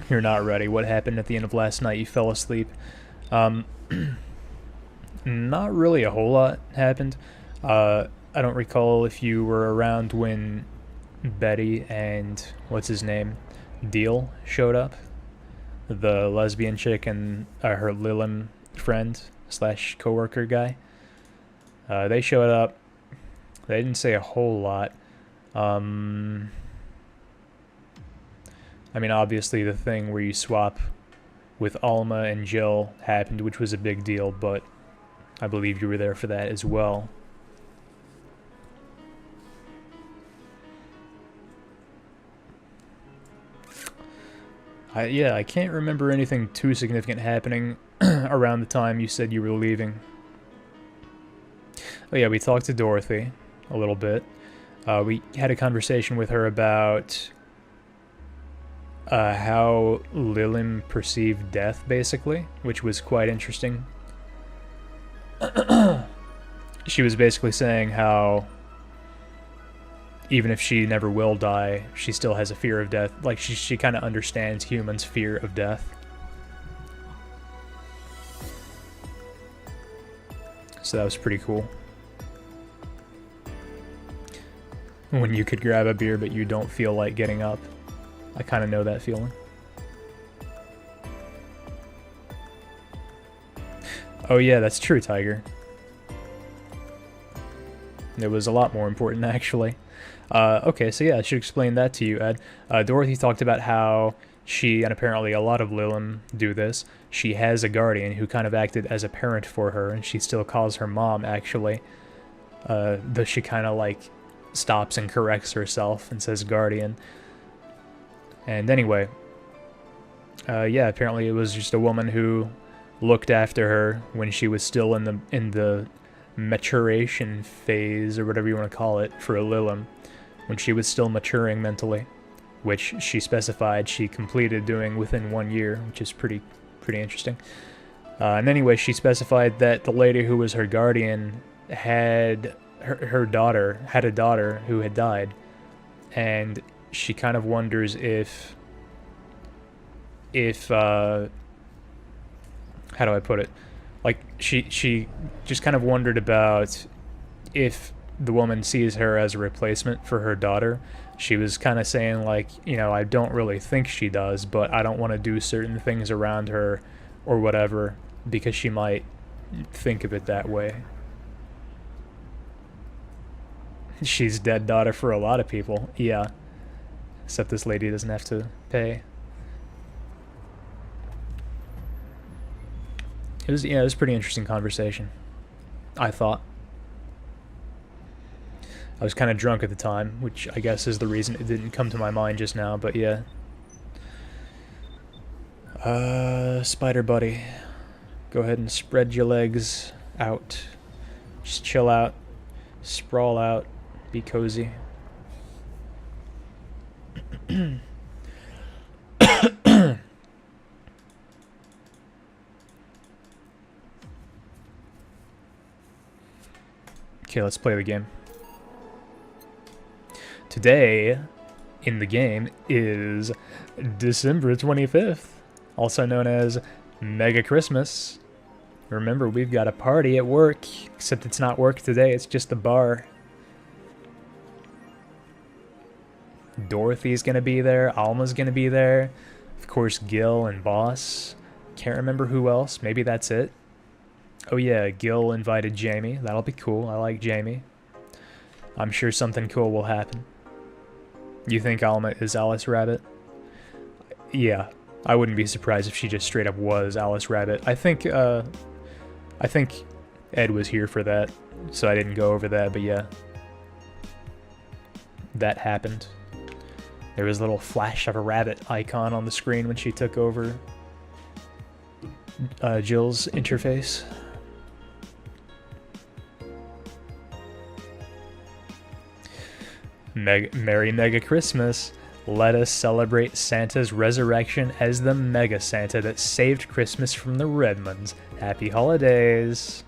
You're not ready. What happened at the end of last night? You fell asleep. Um, Not really a whole lot happened. I don't recall if you were around when Betty and what's his name, Deal showed up. The lesbian chick and her Lilum friend slash coworker guy. They showed up. They didn't say a whole lot. Um, I mean, obviously the thing where you swap with Alma and Jill happened, which was a big deal, but I believe you were there for that as well. Yeah, I can't remember anything too significant happening around the time you said you were leaving. Oh yeah, we talked to Dorothy a little bit. We had a conversation with her about how Lilin perceived death, basically, which was quite interesting. She was basically saying how even if she never will die, she still has a fear of death. Like, she kind of understands humans' fear of death. So that was pretty cool. When you could grab a beer but you don't feel like getting up. I kind of know that feeling. Oh yeah, that's true, Tiger. It was a lot more important, actually. Okay, so yeah, I should explain that to you, Ed. Dorothy talked about how she, and apparently a lot of Lilum do this, she has a guardian who kind of acted as a parent for her, and she still calls her mom, actually. Though she kind of, like, stops and corrects herself and says guardian. And anyway, yeah, apparently it was just a woman who looked after her when she was still in the maturation phase, or whatever you want to call it, for a Lilum, when she was still maturing mentally, which she specified she completed doing within 1 year, which is pretty interesting. And anyway, she specified that the lady who was her guardian had a daughter who had died, and she kind of wonders if how do I put it? Like, she just kind of wondered about if the woman sees her as a replacement for her daughter. She was kind of saying, like, you know, I don't really think she does, but I don't want to do certain things around her or whatever because she might think of it that way. She's dead daughter for a lot of people, yeah. Except this lady doesn't have to pay. It was a pretty interesting conversation, I thought. I was kind of drunk at the time, which I guess is the reason it didn't come to my mind just now, but yeah. Spider buddy. Go ahead and spread your legs out. Just chill out. Sprawl out. Be cozy. Okay, let's play the game. Today, in the game, is December 25th, also known as Mega Christmas. Remember, we've got a party at work, except it's not work today, it's just a bar. Dorothy's gonna be there, Alma's gonna be there, of course Gil and Boss. Can't remember who else, maybe that's it. Oh yeah, Gil invited Jamie, that'll be cool, I like Jamie. I'm sure something cool will happen. You think Alma is Alice Rabbit? Yeah, I wouldn't be surprised if she just straight up was Alice Rabbit. I think Ed was here for that, so I didn't go over that, but yeah. That happened. There was a little flash of a rabbit icon on the screen when she took over Jill's interface. Merry Mega Christmas. Let us celebrate Santa's resurrection as the Mega Santa that saved Christmas from the Redmonds. Happy holidays.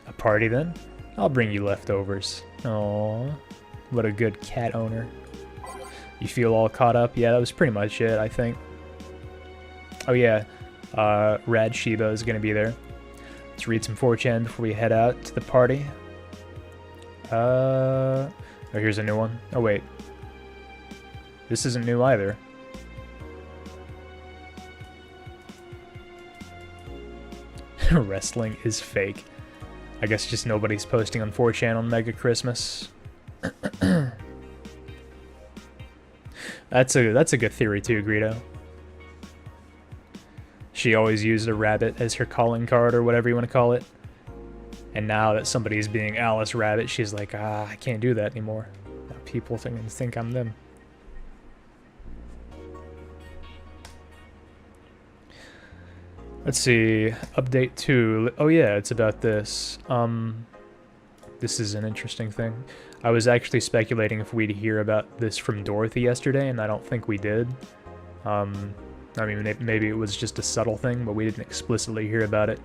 A party then? I'll bring you leftovers. Aww. What a good cat owner. You feel all caught up? Yeah, that was pretty much it, I think. Oh yeah, Rad Shiba is gonna be there. Let's read some 4chan before we head out to the party. Oh, here's a new one. Oh wait, this isn't new either. Wrestling is fake. I guess just nobody's posting on 4chan on Mega Christmas. That's a good theory too, Greedo. She always used a rabbit as her calling card or whatever you want to call it. And now that somebody's being Alice Rabbit, she's like, I can't do that anymore. Now people think I'm them. Let's see, update 2. Oh yeah, it's about this. This is an interesting thing. I was actually speculating if we'd hear about this from Dorothy yesterday, and I don't think we did. I mean, maybe it was just a subtle thing, but we didn't explicitly hear about it.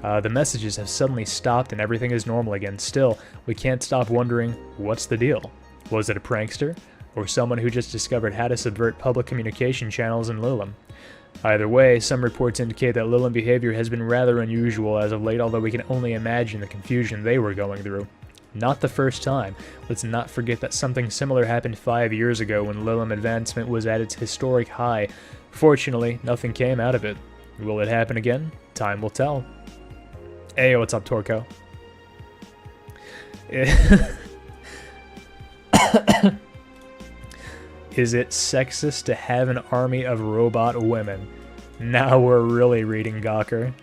The messages have suddenly stopped and everything is normal again. Still, we can't stop wondering, what's the deal? Was it a prankster? Or someone who just discovered how to subvert public communication channels in Lilum? Either way, some reports indicate that Lilum behavior has been rather unusual as of late, although we can only imagine the confusion they were going through. Not the first time. Let's not forget that something similar happened 5 years ago when Lilum advancement was at its historic high. Fortunately, nothing came out of it. Will it happen again? Time will tell. Hey, what's up, Torco? Is it sexist to have an army of robot women? Now we're really reading Gawker.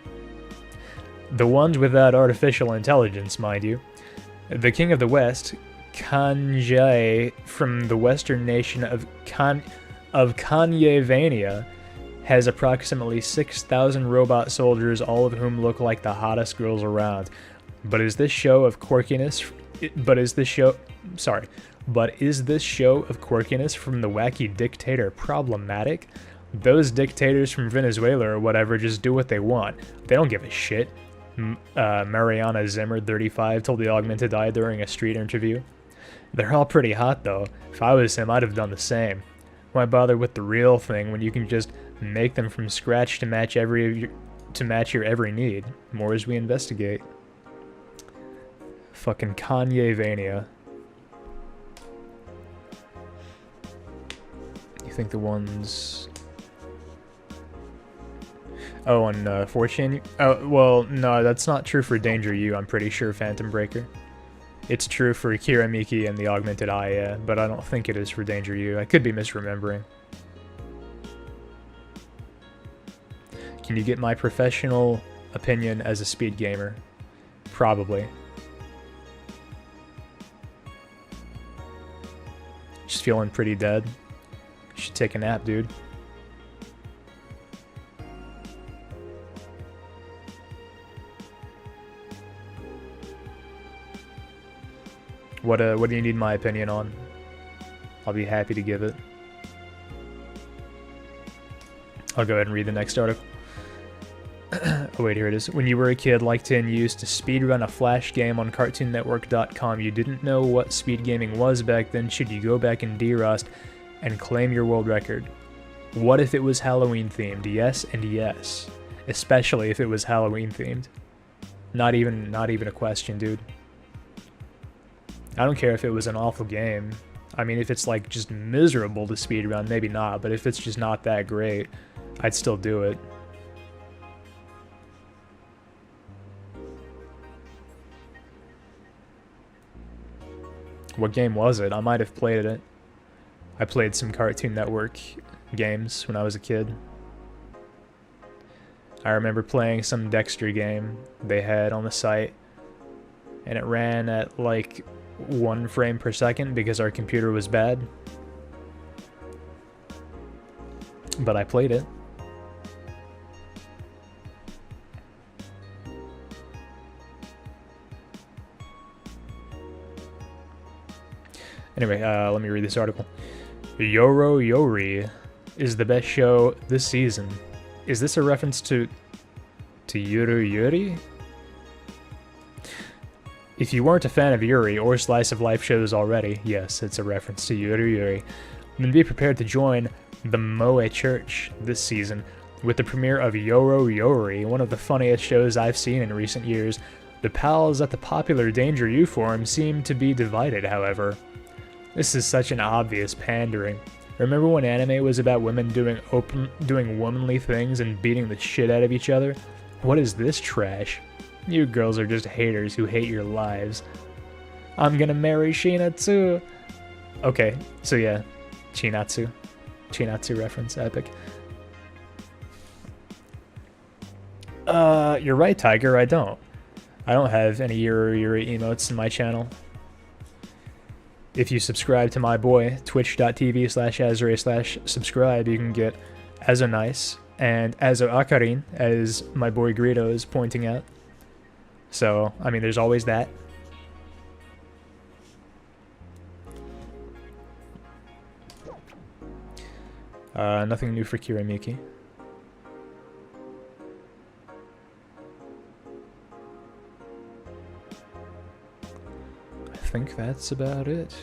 The ones without artificial intelligence, mind you. The King of the West, Kanjai, from the western nation of Kanyevania, has approximately 6,000 robot soldiers, all of whom look like the hottest girls around. But is this show of quirkiness from the wacky dictator problematic? Those dictators from Venezuela or whatever just do what they want. They don't give a shit. Mariana Zimmer, 35, told the Augmented Eye during a street interview. They're all pretty hot though. If I was him, I'd have done the same. Why bother with the real thing when you can just make them from scratch to match your every need? More as we investigate. Fucking Kanye-vania. You think the ones... Oh, on 4chan? Oh, well, no, that's not true for Danger U, I'm pretty sure, Phantom Breaker. It's true for Kiramiki and the Augmented Eye, yeah, but I don't think it is for Danger U. I could be misremembering. Can you get my professional opinion as a speed gamer? Probably. Just feeling pretty dead. You should take a nap, dude. What do you need my opinion on? I'll be happy to give it. I'll go ahead and read the next article. Oh wait, here it is. When you were a kid like 10 used to speedrun a Flash game on CartoonNetwork.com, you didn't know what speed gaming was back then. Should you go back in DRust and claim your world record? What if it was Halloween themed? Yes and yes. Especially if it was Halloween themed. Not even a question, dude. I don't care if it was an awful game. I mean, if it's like just miserable to speedrun, maybe not, but if it's just not that great, I'd still do it. What game was it? I might have played it. I played some Cartoon Network games when I was a kid. I remember playing some Dexter game they had on the site, and it ran at like 1 frame per second because our computer was bad. But I played it. Anyway, let me read this article. Yoro Yori is the best show this season. Is this a reference to Yuru Yuri? If you weren't a fan of Yuri or slice of life shows already, yes, it's a reference to Yuru Yuri, then be prepared to join the Moe Church this season. With the premiere of Yoro Yori, one of the funniest shows I've seen in recent years, the pals at the popular Danger U forum seem to be divided, however. This is such an obvious pandering. Remember when anime was about women doing womanly things and beating the shit out of each other? What is this trash? You girls are just haters who hate your lives. I'm gonna marry Sheena too. Okay, so yeah, Chinatsu. Chinatsu reference, epic. You're right, Tiger, I don't have any Yuri emotes in my channel. If you subscribe to my boy, twitch.tv/Azure/subscribe, you can get Azo Nice and Azo Akarin, as my boy Greedo is pointing out. So, I mean, there's always that. Nothing new for Kiramiki. I think that's about it.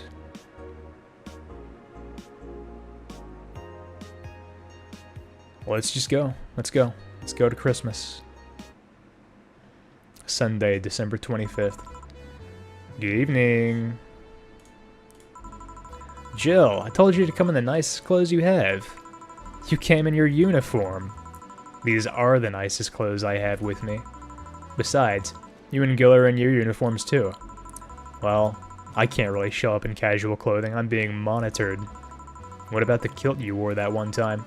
Let's just go. Let's go. Let's go to Christmas. Sunday, December 25th. Good evening. Jill, I told you to come in the nicest clothes you have. You came in your uniform. These are the nicest clothes I have with me. Besides, you and Gil are in your uniforms too. Well, I can't really show up in casual clothing. I'm being monitored. What about the kilt you wore that one time?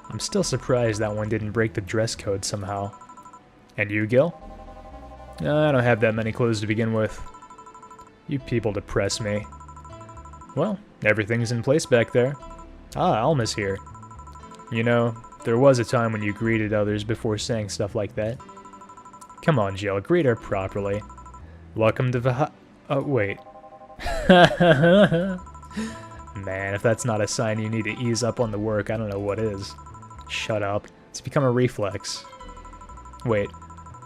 I'm still surprised that one didn't break the dress code somehow. And you, Gil? I don't have that many clothes to begin with. You people depress me. Well, everything's in place back there. Ah, Alma's here. You know, there was a time when you greeted others before saying stuff like that. Come on, Jill, greet her properly. Welcome to oh, wait. Man, if that's not a sign you need to ease up on the work, I don't know what is. Shut up. It's become a reflex. Wait,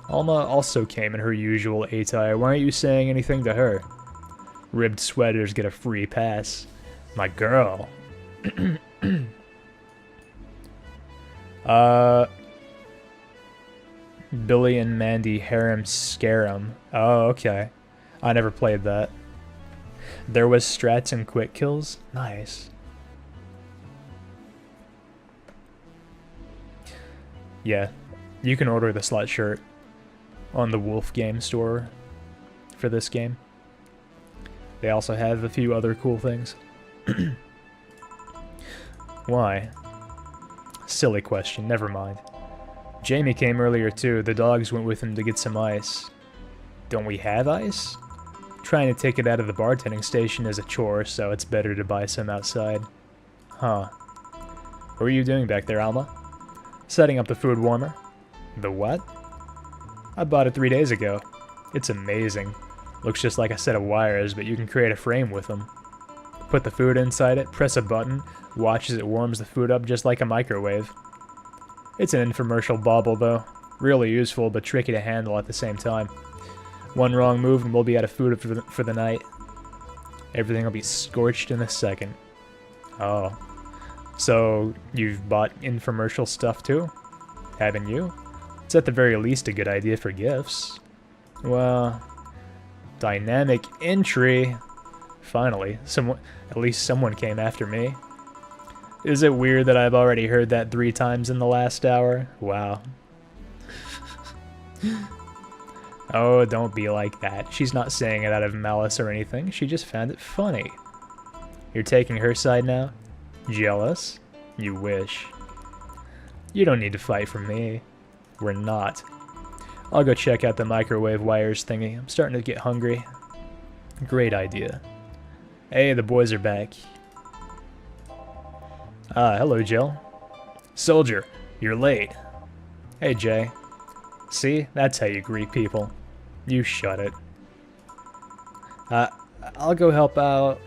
Alma also came in her usual attire. Why aren't you saying anything to her? Ribbed sweaters get a free pass. My girl. Billy and Mandy Harem Scarum. Oh, okay. I never played that. There was strats and quick kills? Nice. Yeah, you can order the slut shirt on the Wolf Game store for this game. They also have a few other cool things. Why? Silly question, never mind. Jamie came earlier too. The dogs went with him to get some ice. Don't we have ice? Trying to take it out of the bartending station is a chore, so it's better to buy some outside. Huh. What are you doing back there, Alma? Setting up the food warmer. The what? I bought it 3 days ago. It's amazing. Looks just like a set of wires, but you can create a frame with them. Put the food inside it, press a button, watch as it warms the food up just like a microwave. It's an infomercial bauble though. Really useful, but tricky to handle at the same time. One wrong move and we'll be out of food for the night. Everything will be scorched in a second. Oh. So, you've bought infomercial stuff too? Haven't you? It's at the very least a good idea for gifts. Well, dynamic entry. Finally, at least someone came after me. Is it weird that I've already heard that 3 times in the last hour? Wow. Oh, don't be like that. She's not saying it out of malice or anything. She just found it funny. You're taking her side now? Jealous? You wish. You don't need to fight for me. We're not. I'll go check out the microwave wires thingy. I'm starting to get hungry. Great idea. Hey, the boys are back. Ah, hello, Jill. Soldier, you're late. Hey, Jay. See? That's how you greet people. You shut it. I'll go help out.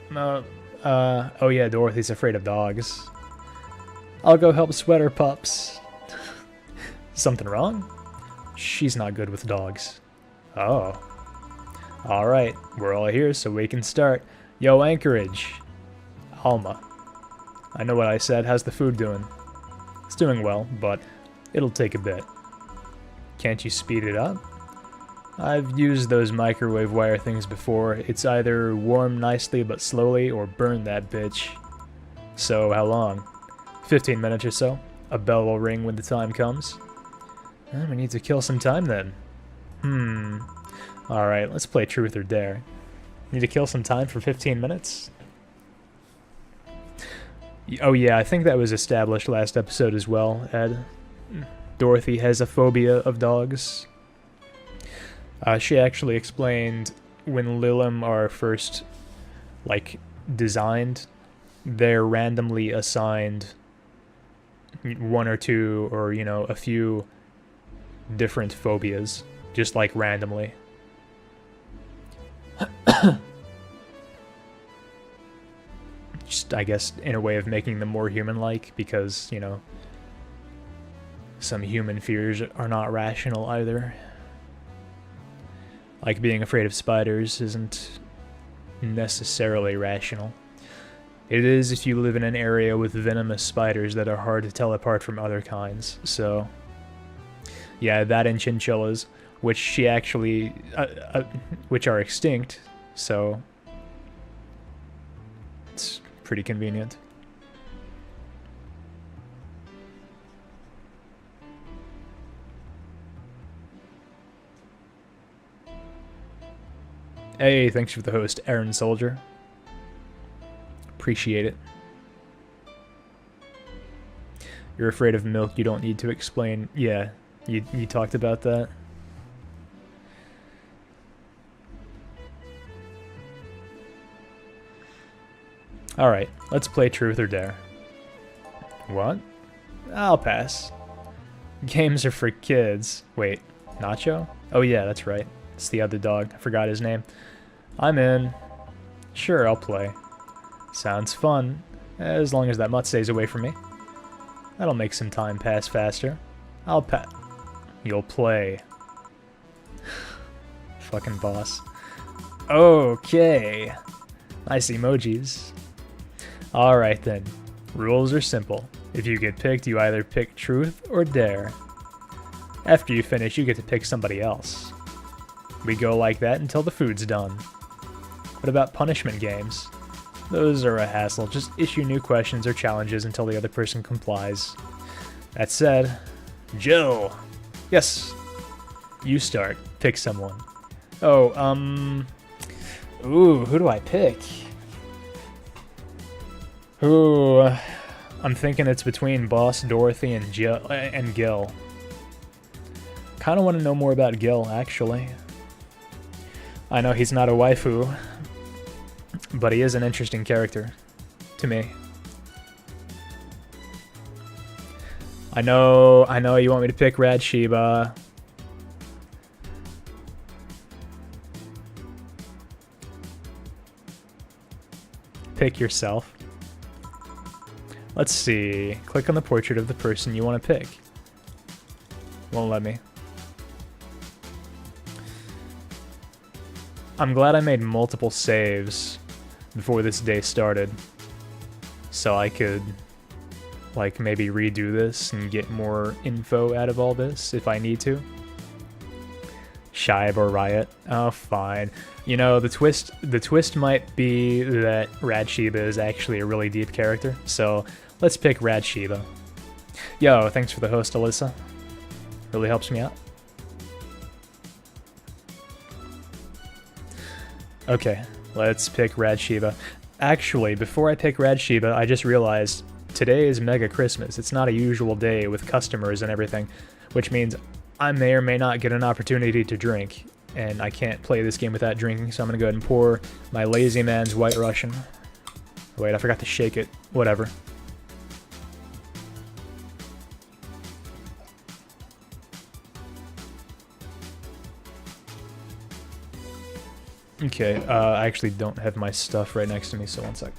Oh yeah, Dorothy's afraid of dogs. I'll go help Sweater Pups. Something wrong? She's not good with dogs. Oh. Alright, we're all here so we can start. Yo, Anchorage. Alma. I know what I said. How's the food doing? It's doing well, but It'll take a bit. Can't you speed it up? I've used those microwave wire things before. It's either warm nicely but slowly, or burn that bitch. So, how long? 15 minutes or so. A bell will ring when the time comes. We need to kill some time then. Alright, let's play Truth or Dare. Need to kill some time for 15 minutes? Oh yeah, I think that was established last episode as well, Ed. Dorothy has a phobia of dogs. She actually explained when Lilim are first, like, designed, they're randomly assigned one or two, or, you know, a few different phobias, just like randomly. Just, I guess, in a way of making them more human-like, because, you know, some human fears are not rational either. Like being afraid of spiders isn't necessarily rational. It is if you live in an area with venomous spiders that are hard to tell apart from other kinds, so... Yeah, that and chinchillas, which she actually... which are extinct, so... It's pretty convenient. Hey, thanks for the host, Aaron Soldier. Appreciate it. You're afraid of milk, you don't need to explain. Yeah, you talked about that. Alright, let's play Truth or Dare. What? I'll pass. Games are for kids. Wait, Nacho? Oh yeah, that's right. It's the other dog. I forgot his name. I'm in. Sure, I'll play. Sounds fun, as long as that mutt stays away from me. That'll make some time pass faster. I'll You'll play. Fucking boss. Okay. Nice emojis. Alright then. Rules are simple. If you get picked, you either pick Truth or Dare. After you finish, you get to pick somebody else. We go like that until the food's done. What about punishment games? Those are a hassle. Just issue new questions or challenges until the other person complies. That said, Jill! Yes! You start. Pick someone. Oh, Ooh, who do I pick? Ooh, I'm thinking it's between Boss, Dorothy, and Gil. Kinda want to know more about Gil, actually. I know he's not a waifu, but he is an interesting character, to me. I know you want me to pick Rad Shiba. Pick yourself. Let's see. Click on the portrait of the person you want to pick. Won't let me. I'm glad I made multiple saves before this day started, so I could, like, maybe redo this and get more info out of all this if I need to. Shibe or Riot? Oh, fine. You know, the twist might be that Rad Shiba is actually a really deep character, so let's pick Rad Shiba. Yo, thanks for the host, Alyssa. Really helps me out. Okay, let's pick Rad Shiba. Actually, before I pick Rad Shiba, I just realized today is Mega Christmas. It's not a usual day with customers and everything, which means I may or may not get an opportunity to drink, and I can't play this game without drinking, so I'm gonna go ahead and pour my Lazy Man's White Russian. Wait, I forgot to shake it. Whatever. Okay, I actually don't have my stuff right next to me, so one sec.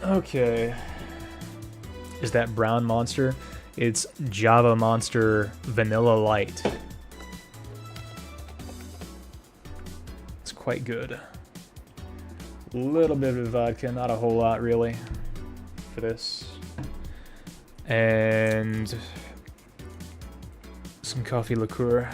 Okay. Is that brown monster? It's Java Monster Vanilla Light. quite good. A little bit of vodka, not a whole lot really, for this. And some coffee liqueur.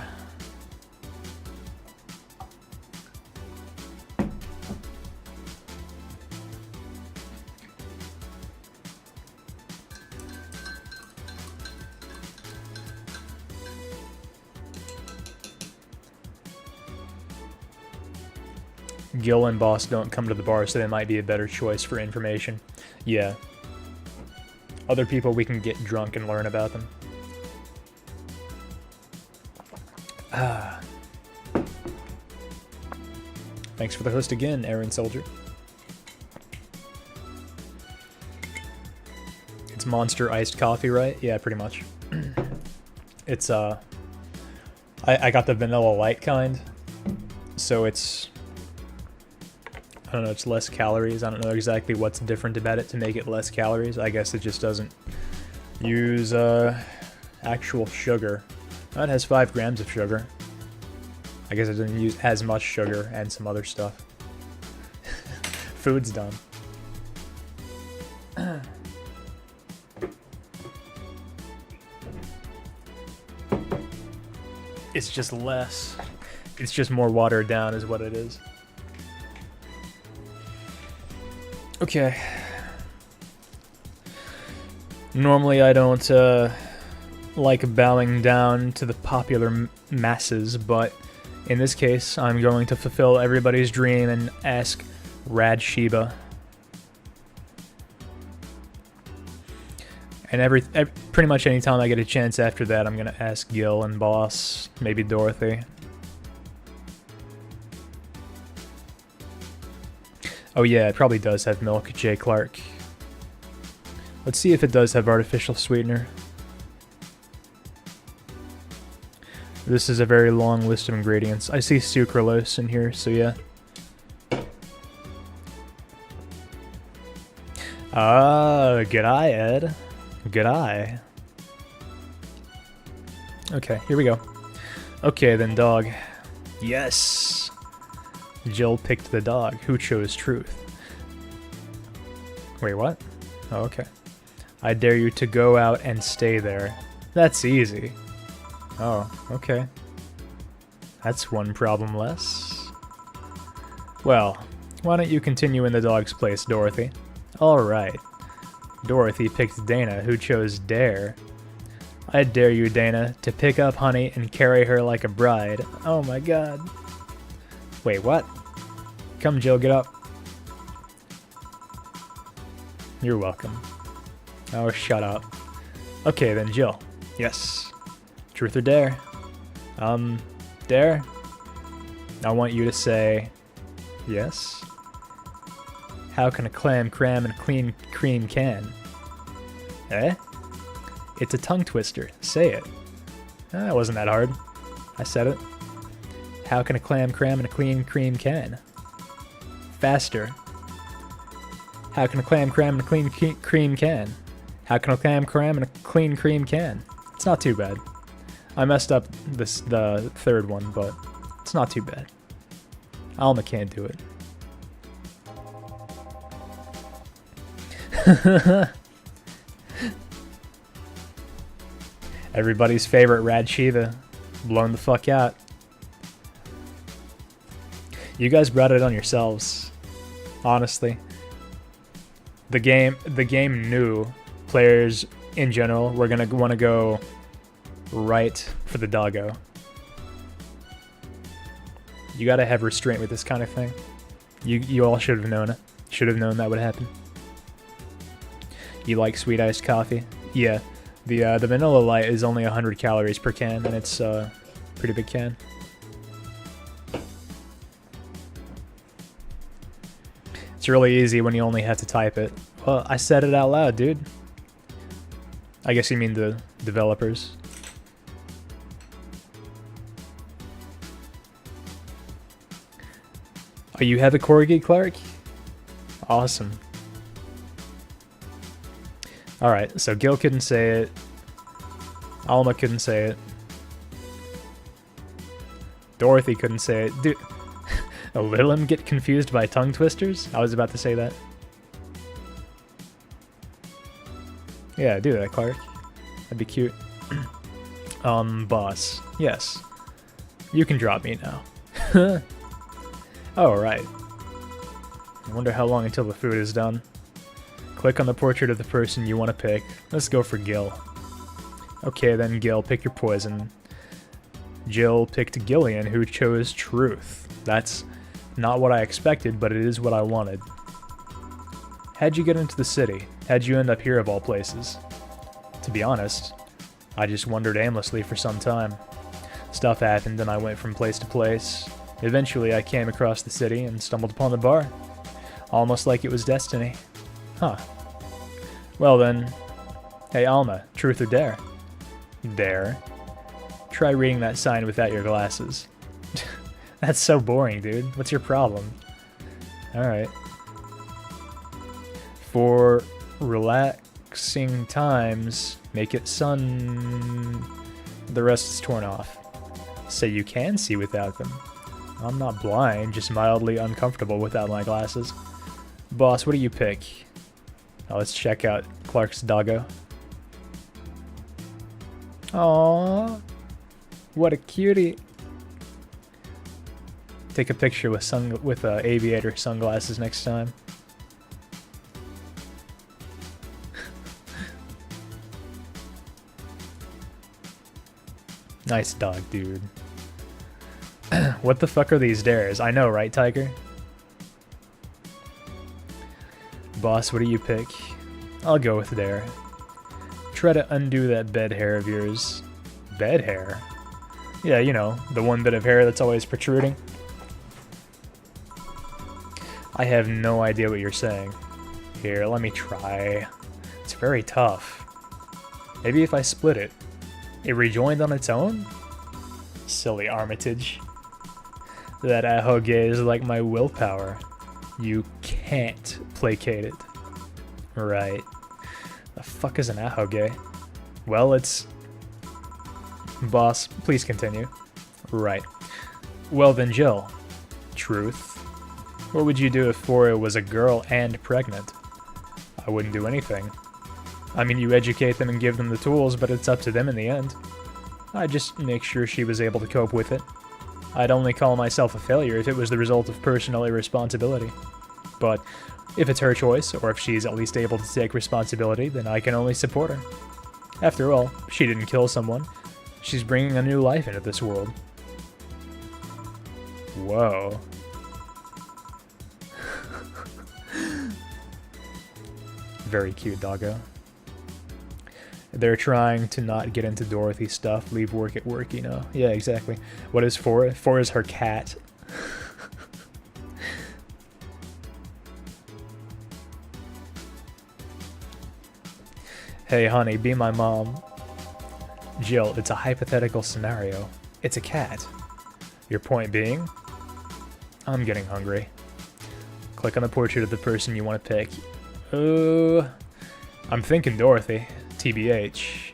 Gil and Boss don't come to the bar, so they might be a better choice for information. Yeah. Other people, we can get drunk and learn about them. Ah. Thanks for the host again, Aaron Soldier. It's Monster iced coffee, right? Yeah, pretty much. It's, I got the vanilla light kind, so it's... I don't know, it's less calories. I don't know exactly what's different about it to make it less calories. I guess it just doesn't use actual sugar. Oh, it has 5 grams of sugar. I guess it doesn't use as much sugar and some other stuff. Food's done. It's just less. It's just more watered down is what it is. Okay. Normally I don't like bowing down to the popular masses, but in this case I'm going to fulfill everybody's dream and ask Rad Sheba. And pretty much any time I get a chance after that, I'm gonna ask Gil and Boss, maybe Dorothy. Oh yeah, it probably does have milk, J. Clark. Let's see if it does have artificial sweetener. This is a very long list of ingredients. I see sucralose in here, so yeah. Ah, good eye, Ed. Good eye. Okay, here we go. Okay then, dog. Yes! Jill picked the dog. Who chose truth? Wait, what? Oh, okay. I dare you to go out and stay there. That's easy. Oh, okay. That's one problem less. Well, why don't you continue in the dog's place, Dorothy? Alright. Dorothy picked Dana, who chose dare. I dare you, Dana, to pick up Honey and carry her like a bride. Oh my god. Wait, what? Come, Jill, get up. You're welcome. Oh, shut up. Okay, then, Jill. Yes. Truth or dare? Dare? I want you to say... yes? How can a clam cram in a clean cream can? Eh? It's a tongue twister. Say it. It wasn't that hard. I said it. How can a clam cram in a clean cream can? Faster. How can a clam cram in a clean cream can? How can a clam cram in a clean cream can? It's not too bad. I messed up the third one, but it's not too bad. Alma can't do it. Everybody's favorite Rad Shiva. Blown the fuck out. You guys brought it on yourselves. Honestly. The game knew players in general were gonna want to go right for the doggo. You gotta have restraint with this kind of thing. You all should have known it. Should have known that would happen. You like sweet iced coffee? Yeah. The vanilla light is only 100 calories per can, and it's a pretty big can. It's really easy when you only have to type it. Well, I said it out loud, dude. I guess you mean the developers. Oh, you have a corgi, Clark? Awesome. Alright, so Gil couldn't say it. Alma couldn't say it. Dorothy couldn't say it. Dude, Let him get confused by tongue twisters? I was about to say that. Yeah, do that, Clark. That'd be cute. Boss. Yes. You can drop me now. Oh, right. I wonder how long until the food is done. Click on the portrait of the person you want to pick. Let's go for Gil. Okay, then Gil, pick your poison. Jill picked Gillian, who chose truth. That's not what I expected, but it is what I wanted. How'd you get into the city? How'd you end up here of all places? To be honest, I just wandered aimlessly for some time. Stuff happened and I went from place to place. Eventually I came across the city and stumbled upon the bar. Almost like it was destiny. Huh. Well then, hey Alma, truth or dare? Dare? Try reading that sign without your glasses. That's so boring, dude. What's your problem? Alright. For relaxing times, make it sun... The rest is torn off. Say you can see without them. I'm not blind, just mildly uncomfortable without my glasses. Boss, what do you pick? Oh, let's check out Clark's doggo. Aww. What a cutie. Take a picture with aviator sunglasses next time. Nice dog, dude. What the fuck are these dares? I know, right, Tiger? Boss, what do you pick? I'll go with dare. Try to undo that bed hair of yours. Bed hair? Yeah, you know, the one bit of hair that's always protruding. I have no idea what you're saying. Here, let me try. It's very tough. Maybe if I split it. It rejoined on its own? Silly Armitage. That ahoge is like my willpower. You can't placate it. Right. The fuck is an ahoge? Well, it's... Boss, please continue. Right. Well then, Jill. Truth. What would you do if Foria was a girl and pregnant? I wouldn't do anything. I mean, you educate them and give them the tools, but it's up to them in the end. I'd just make sure she was able to cope with it. I'd only call myself a failure if it was the result of personal irresponsibility. But if it's her choice, or if she's at least able to take responsibility, then I can only support her. After all, she didn't kill someone. She's bringing a new life into this world. Whoa. Very cute, doggo. They're trying to not get into Dorothy stuff, leave work at work, you know? Yeah, exactly. What is Four? Four is her cat. Hey, honey, be my mom. Jill, it's a hypothetical scenario. It's a cat. Your point being? I'm getting hungry. Click on the portrait of the person you want to pick. I'm thinking Dorothy. TBH.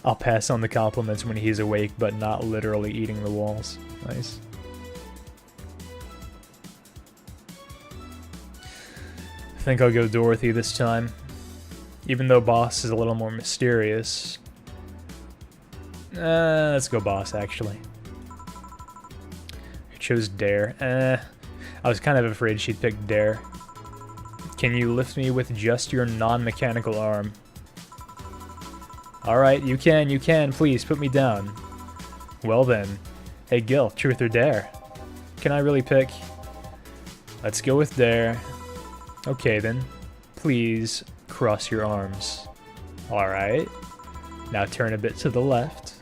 I'll pass on the compliments when he's awake, but not literally eating the walls. Nice. I think I'll go Dorothy this time. Even though Boss is a little more mysterious. Let's go Boss, actually. I chose Dare. I was kind of afraid she'd pick Dare. Can you lift me with just your non-mechanical arm? Alright, you can, please, put me down. Well then. Hey Gil, truth or dare? Can I really pick? Let's go with dare. Okay then. Please, cross your arms. Alright. Now turn a bit to the left.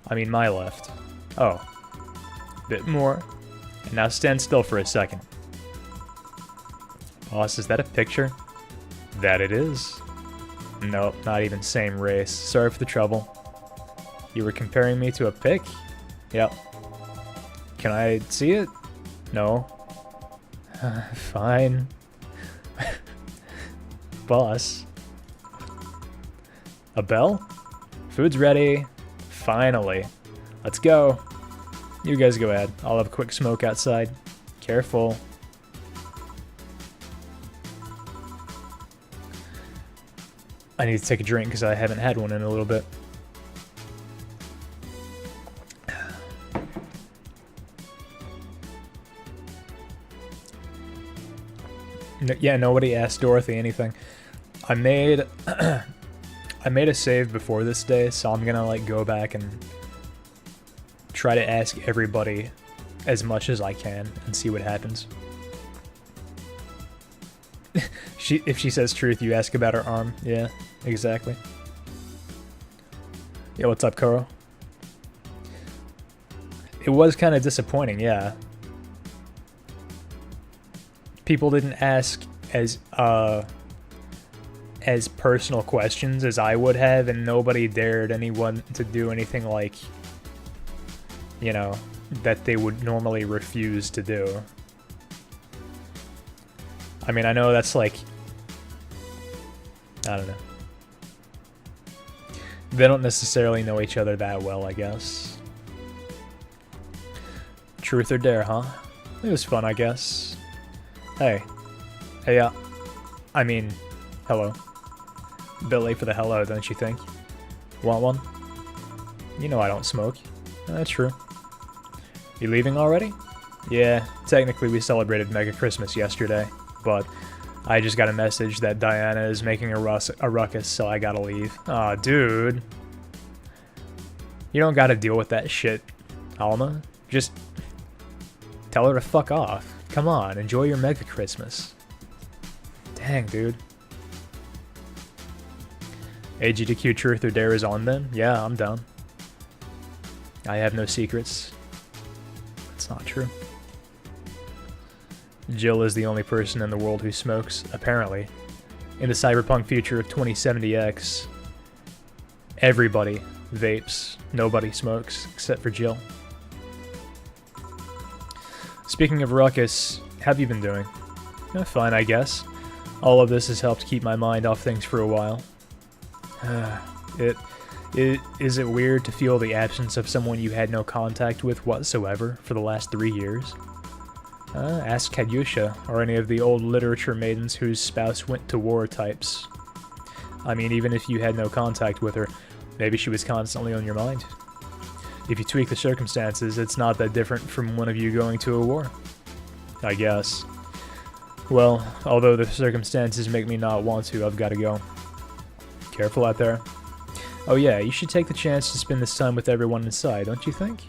I mean my left. Oh. Bit more. And now stand still for a second. Boss, is that a picture? That it is. Nope, not even same race. Sorry for the trouble. You were comparing me to a pic? Yep. Can I see it? No. Fine. boss. A bell? Food's ready. Finally. Let's go. You guys go ahead. I'll have a quick smoke outside. Careful. I need to take a drink because I haven't had one in a little bit. Yeah, nobody asked Dorothy anything. I made I made a save before this day, so I'm gonna like go back and try to ask everybody as much as I can and see what happens. If she says truth, you ask about her arm. Yeah, exactly. Yeah, what's up, Kuro? It was kind of disappointing, yeah. People didn't ask as personal questions as I would have, and nobody dared anyone to do anything like, you know, that they would normally refuse to do. I mean, I know that's like, I don't know. They don't necessarily know each other that well, I guess. Truth or dare, huh? It was fun, I guess. Hey. Hey, I mean, hello. Bit late for the hello, don't you think? Want one? You know I don't smoke. That's true. You leaving already? Yeah, technically we celebrated Mega Christmas yesterday, but I just got a message that Diana is making a ruckus, so I gotta leave. Aw, dude. You don't gotta deal with that shit, Alma. Just tell her to fuck off. Come on, enjoy your Mega Christmas. Dang, dude. AGDQ Truth or Dare is on then? Yeah, I'm down. I have no secrets. That's not true. Jill is the only person in the world who smokes, apparently. In the cyberpunk future of 2070X, everybody vapes. Nobody smokes, except for Jill. Speaking of ruckus, how have you been doing? Fine, I guess. All of this has helped keep my mind off things for a while. Is it weird to feel the absence of someone you had no contact with whatsoever for the last 3 years? Ask Kadyusha, or any of the old literature maidens whose spouse went to war types. I mean, even if you had no contact with her, maybe she was constantly on your mind. If you tweak the circumstances, it's not that different from one of you going to a war. I guess. Well, although the circumstances make me not want to, I've gotta go. Careful out there. Oh yeah, you should take the chance to spend this time with everyone inside, don't you think?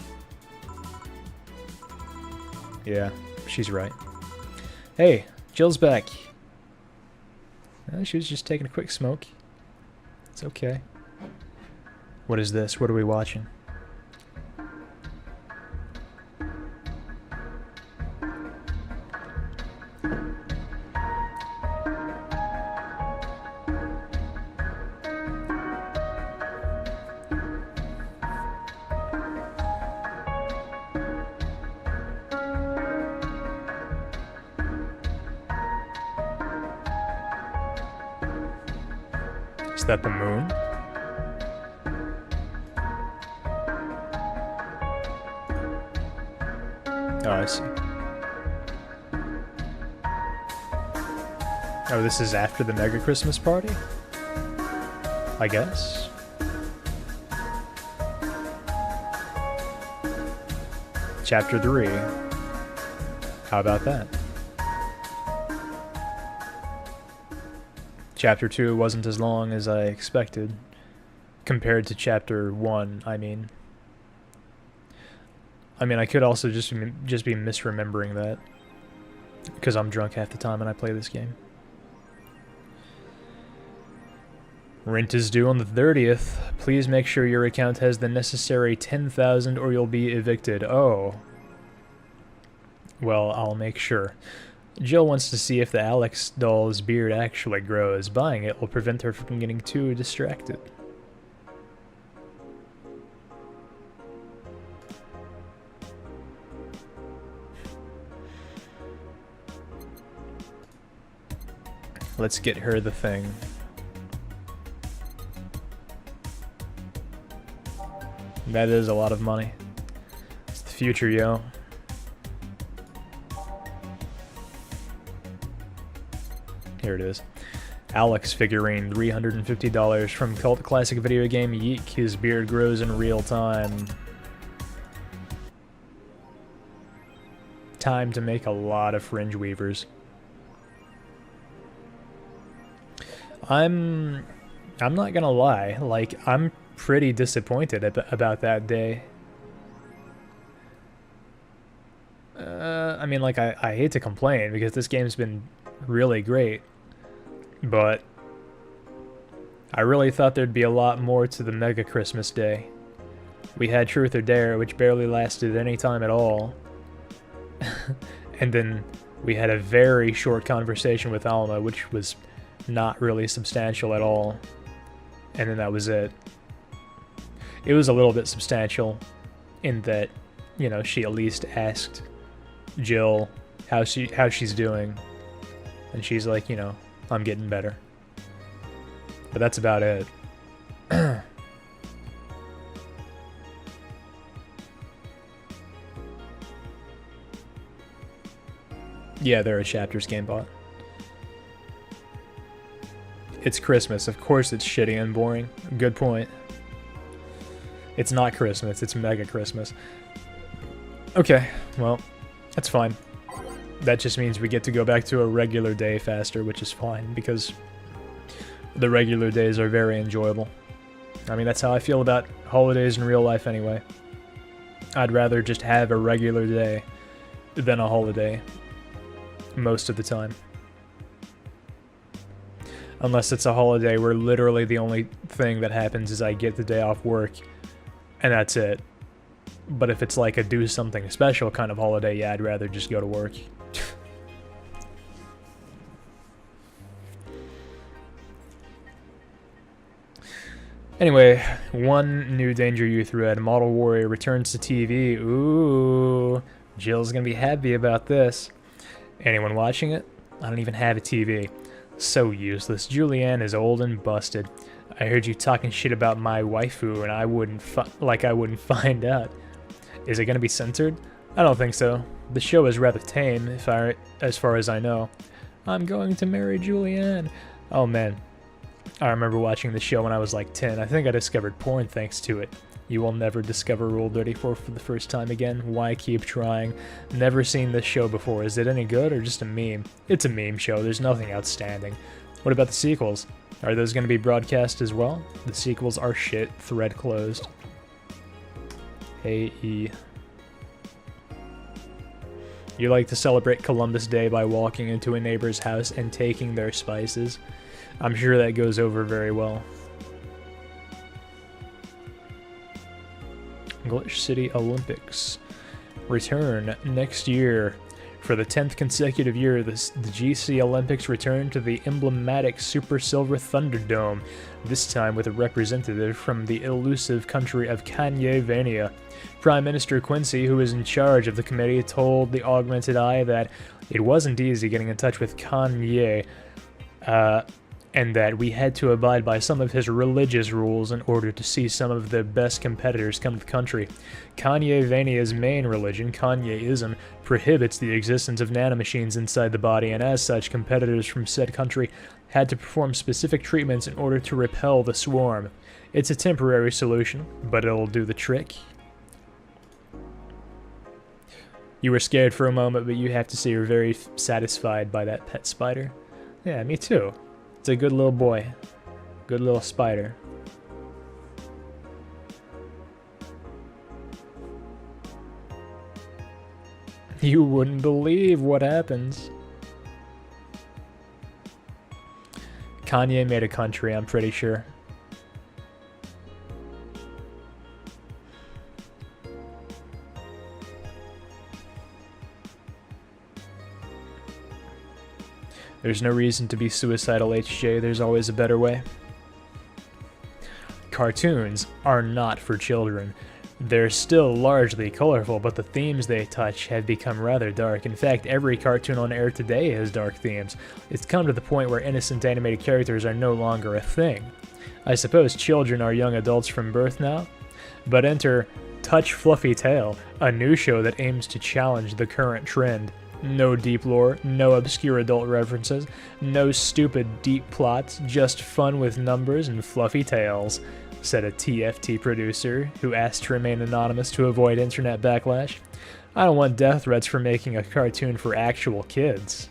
Yeah, she's right. Hey, Jill's back. She was just taking a quick smoke. It's okay. What is this? What are we watching? Is that the moon? Oh, I see. Oh, this is after the Mega Christmas party? I guess. Chapter 3. How about that? Chapter 2 wasn't as long as I expected. Compared to Chapter 1, I mean. I could also just be misremembering that. Because I'm drunk half the time when I play this game. Rent is due on the 30th. Please make sure your account has the necessary 10,000 or you'll be evicted. Oh. Well, I'll make sure. Jill wants to see if the Alex doll's beard actually grows. Buying it will prevent her from getting too distracted. Let's get her the thing. That is a lot of money. It's the future, yo. Here it is. Alex figurine, $350 from cult classic video game Yeek. His beard grows in real time. Time to make a lot of fringe weavers. I'm not gonna lie, like, I'm pretty disappointed about that day. I mean, like, I hate to complain because this game's been really great, but I really thought there'd be a lot more to the Mega Christmas Day. We had Truth or Dare, which barely lasted any time at all. And then we had a very short conversation with Alma, which was not really substantial at all. And then that was it. It was a little bit substantial in that, you know, she at least asked Jill how she's doing. And she's like, you know, I'm getting better. But that's about it. Yeah, they're a Chapters game bot. It's Christmas. Of course it's shitty and boring. Good point. It's not Christmas. It's Mega Christmas. Okay, well, that's fine. That just means we get to go back to a regular day faster, which is fine, because the regular days are very enjoyable. I mean, that's how I feel about holidays in real life anyway. I'd rather just have a regular day than a holiday most of the time. Unless it's a holiday where literally the only thing that happens is I get the day off work, and that's it. But if it's like a do something special kind of holiday, yeah, I'd rather just go to work. Anyway, one new Danger Youth read. Model Warrior returns to TV. Ooh, Jill's gonna be happy about this. Anyone watching it? I don't even have a TV. So useless. Julianne is old and busted. I heard you talking shit about my waifu and I wouldn't find out. Is it gonna be censored? I don't think so. The show is rather tame, as far as I know. I'm going to marry Julianne. Oh man. I remember watching the show when I was like 10. I think I discovered porn thanks to it. You will never discover Rule 34 for the first time again. Why keep trying? Never seen this show before. Is it any good or just a meme? It's a meme show. There's nothing outstanding. What about the sequels? Are those going to be broadcast as well? The sequels are shit. Thread closed. Hey, E. You like to celebrate Columbus Day by walking into a neighbor's house and taking their spices. I'm sure that goes over very well. Glitch City Olympics return next year. For the 10th consecutive year, the GC Olympics return to the emblematic Super Silver Thunderdome, this time with a representative from the elusive country of Kanye-vania. Prime Minister Quincy, who is in charge of the committee, told the Augmented Eye that it wasn't easy getting in touch with Kanye, and that we had to abide by some of his religious rules in order to see some of the best competitors come to the country. Kanye-vania's main religion, Kanyeism, prohibits the existence of nanomachines inside the body, and as such, competitors from said country had to perform specific treatments in order to repel the swarm. It's a temporary solution, but it'll do the trick. You were scared for a moment, but you have to say you're very satisfied by that pet spider. Yeah, me too. It's a good little boy. Good little spider. You wouldn't believe what happens. Kanye made a country, I'm pretty sure. There's no reason to be suicidal, HJ. There's always a better way. Cartoons are not for children. They're still largely colorful, but the themes they touch have become rather dark. In fact, every cartoon on air today has dark themes. It's come to the point where innocent animated characters are no longer a thing. I suppose children are young adults from birth now? But enter Touch Fluffy Tail, a new show that aims to challenge the current trend. No deep lore, no obscure adult references, no stupid deep plots, just fun with numbers and fluffy tails, said a TFT producer who asked to remain anonymous to avoid internet backlash. I don't want death threats for making a cartoon for actual kids.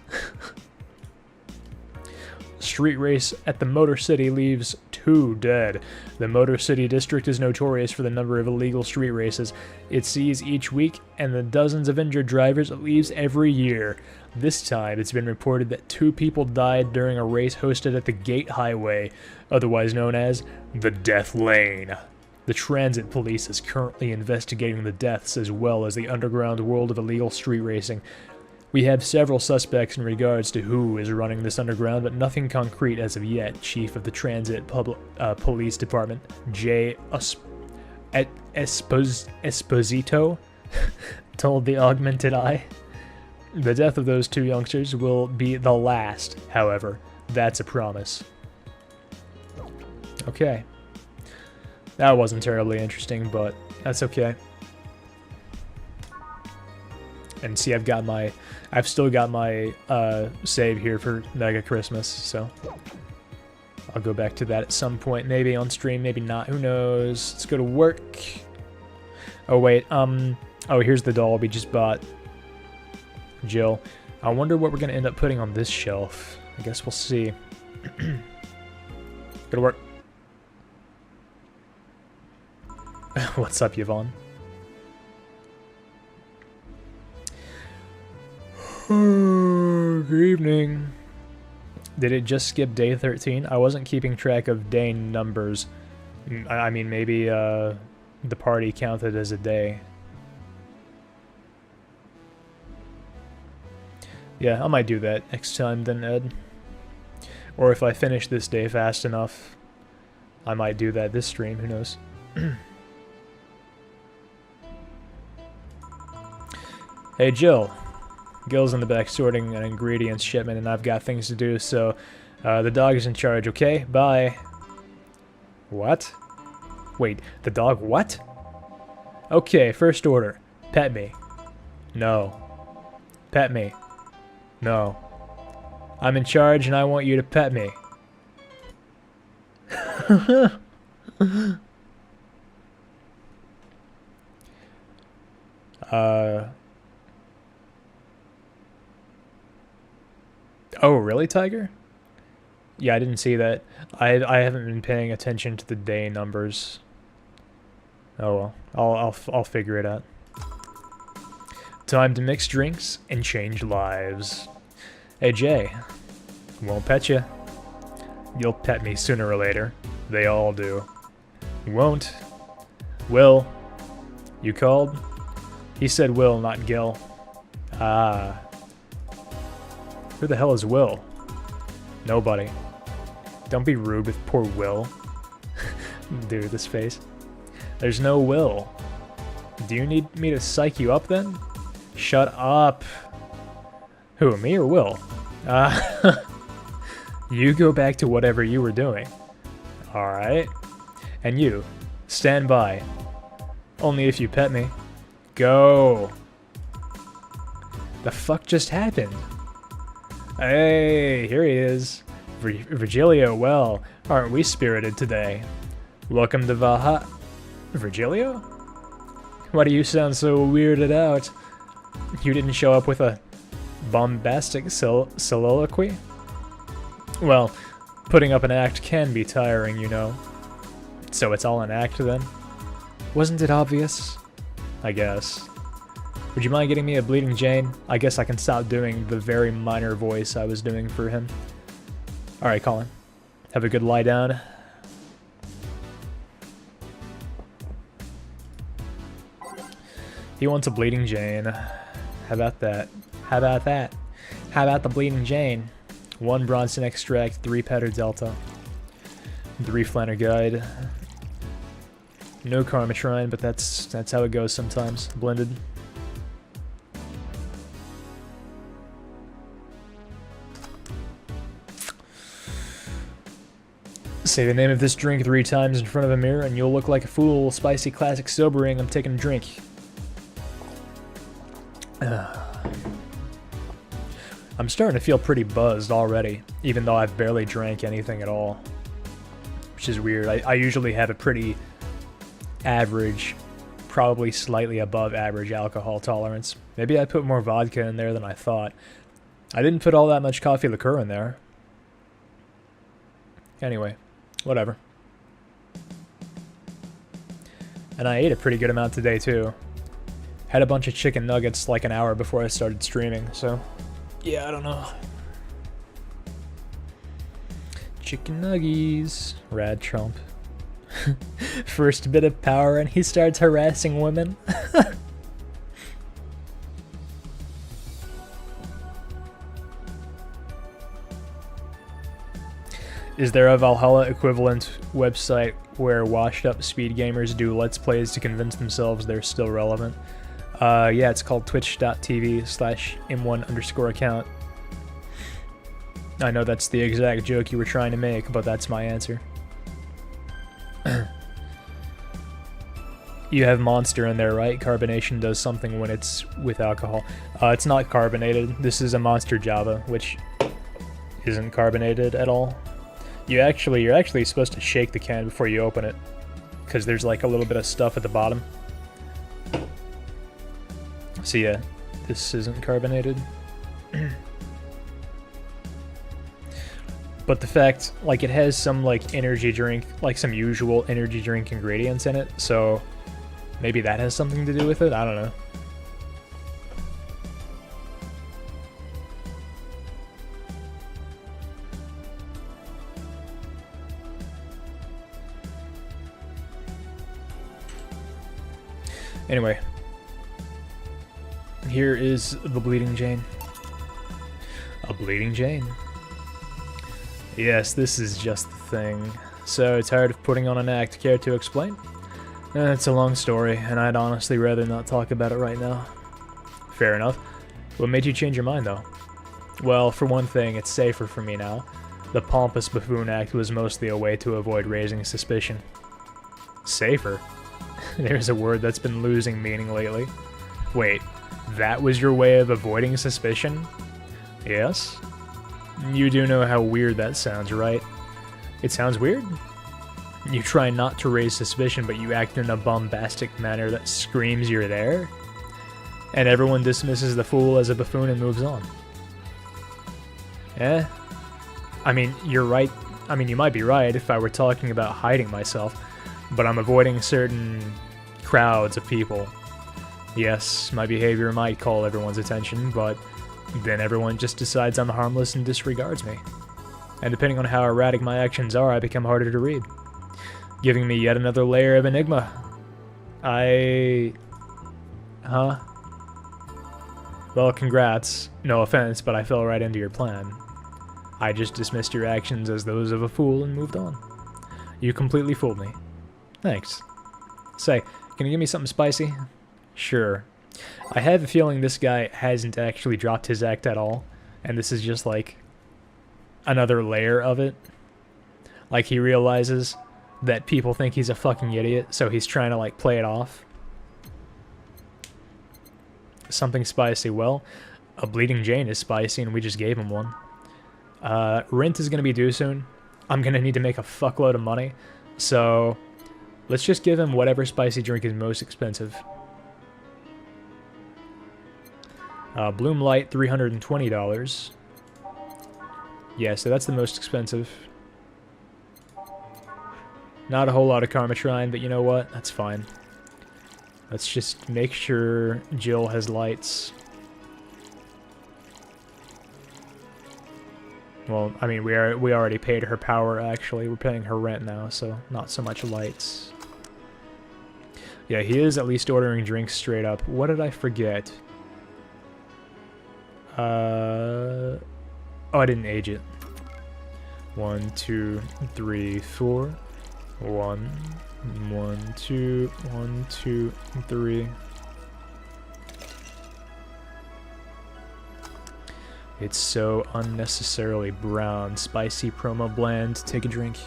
Street race at the Motor City leaves 2 dead. The Motor City district is notorious for the number of illegal street races it sees each week and the dozens of injured drivers it leaves every year. This time, it's been reported that 2 people died during a race hosted at the Gate Highway, otherwise known as the Death Lane. The Transit Police is currently investigating the deaths as well as the underground world of illegal street racing. We have several suspects in regards to who is running this underground, but nothing concrete as of yet, Chief of the Transit Police Department, Jay Esposito, told the Augmented Eye. The death of those 2 youngsters will be the last, however. That's a promise. Okay. That wasn't terribly interesting, but that's okay. And see, I've still got my save here for Mega Christmas, so I'll go back to that at some point, maybe on stream, maybe not, who knows. Let's go to work. Oh wait, oh, here's the doll we just bought. Jill. I wonder what we're gonna end up putting on this shelf. I guess we'll see. Go to work. What's up, Yvonne? Good evening. Did it just skip day 13? I wasn't keeping track of day numbers. I mean, maybe the party counted as a day. Yeah, I might do that next time then, Ed. Or if I finish this day fast enough, I might do that this stream, who knows. Hey, Jill. Gil's in the back sorting an ingredients shipment, and I've got things to do, so the dog is in charge, okay? Bye. What? Wait, the dog what? Okay, first order. Pet me. No. Pet me. No. I'm in charge, and I want you to pet me. Oh, really, Tiger? Yeah, I didn't see that. I haven't been paying attention to the day numbers. Oh well, I'll figure it out. Time to mix drinks and change lives. Hey Jay, won't pet you. You'll pet me sooner or later. They all do. Won't. Will. You called? He said Will, not Gil. Ah. Who the hell is Will? Nobody. Don't be rude with poor Will. Dude, this face. There's no Will. Do you need me to psych you up then? Shut up. Who, me or Will? You go back to whatever you were doing. Alright. And you, stand by. Only if you pet me. Go. The fuck just happened? Hey, here he is. Virgilio, well, aren't we spirited today? Welcome to Valhalla. Virgilio? Why do you sound so weirded out? You didn't show up with a bombastic soliloquy? Well, putting up an act can be tiring, you know. So it's all an act then? Wasn't it obvious? I guess. Would you mind getting me a Bleeding Jane? I guess I can stop doing the very minor voice I was doing for him. Alright, Colin. Have a good lie down. He wants a Bleeding Jane. How about that? How about that? How about the Bleeding Jane? 1 Bronson Extract, 3 Powder Delta, 3 Flanner Guide. No karma shrine, but that's how it goes sometimes. Blended. Say the name of this drink 3 times in front of a mirror and you'll look like a fool. Spicy classic sobering. I'm taking a drink. I'm starting to feel pretty buzzed already, even though I've barely drank anything at all. Which is weird. I usually have a pretty average, probably slightly above average alcohol tolerance. Maybe I put more vodka in there than I thought. I didn't put all that much coffee liqueur in there. Anyway, whatever. And I ate a pretty good amount today too. Had a bunch of chicken nuggets like an hour before I started streaming, so yeah, I don't know. Chicken nuggies. Rad Trump. First bit of power and he starts harassing women. Is there a Valhalla equivalent website where washed up speed gamers do let's plays to convince themselves they're still relevant? Yeah, it's called twitch.tv/m1_account. I know that's the exact joke you were trying to make, but that's my answer. You have Monster in there, right? Carbonation does something when it's with alcohol. It's not carbonated. This is a Monster Java, which isn't carbonated at all. You're actually supposed to shake the can before you open it, because there's like a little bit of stuff at the bottom. So yeah, this isn't carbonated. But the fact, like, it has some like energy drink, like some usual energy drink ingredients in it, so maybe that has something to do with it. I don't know. Anyway, here is the Bleeding Jane. A Bleeding Jane. Yes, this is just the thing. So, tired of putting on an act. Care to explain? It's a long story, and I'd honestly rather not talk about it right now. Fair enough. What made you change your mind, though? Well, for one thing, it's safer for me now. The pompous buffoon act was mostly a way to avoid raising suspicion. Safer? There's a word that's been losing meaning lately. Wait, that was your way of avoiding suspicion? Yes? You do know how weird that sounds, right? It sounds weird? You try not to raise suspicion, but you act in a bombastic manner that screams you're there? And everyone dismisses the fool as a buffoon and moves on. Eh? I mean, you're right. I mean, you might be right if I were talking about hiding myself, but I'm avoiding certain crowds of people. Yes, my behavior might call everyone's attention, but then everyone just decides I'm harmless and disregards me. And depending on how erratic my actions are, I become harder to read, giving me yet another layer of enigma. Huh? Well, congrats. No offense, but I fell right into your plan. I just dismissed your actions as those of a fool and moved on. You completely fooled me. Thanks. Say, can you give me something spicy? Sure. I have a feeling this guy hasn't actually dropped his act at all, and this is just like another layer of it. Like he realizes that people think he's a fucking idiot, so he's trying to like play it off. Something spicy. Well, a Bleeding Jane is spicy and we just gave him one. Rent is going to be due soon. I'm going to need to make a fuckload of money, so let's just give him whatever spicy drink is most expensive. Bloom Light, $320. Yeah, so that's the most expensive. Not a whole lot of Karma Shrine, but you know what? That's fine. Let's just make sure Jill has lights. Well, I mean, we already paid her power, actually. We're paying her rent now, so not so much lights. Yeah, he is at least ordering drinks straight up. What did I forget? Oh, I didn't age it. 1, 2, 3, 4. 1, 1, 2, 1, 2, 3. It's so unnecessarily brown. Spicy promo blend. Take a drink.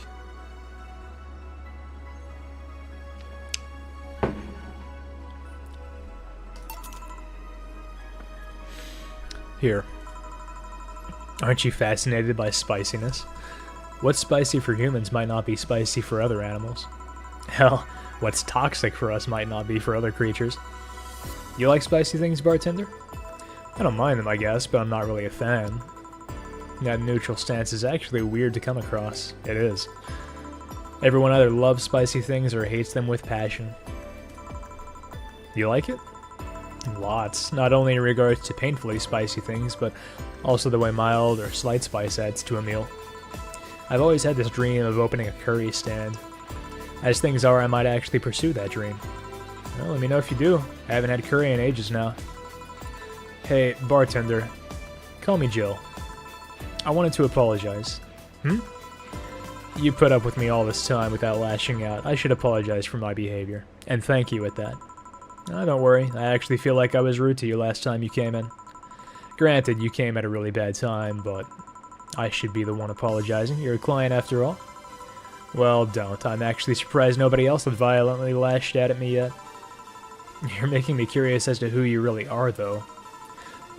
Here. Aren't you fascinated by spiciness? What's spicy for humans might not be spicy for other animals. Hell, what's toxic for us might not be for other creatures. You like spicy things, bartender? I don't mind them, I guess, but I'm not really a fan. That neutral stance is actually weird to come across. It is. Everyone either loves spicy things or hates them with passion. You like it? Lots. Not only in regards to painfully spicy things, but also the way mild or slight spice adds to a meal. I've always had this dream of opening a curry stand. As things are, I might actually pursue that dream. Well, let me know if you do. I haven't had curry in ages now. Hey, bartender. Call me Jill. I wanted to apologize. You put up with me all this time without lashing out. I should apologize for my behavior. And thank you at that. Don't worry. I actually feel like I was rude to you last time you came in. Granted, you came at a really bad time, but I should be the one apologizing. You're a client after all. Well, don't. I'm actually surprised nobody else had violently lashed out at me yet. You're making me curious as to who you really are, though.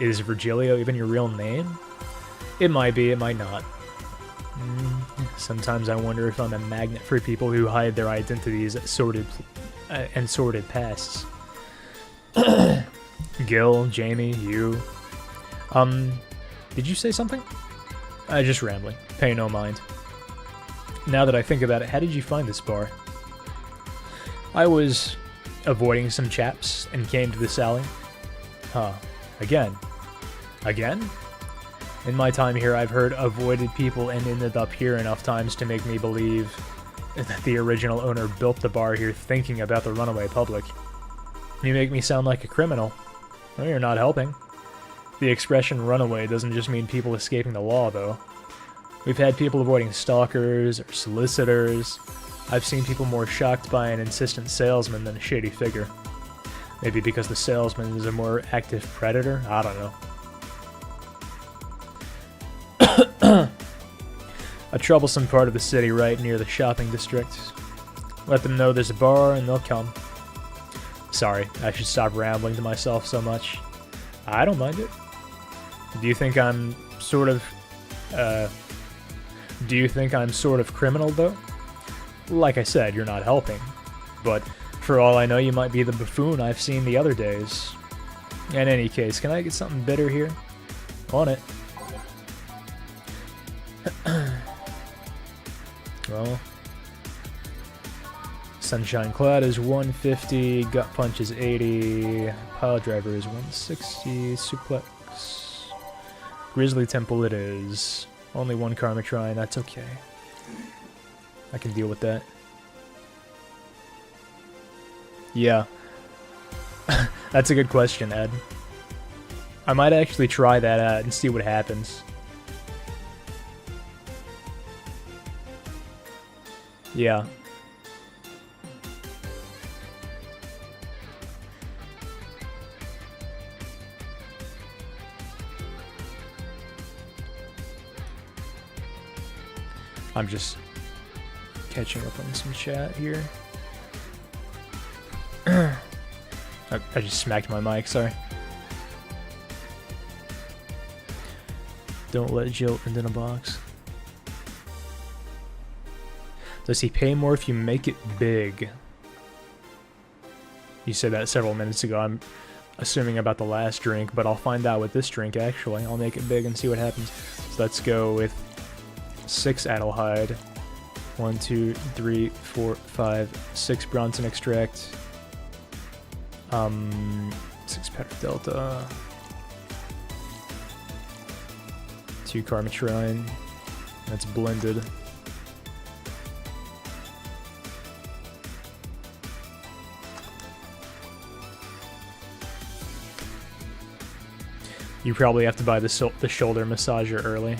Is Virgilio even your real name? It might be, it might not. Sometimes I wonder if I'm a magnet for people who hide their identities and sordid pasts. Gil, Jamie, you. Did you say something? Just rambling. Pay no mind. Now that I think about it, how did you find this bar? I was avoiding some chaps and came to this alley. Huh. Again? Again? In my time here, I've heard avoided people and ended up here enough times to make me believe that the original owner built the bar here thinking about the runaway public. You make me sound like a criminal. Well, you're not helping. The expression runaway doesn't just mean people escaping the law, though. We've had people avoiding stalkers or solicitors. I've seen people more shocked by an insistent salesman than a shady figure. Maybe because the salesman is a more active predator? I don't know. A troublesome part of the city right near the shopping district. Let them know there's a bar and they'll come. Sorry, I should stop rambling to myself so much. I don't mind it. Do you think I'm sort of criminal, though? Like I said, you're not helping. But for all I know, you might be the buffoon I've seen the other days. In any case, can I get something bitter here? On it. Well, Sunshine Cloud is 150, Gut Punch is 80, Pile Driver is 160, Suplex. Grizzly Temple it is. Only one Karma Shrine, that's okay. I can deal with that. Yeah. That's a good question, Ed. I might actually try that out and see what happens. Yeah. I'm just catching up on some chat here. I just smacked my mic, sorry. Don't let Jill end in a box. Does he pay more if you make it big? You said that several minutes ago. I'm assuming about the last drink, but I'll find out with this drink, actually. I'll make it big and see what happens. So let's go with 6 Adelhyde. 1, 2, 3, 4, 5, 6 Bronson extract. 6 Patrick Delta. 2 Karma Shrine. That's blended. You probably have to buy the shoulder massager early.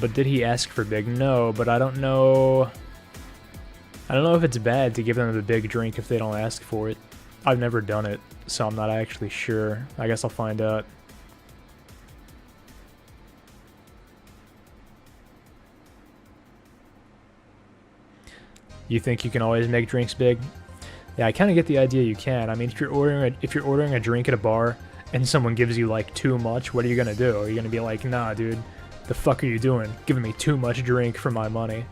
But did he ask for big? No, but I don't know. I don't know if it's bad to give them a big drink if they don't ask for it. I've never done it, so I'm not actually sure. I guess I'll find out. You think you can always make drinks big? Yeah, I kind of get the idea you can. I mean, if you're ordering a drink at a bar and someone gives you like too much, what are you gonna do? Are you gonna be like, nah, dude, the fuck are you doing? Giving me too much drink for my money?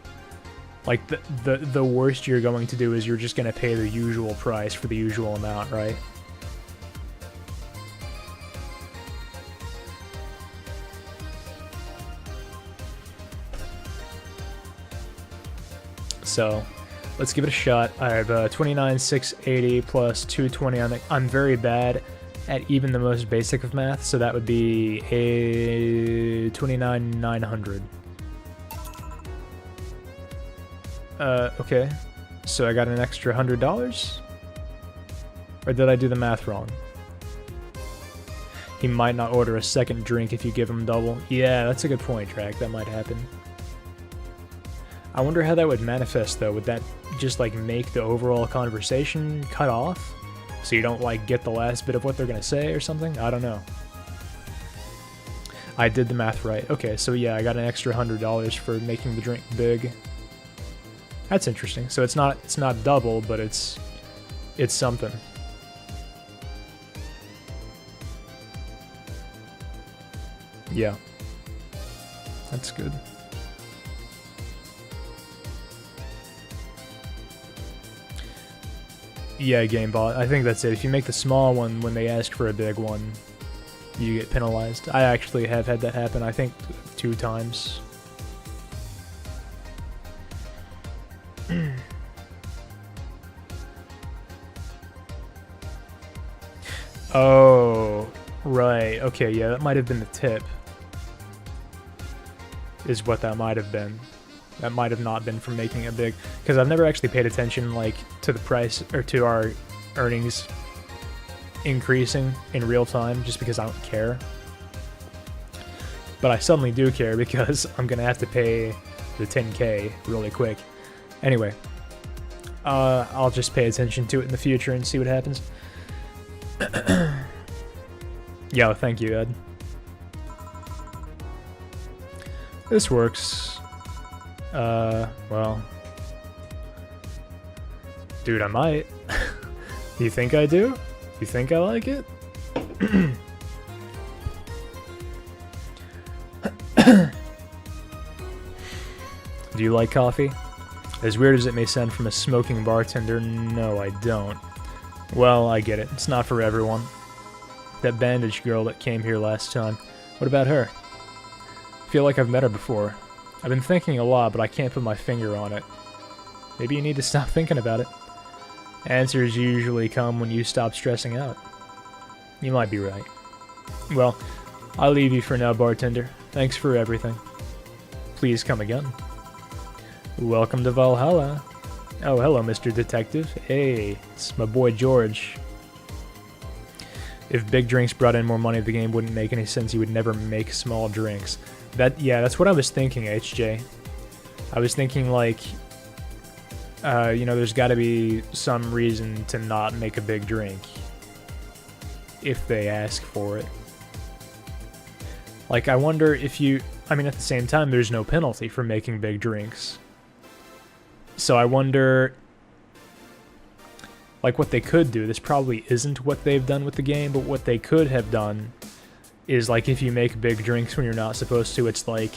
Like the worst you're going to do is you're just gonna pay the usual price for the usual amount, right? So, let's give it a shot. I have 29,680 plus 220 on the... I'm very bad at even the most basic of math, so that would be a 29,900. Okay. So I got an extra $100? Or did I do the math wrong? He might not order a second drink if you give him double. Yeah, that's a good point, Track. That might happen. I wonder how that would manifest, though. Would that just, like, make the overall conversation cut off? So you don't, like, get the last bit of what they're gonna say or something? I don't know. I did the math right. Okay, so yeah, I got an extra $100 for making the drink big. That's interesting. So it's not double, but it's something. Yeah. That's good. Yeah, GameBot. I think that's it. If you make the small one when they ask for a big one, you get penalized. I actually have had that happen, I think 2 times. Oh, right. Okay, yeah, that might have been the tip. Is what that might have been. That might have not been from making it big. Because I've never actually paid attention, like, to the price, or to our earnings increasing in real time, just because I don't care. But I suddenly do care, because I'm gonna have to pay the 10K really quick. Anyway. I'll just pay attention to it in the future and see what happens. Yeah, thank you, Ed. This works. Well. Dude, I might. You think I do? You think I like it? Do you like coffee? As weird as it may sound from a smoking bartender, no, I don't. Well, I get it. It's not for everyone. That bandage girl that came here last time. What about her? I feel like I've met her before. I've been thinking a lot, but I can't put my finger on it. Maybe you need to stop thinking about it. Answers usually come when you stop stressing out. You might be right. Well, I'll leave you for now, bartender. Thanks for everything. Please come again. Welcome to Valhalla. Oh, hello, Mr. Detective. Hey, it's my boy George. If big drinks brought in more money, the game wouldn't make any sense. You would never make small drinks. Yeah, that's what I was thinking, HJ. I was thinking, like, you know, there's got to be some reason to not make a big drink if they ask for it. Like, I wonder if you... I mean, at the same time, there's no penalty for making big drinks. So I wonder... Like, what they could do, this probably isn't what they've done with the game, but what they could have done is, like, if you make big drinks when you're not supposed to, it's like...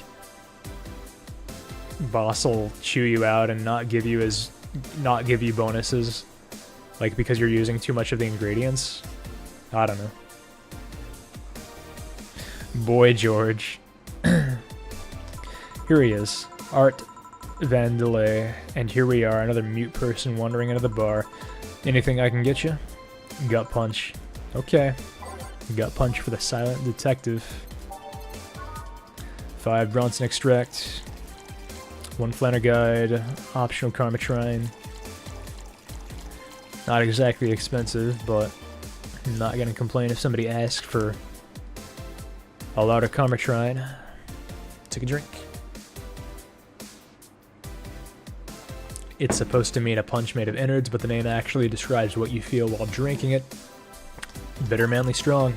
Boss will chew you out and not give you bonuses. Like, because you're using too much of the ingredients. I don't know. Boy George. Here he is. Art Vandelay. And here we are, another mute person wandering into the bar. Anything I can get you? Gut punch. Okay. Gut punch for the silent detective. 5 Bronson extract. 1 Flanner guide. Optional Karmatrine. Not exactly expensive, but I'm not gonna complain if somebody asks for a lot of Karmatrine. Take a drink. It's supposed to mean a punch made of innards, but the name actually describes what you feel while drinking it. Bitter, manly, strong.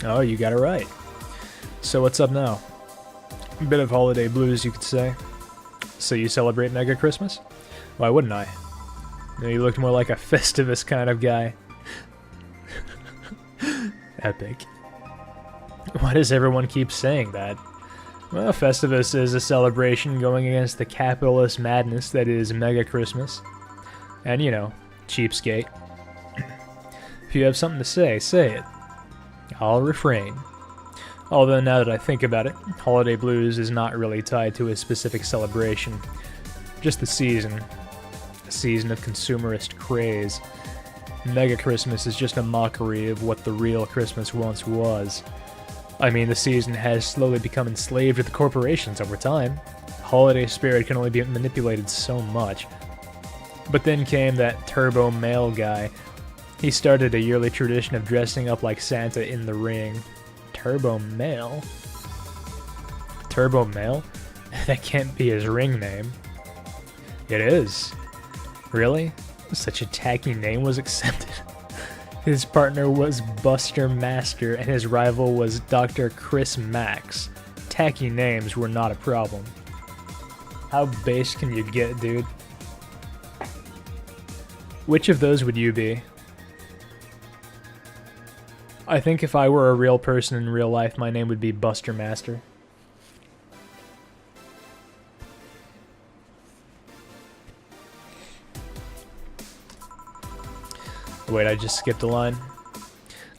Oh, you got it right. So what's up now? A bit of holiday blues, you could say. So you celebrate Mega Christmas? Why wouldn't I? You looked more like a Festivus kind of guy. Epic. Why does everyone keep saying that? Well, Festivus is a celebration going against the capitalist madness that is Mega Christmas. And, you know, cheapskate. If you have something to say it. I'll refrain. Although now that I think about it, Holiday Blues is not really tied to a specific celebration. Just the season. A season of consumerist craze. Mega Christmas is just a mockery of what the real Christmas once was. I mean, the season has slowly become enslaved to the corporations over time. Holiday spirit can only be manipulated so much. But then came that turbo male guy. He started a yearly tradition of dressing up like Santa in the ring. Turbo male? Turbo male? That can't be his ring name. It is. Really? Such a tacky name was accepted? His partner was Buster Master, and his rival was Dr. Chris Max. Tacky names were not a problem. How base can you get, dude? Which of those would you be? I think if I were a real person in real life, my name would be Buster Master. Wait, I just skipped a line.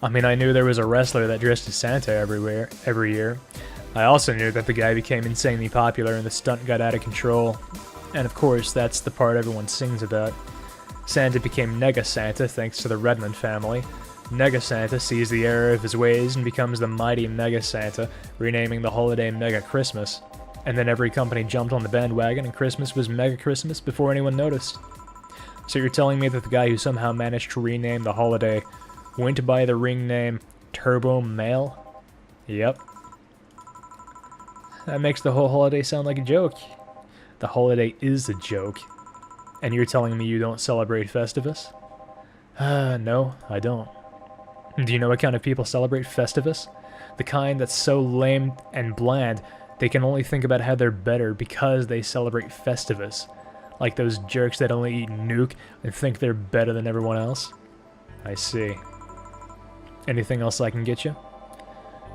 I mean, I knew there was a wrestler that dressed as Santa every year. I also knew that the guy became insanely popular and the stunt got out of control. And of course, that's the part everyone sings about. Santa became Nega Santa thanks to the Redmond family. Nega Santa sees the error of his ways and becomes the mighty Mega Santa, renaming the holiday Mega Christmas. And then every company jumped on the bandwagon and Christmas was Mega Christmas before anyone noticed. So you're telling me that the guy who somehow managed to rename the holiday went by the ring name Turbo Male? Yep. That makes the whole holiday sound like a joke. The holiday is a joke. And you're telling me you don't celebrate Festivus? No, I don't. Do you know what kind of people celebrate Festivus? The kind that's so lame and bland, they can only think about how they're better because they celebrate Festivus. Like those jerks that only eat Nuke and think they're better than everyone else? I see. Anything else I can get you?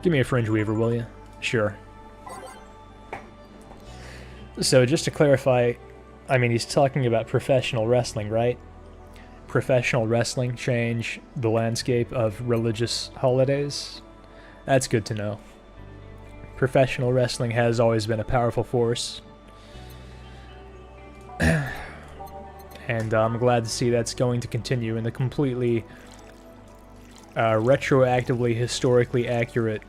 Give me a fringe weaver, will you? Sure. So just to clarify, I mean, he's talking about professional wrestling, right? Professional wrestling change the landscape of religious holidays? That's good to know. Professional wrestling has always been a powerful force. And I'm glad to see that's going to continue in the completely retroactively, historically accurate,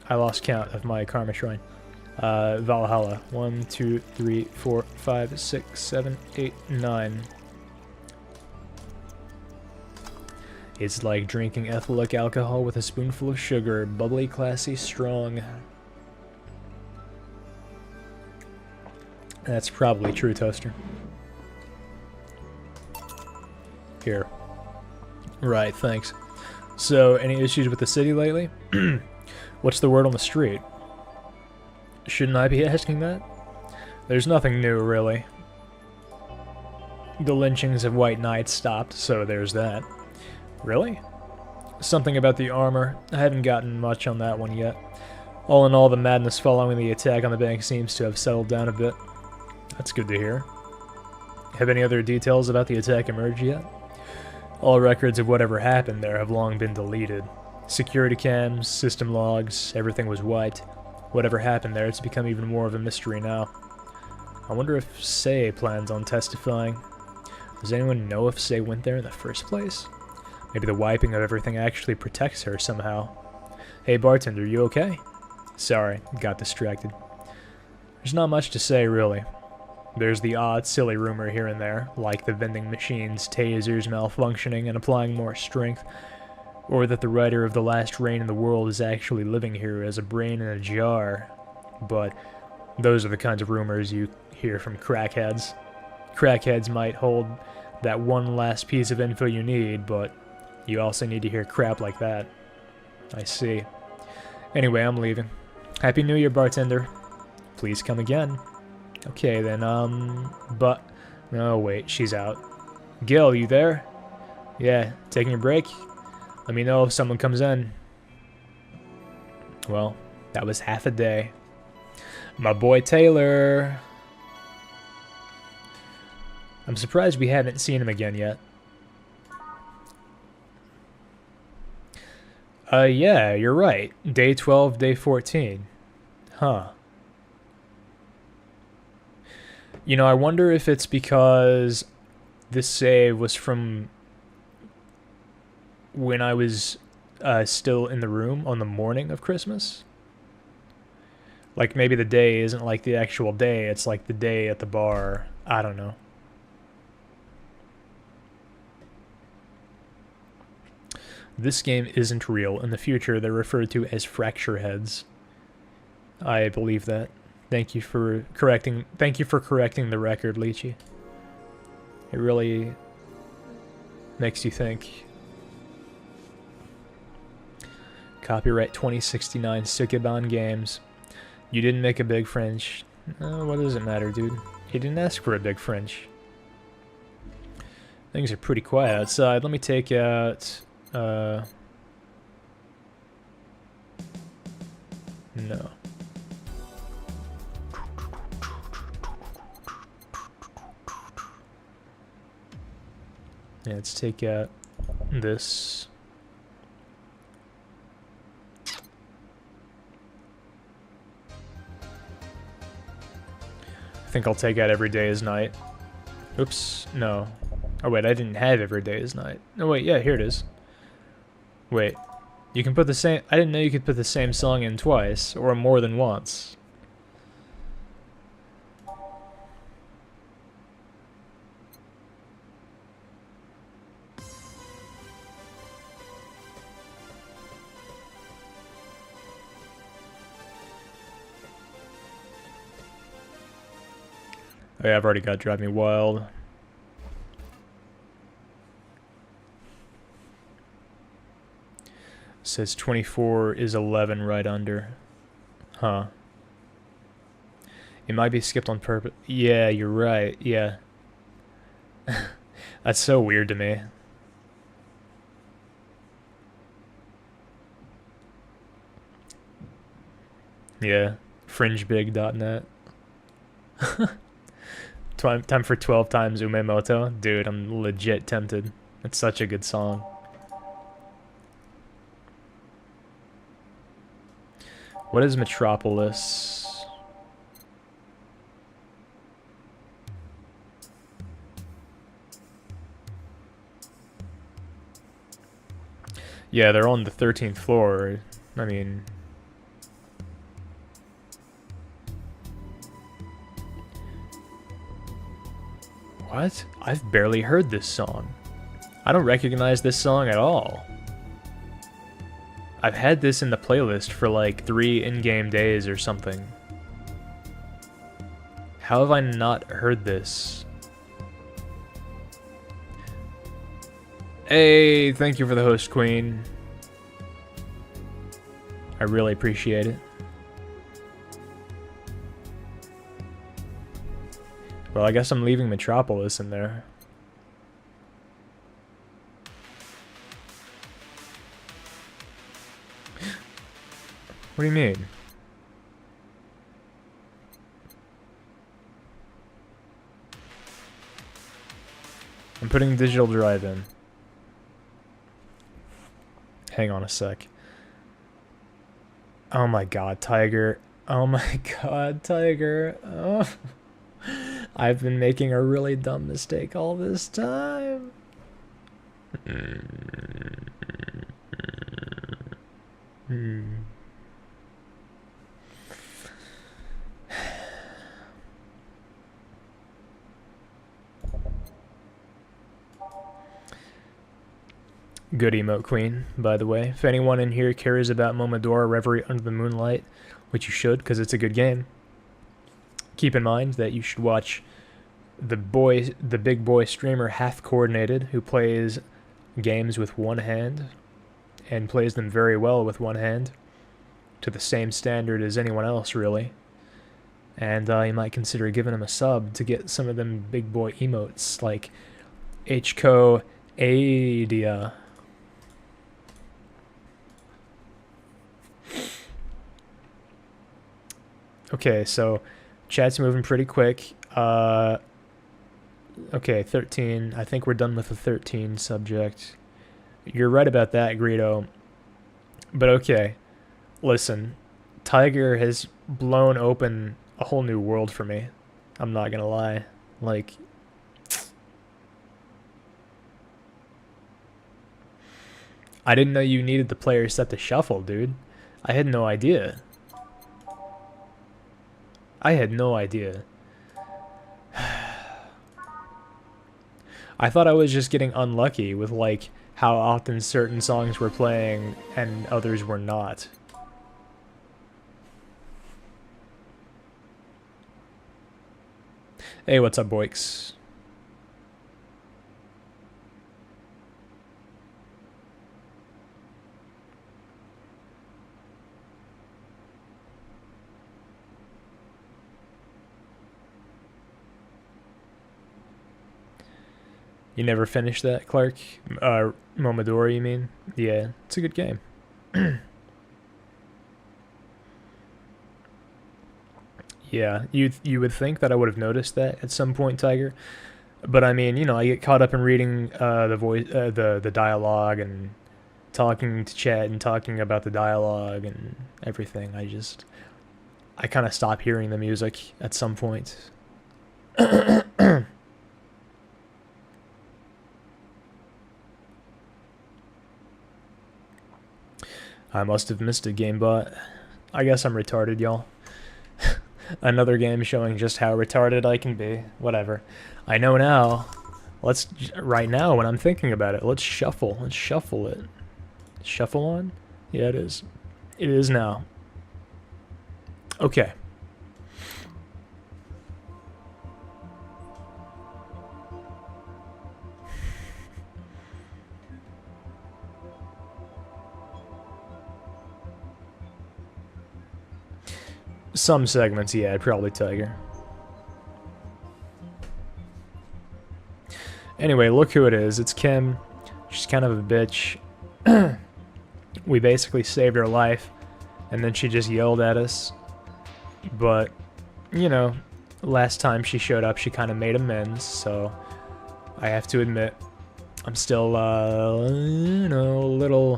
I lost count of my Karma Shrine, Valhalla. 1, 2, 3, 4, 5, 6, 7, 8, 9. It's like drinking ethylene alcohol with a spoonful of sugar. Bubbly, classy, strong. That's probably true, Toaster. Here. Right, thanks. So, any issues with the city lately? What's the word on the street? Shouldn't I be asking that? There's nothing new, really. The lynchings of white knights stopped, so there's that. Really? Something about the armor. I haven't gotten much on that one yet. All in all, the madness following the attack on the bank seems to have settled down a bit. That's good to hear. Have any other details about the attack emerged yet? All records of whatever happened there have long been deleted. Security cams, system logs, everything was wiped. Whatever happened there, it's become even more of a mystery now. I wonder if Say plans on testifying. Does anyone know if Say went there in the first place? Maybe the wiping of everything actually protects her somehow. Hey bartender, you okay? Sorry, got distracted. There's not much to say, really. There's the odd, silly rumor here and there, like the vending machine's tasers malfunctioning and applying more strength, or that the writer of The Last Reign in the World is actually living here as a brain in a jar. But those are the kinds of rumors you hear from crackheads. Crackheads might hold that one last piece of info you need, but you also need to hear crap like that. I see. Anyway, I'm leaving. Happy New Year, bartender. Please come again. Okay, then, but... Oh, wait, she's out. Gil, you there? Yeah, taking a break? Let me know if someone comes in. Well, that was half a day. My boy Taylor. I'm surprised we haven't seen him again yet. Yeah, you're right. Day 12, day 14. Huh. You know, I wonder if it's because this save was from when I was still in the room on the morning of Christmas. Like, maybe the day isn't like the actual day, it's like the day at the bar. I don't know. This game isn't real. In the future, they're referred to as fracture heads. I believe that. Thank you for correcting the record, Lychee. It really makes you think. Copyright 2069 Sukeban Games. You didn't make a big French. What does it matter, dude? He didn't ask for a big French. Things are pretty quiet outside. Let me take out... No. Yeah, let's take out this. I think I'll take out Every Day is Night. Oops, no. Oh wait, I didn't have Every Day is Night. No wait, yeah, here it is. Wait, you can put the same... I didn't know you could put the same song in twice, or more than once. Oh yeah, I've already got Drive Me Wild. Says 24 is 11 right under. Huh. It might be skipped on purpose. Yeah, you're right. Yeah. That's so weird to me. Yeah. Fringebig.net. Time for 12 times Umemoto. Dude, I'm legit tempted. It's such a good song. What is Metropolis? Yeah, they're on the 13th floor. I mean... What? I've barely heard this song. I don't recognize this song at all. I've had this in the playlist for like 3 in-game days or something. How have I not heard this? Hey, thank you for the host, Queen. I really appreciate it. Well, I guess I'm leaving Metropolis in there. What do you mean? I'm putting digital drive in. Hang on a sec. Oh my god, Tiger. Oh my god, Tiger. Oh. I've been making a really dumb mistake all this time. Good emote queen, by the way. If anyone in here cares about Momodora Reverie Under the Moonlight, which you should, because it's a good game, keep in mind that you should watch the big boy streamer Half Coordinated, who plays games with one hand and plays them very well with one hand, to the same standard as anyone else, really. And you might consider giving him a sub to get some of them big boy emotes, like HCO Adia. Okay, so chat's moving pretty quick. Okay, 13. I think we're done with the 13 subject. You're right about that, Greedo. But okay, listen. Tiger has blown open a whole new world for me. I'm not gonna lie. Like, I didn't know you needed the player set to shuffle, dude. I had no idea. I had no idea. I thought I was just getting unlucky with, like, how often certain songs were playing and others were not. Hey, what's up, boys? You never finished that, Clark? Momodora, you mean? Yeah, it's a good game. Yeah, you would think that I would have noticed that at some point, Tiger. But I mean, you know, I get caught up in reading the dialogue and talking to chat and talking about the dialogue and everything. I kind of stop hearing the music at some point. I must have missed a game, but I guess I'm retarded, y'all. Another game showing just how retarded I can be. Whatever. I know now. Right now, when I'm thinking about it, let's shuffle. Let's shuffle it. Shuffle on? Yeah, it is. It is now. Okay. Some segments, yeah, probably Tiger. Anyway, look who it is. It's Kim. She's kind of a bitch. We basically saved her life, and then she just yelled at us. But, you know, last time she showed up, she kind of made amends, so I have to admit, I'm still, you know, a little,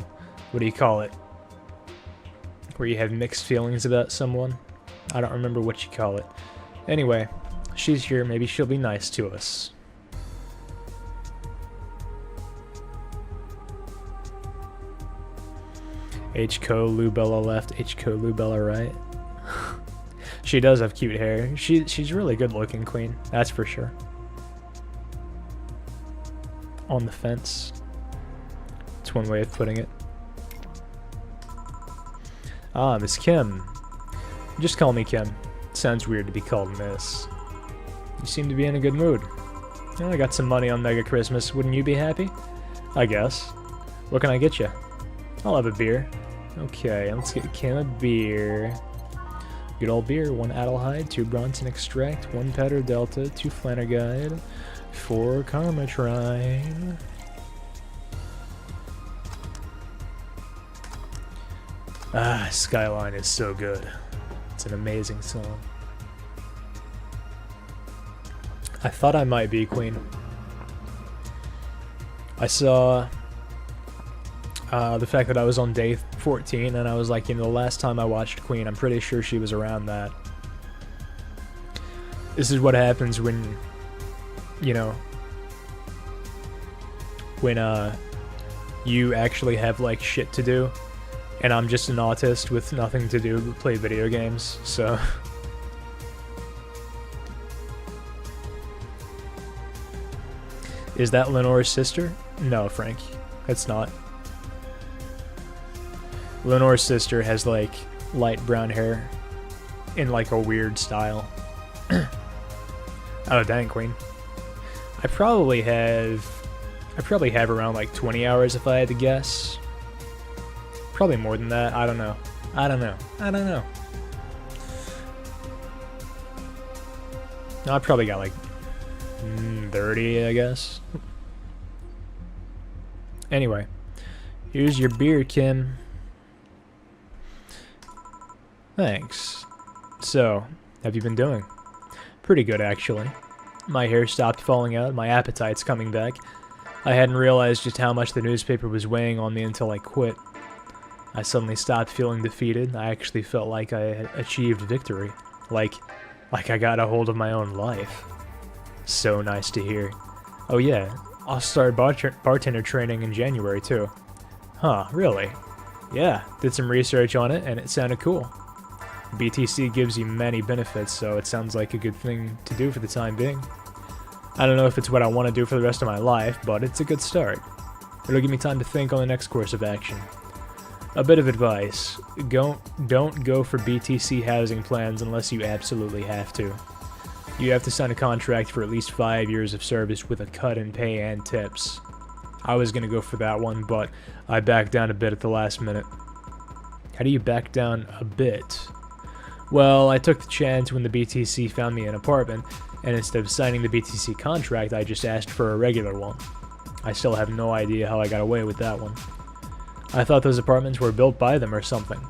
what do you call it? Where you have mixed feelings about someone. I don't remember what you call it. Anyway, she's here. Maybe she'll be nice to us. HCO Lubella left, HCO Lubella right. She does have cute hair. She's really good looking, Queen. That's for sure. On the fence. It's one way of putting it. Ah, Miss Kim. Just call me Kim. Sounds weird to be called Miss. You seem to be in a good mood. Well, I got some money on Mega Christmas. Wouldn't you be happy? I guess. What can I get you? I'll have a beer. Okay, let's get Kim a beer. Good old beer. 1 Adelhyde, 2 Bronson Extract, 1 Petter Delta, 2 Flannerguide, 4 Karmatrine. Ah, Skyline is so good. It's an amazing song. I thought I might be Queen. I saw the fact that I was on day 14, and I was like, you know, the last time I watched Queen, I'm pretty sure she was around that. This is what happens when, you know, when you actually have like shit to do. And I'm just an autist with nothing to do but play video games, so... Is that Lenore's sister? No, Frank. It's not. Lenore's sister has, like, light brown hair in, like, a weird style. Oh, dang, Queen. I probably have around like 20 hours if I had to guess. Probably more than that. I don't know. I don't know. No, I probably got like 30, I guess. Anyway, here's your beer, Kim. Thanks. So, have you been doing? Pretty good, actually. My hair stopped falling out, my appetite's coming back. I hadn't realized just how much the newspaper was weighing on me until I quit. I suddenly stopped feeling defeated. I actually felt like I had achieved victory. Like I got a hold of my own life. So nice to hear. Oh yeah, I'll start bartender training in January too. Huh, really? Yeah, did some research on it and it sounded cool. BTC gives you many benefits, so it sounds like a good thing to do for the time being. I don't know if it's what I want to do for the rest of my life, but it's a good start. It'll give me time to think on the next course of action. A bit of advice, don't go for BTC housing plans unless you absolutely have to. You have to sign a contract for at least 5 years of service with a cut in pay and tips. I was going to go for that one, but I backed down a bit at the last minute. How do you back down a bit? Well, I took the chance when the BTC found me an apartment, and instead of signing the BTC contract, I just asked for a regular one. I still have no idea how I got away with that one. I thought those apartments were built by them or something.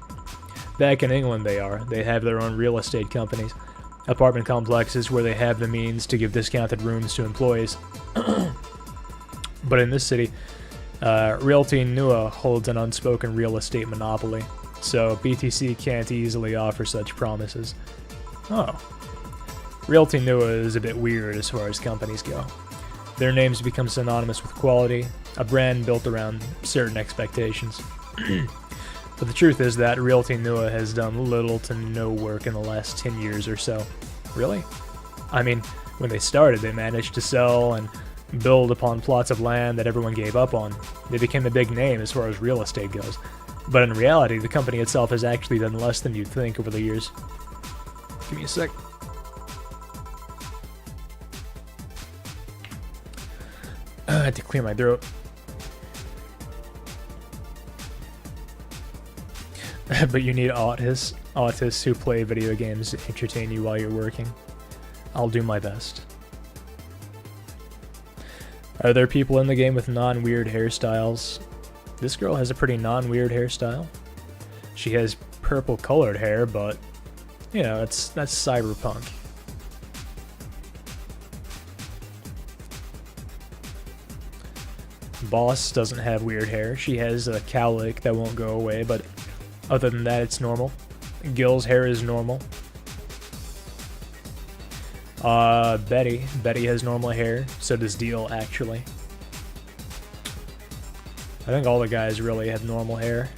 Back in England they are. They have their own real estate companies. Apartment complexes where they have the means to give discounted rooms to employees. But in this city, Realty Nua holds an unspoken real estate monopoly, so BTC can't easily offer such promises. Oh. Realty Nua is a bit weird as far as companies go. Their names become synonymous with quality, a brand built around certain expectations. But the truth is that Realty Nua has done little to no work in the last 10 years or so. Really? I mean, when they started, they managed to sell and build upon plots of land that everyone gave up on. They became a big name as far as real estate goes. But in reality, the company itself has actually done less than you'd think over the years. Give me a sec. I had to clear my throat. But you need autists who play video games to entertain you while you're working. I'll do my best. Are there people in the game with non-weird hairstyles? This girl has a pretty non-weird hairstyle. She has purple colored hair, but you know, that's cyberpunk. Boss doesn't have weird hair. She has a cowlick that won't go away, but other than that, it's normal. Gil's hair is normal. Betty has normal hair. So does Deal, actually. I think all the guys really have normal hair.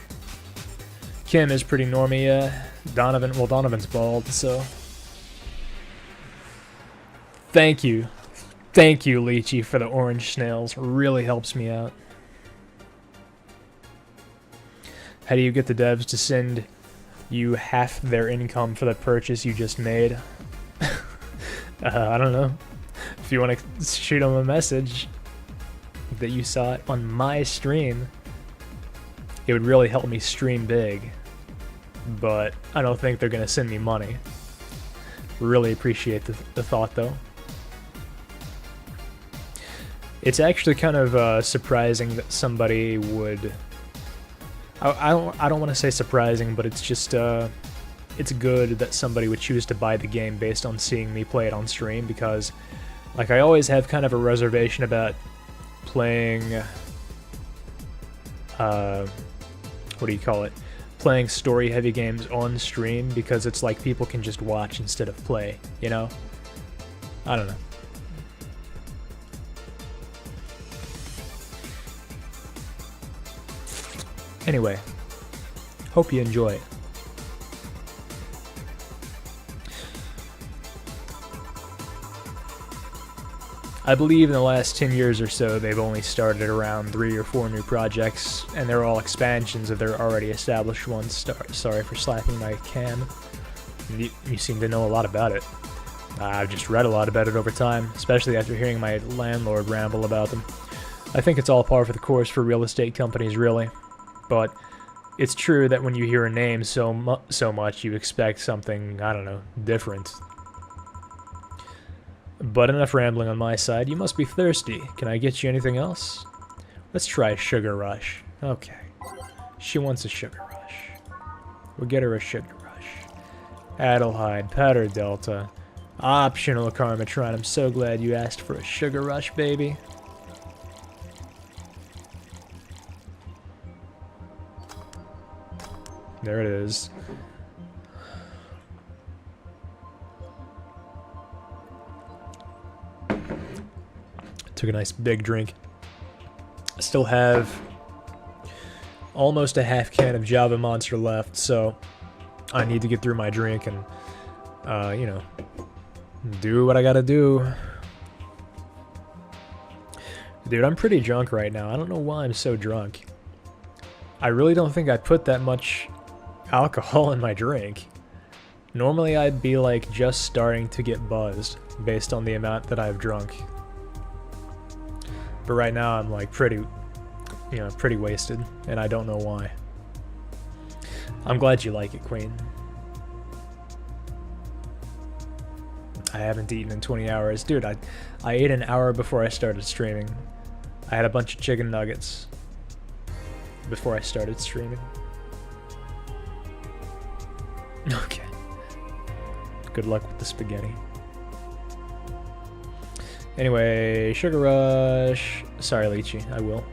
Kim is pretty normy, Donovan's bald, so... Thank you, Lychee, for the orange snails. Really helps me out. How do you get the devs to send you half their income for the purchase you just made? I don't know. If you want to shoot them a message that you saw it on my stream, it would really help me stream big. But I don't think they're going to send me money. Really appreciate the thought, though. It's actually kind of surprising that somebody would... I don't want to say surprising, but it's just it's good that somebody would choose to buy the game based on seeing me play it on stream, because like I always have kind of a reservation about playing what do you call it? Playing story heavy games on stream, because it's like people can just watch instead of play, you know? I don't know. Anyway, hope you enjoy it. I believe in the last 10 years or so, they've only started around 3 or 4 new projects, and they're all expansions of their already established ones. Sorry for slapping my cam. You seem to know a lot about it. I've just read a lot about it over time, especially after hearing my landlord ramble about them. I think it's all par for the course for real estate companies, really. But it's true that when you hear a name so much, you expect something, I don't know, different. But enough rambling on my side. You must be thirsty. Can I get you anything else? Let's try a sugar rush. Okay. She wants a sugar rush. We'll get her a sugar rush. Adelhyde, Powder Delta. Optional Karmatron. I'm so glad you asked for a sugar rush, baby. There it is. Took a nice big drink. I still have almost a half can of Java Monster left, so I need to get through my drink and, you know, do what I gotta do. Dude, I'm pretty drunk right now. I don't know why I'm so drunk. I really don't think I put that much alcohol in my drink. Normally I'd be like just starting to get buzzed based on the amount that I've drunk. But right now I'm like pretty wasted, and I don't know why. I'm glad you like it, Queen. I haven't eaten in 20 hours. Dude, I ate an hour before I started streaming. I had a bunch of chicken nuggets before I started streaming. Okay. Good luck with the spaghetti. Anyway, Sugar Rush. Sorry, Lychee, I will.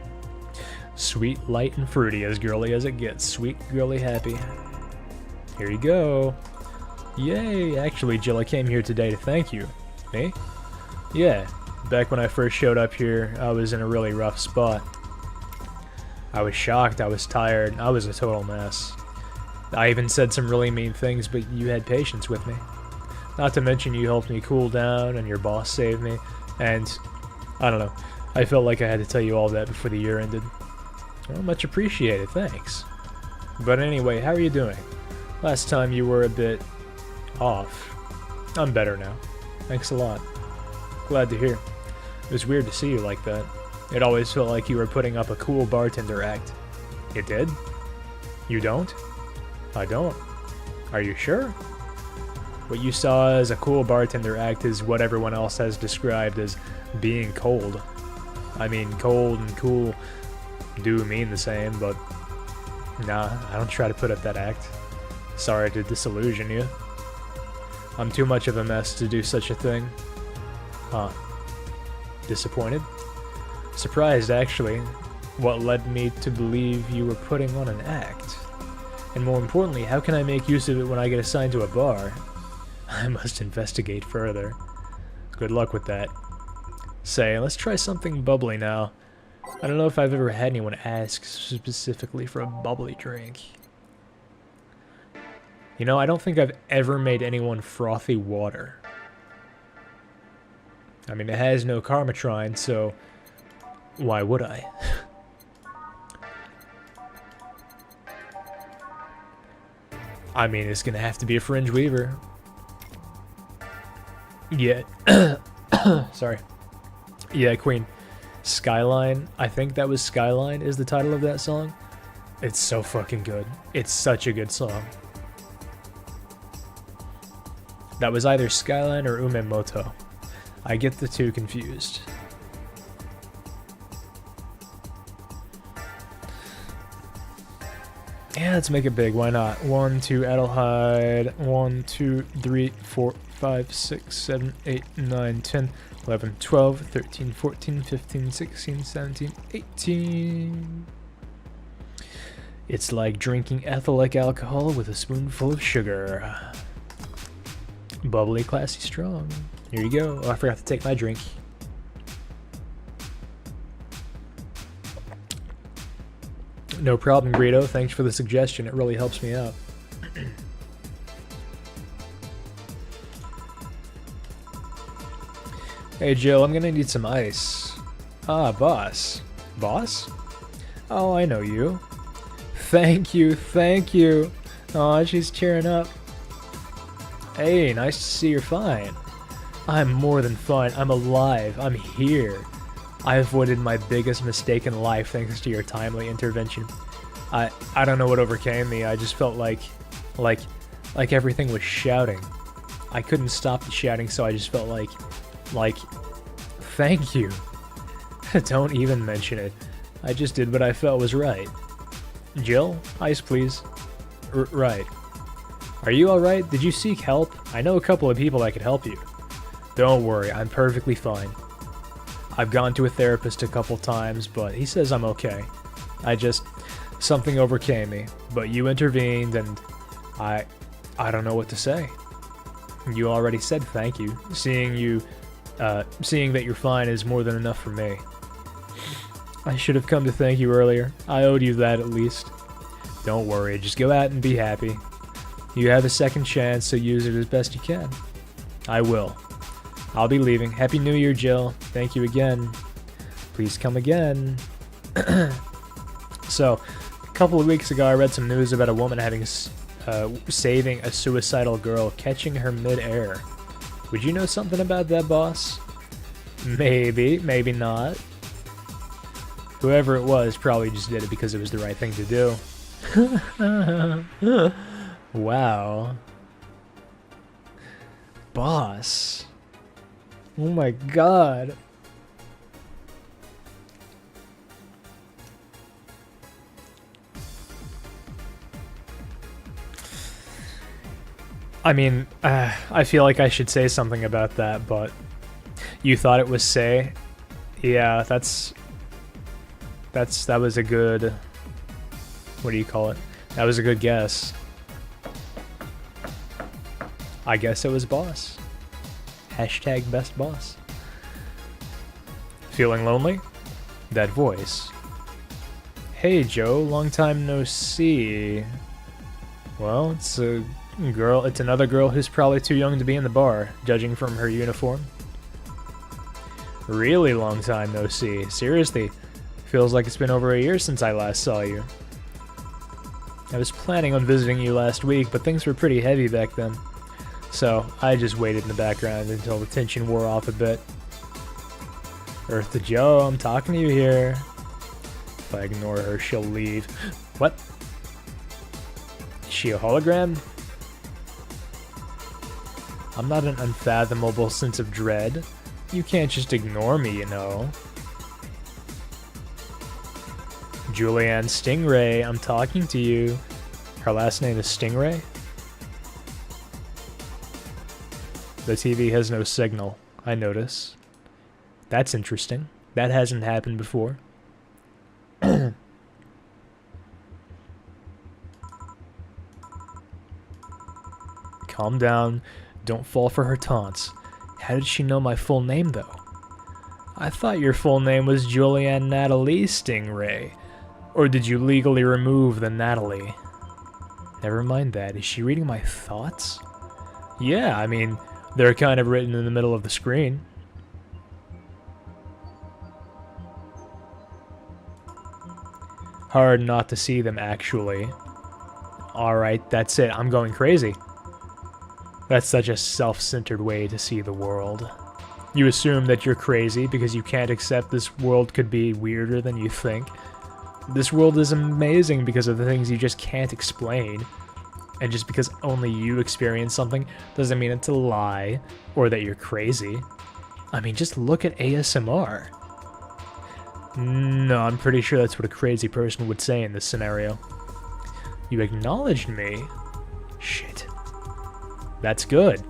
Sweet, light, and fruity, as girly as it gets. Sweet, girly, happy. Here you go. Yay! Actually, Jill, I came here today to thank you. Me? Yeah. Back when I first showed up here, I was in a really rough spot. I was shocked, I was tired, I was a total mess. I even said some really mean things, but you had patience with me. Not to mention you helped me cool down, and your boss saved me, and I don't know, I felt like I had to tell you all that before the year ended. Well, much appreciated, thanks. But anyway, how are you doing? Last time you were a bit off. I'm better now. Thanks a lot. Glad to hear. It was weird to see you like that. It always felt like you were putting up a cool bartender act. It did? You don't? I don't. Are you sure? What you saw as a cool bartender act is what everyone else has described as being cold. I mean, cold and cool do mean the same, but nah, I don't try to put up that act. Sorry to disillusion you. I'm too much of a mess to do such a thing. Huh. Disappointed? Surprised, actually. What led me to believe you were putting on an act? And more importantly, how can I make use of it when I get assigned to a bar? I must investigate further. Good luck with that. Say, let's try something bubbly now. I don't know if I've ever had anyone ask specifically for a bubbly drink. You know, I don't think I've ever made anyone frothy water. I mean, it has no Karmatrine, so why would I? I mean, it's gonna have to be a Fringe Weaver. Yeah. Sorry. Yeah, Queen. Skyline. I think that was Skyline is the title of that song. It's so fucking good. It's such a good song. That was either Skyline or Umemoto. I get the two confused. Yeah, let's make it big. Why not? 1, 2, Adelhyde. 1, 2, 3, 4, 5, 6, 7, 8, 9, 10, 11, 12, 13, 14, 15, 16, 17, 18. It's like drinking ethylene alcohol with a spoonful of sugar. Bubbly, classy, strong. Here you go. Oh, I forgot to take my drink. No problem, Greedo. Thanks for the suggestion. It really helps me out. Hey, Jill, I'm gonna need some ice. Ah, boss. Boss? Oh, I know you. Thank you, thank you. Aw, she's cheering up. Hey, nice to see you're fine. I'm more than fine. I'm alive. I'm here. I avoided my biggest mistake in life thanks to your timely intervention. I don't know what overcame me. I just felt like everything was shouting. I couldn't stop the shouting, so I just felt like, thank you. Don't even mention it. I just did what I felt was right. Jill, ice please. Right. Are you alright? Did you seek help? I know a couple of people that could help you. Don't worry, I'm perfectly fine. I've gone to a therapist a couple times, but he says I'm okay. Something overcame me, but you intervened and I don't know what to say. You already said thank you. Seeing that you're fine is more than enough for me. I should have come to thank you earlier. I owed you that at least. Don't worry, just go out and be happy. You have a second chance, so use it as best you can. I will. I'll be leaving. Happy New Year, Jill. Thank you again. Please come again. So, a couple of weeks ago, I read some news about a woman saving a suicidal girl, catching her mid-air. Would you know something about that, boss? Maybe, maybe not. Whoever it was probably just did it because it was the right thing to do. Wow. Boss. Oh my god. I mean, I feel like I should say something about that, but you thought it was Say? Yeah, that was a good, what do you call it? That was a good guess. I guess it was boss. Hashtag best boss. Feeling lonely? That voice. Hey Joe, long time no see. Well, it's another girl who's probably too young to be in the bar, judging from her uniform. Really long time no see. Seriously, feels like it's been over a year since I last saw you. I was planning on visiting you last week, but things were pretty heavy back then. So, I just waited in the background until the tension wore off a bit. Earth to Joe, I'm talking to you here. If I ignore her, she'll leave. What? Is she a hologram? I'm not an unfathomable sense of dread. You can't just ignore me, you know. Julianne Stingray, I'm talking to you. Her last name is Stingray? The TV has no signal, I notice. That's interesting. That hasn't happened before. Calm down. Don't fall for her taunts. How did she know my full name, though? I thought your full name was Julianne Natalie Stingray. Or did you legally remove the Natalie? Never mind that. Is she reading my thoughts? Yeah, I mean, they're kind of written in the middle of the screen. Hard not to see them, actually. Alright, that's it. I'm going crazy. That's such a self-centered way to see the world. You assume that you're crazy because you can't accept this world could be weirder than you think. This world is amazing because of the things you just can't explain. And just because only you experience something doesn't mean it's a lie or that you're crazy. I mean, just look at ASMR. No, I'm pretty sure that's what a crazy person would say in this scenario. You acknowledged me? Shit. That's good.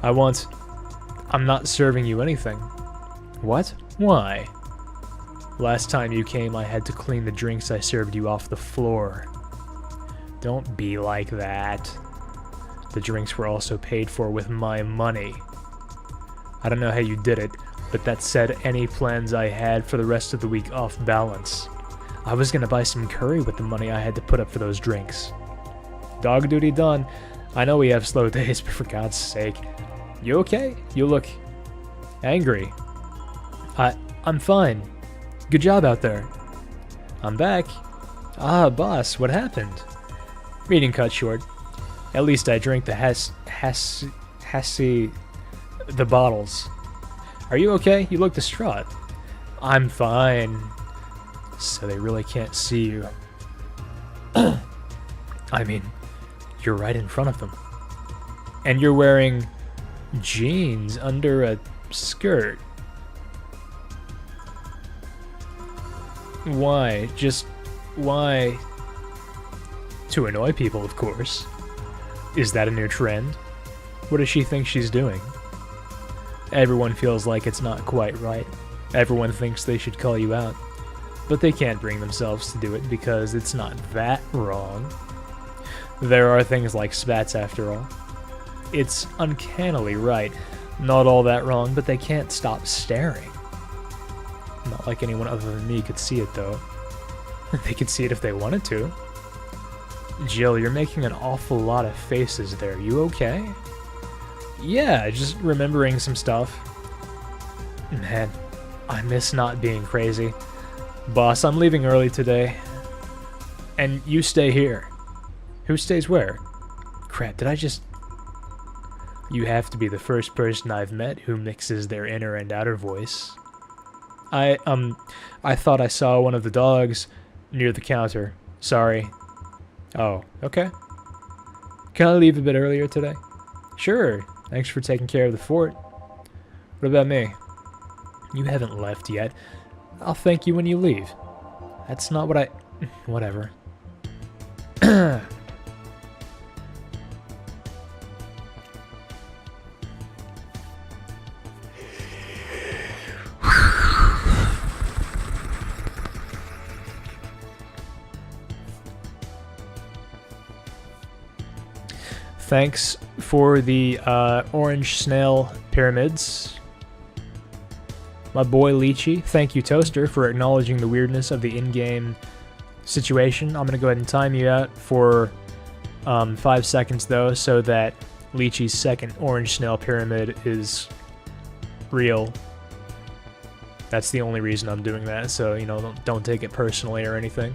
I'm not serving you anything. What? Why? Last time you came, I had to clean the drinks I served you off the floor. Don't be like that. The drinks were also paid for with my money. I don't know how you did it, but that set any plans I had for the rest of the week off balance. I was gonna buy some curry with the money I had to put up for those drinks. Dog duty done. I know we have slow days, but for God's sake. You okay? You look angry. I'm fine. Good job out there. I'm back. Ah, boss, what happened? Meeting cut short. At least I drank the The bottles. Are you okay? You look distraught. I'm fine. So they really can't see you. I mean, you're right in front of them. And you're wearing jeans under a skirt. Why? Just why? To annoy people, of course. Is that a new trend? What does she think she's doing? Everyone feels like it's not quite right. Everyone thinks they should call you out. But they can't bring themselves to do it because it's not that wrong. There are things like spats after all. It's uncannily right. Not all that wrong, but they can't stop staring. Not like anyone other than me could see it, though. They could see it if they wanted to. Jill, you're making an awful lot of faces there. You okay? Yeah, just remembering some stuff. Man, I miss not being crazy. Boss, I'm leaving early today. And you stay here. Who stays where? Crap, did I just... You have to be the first person I've met who mixes their inner and outer voice. I thought I saw one of the dogs near the counter. Sorry. Oh, okay. Can I leave a bit earlier today? Sure. Thanks for taking care of the fort. What about me? You haven't left yet. I'll thank you when you leave. That's not what I... Whatever. Thanks for the orange snail pyramids. My boy Lychee. Thank you, Toaster, for acknowledging the weirdness of the in-game situation. I'm going to go ahead and time you out for 5 seconds, though, so that Lychee's second orange snail pyramid is real. That's the only reason I'm doing that, so, you know, don't take it personally or anything.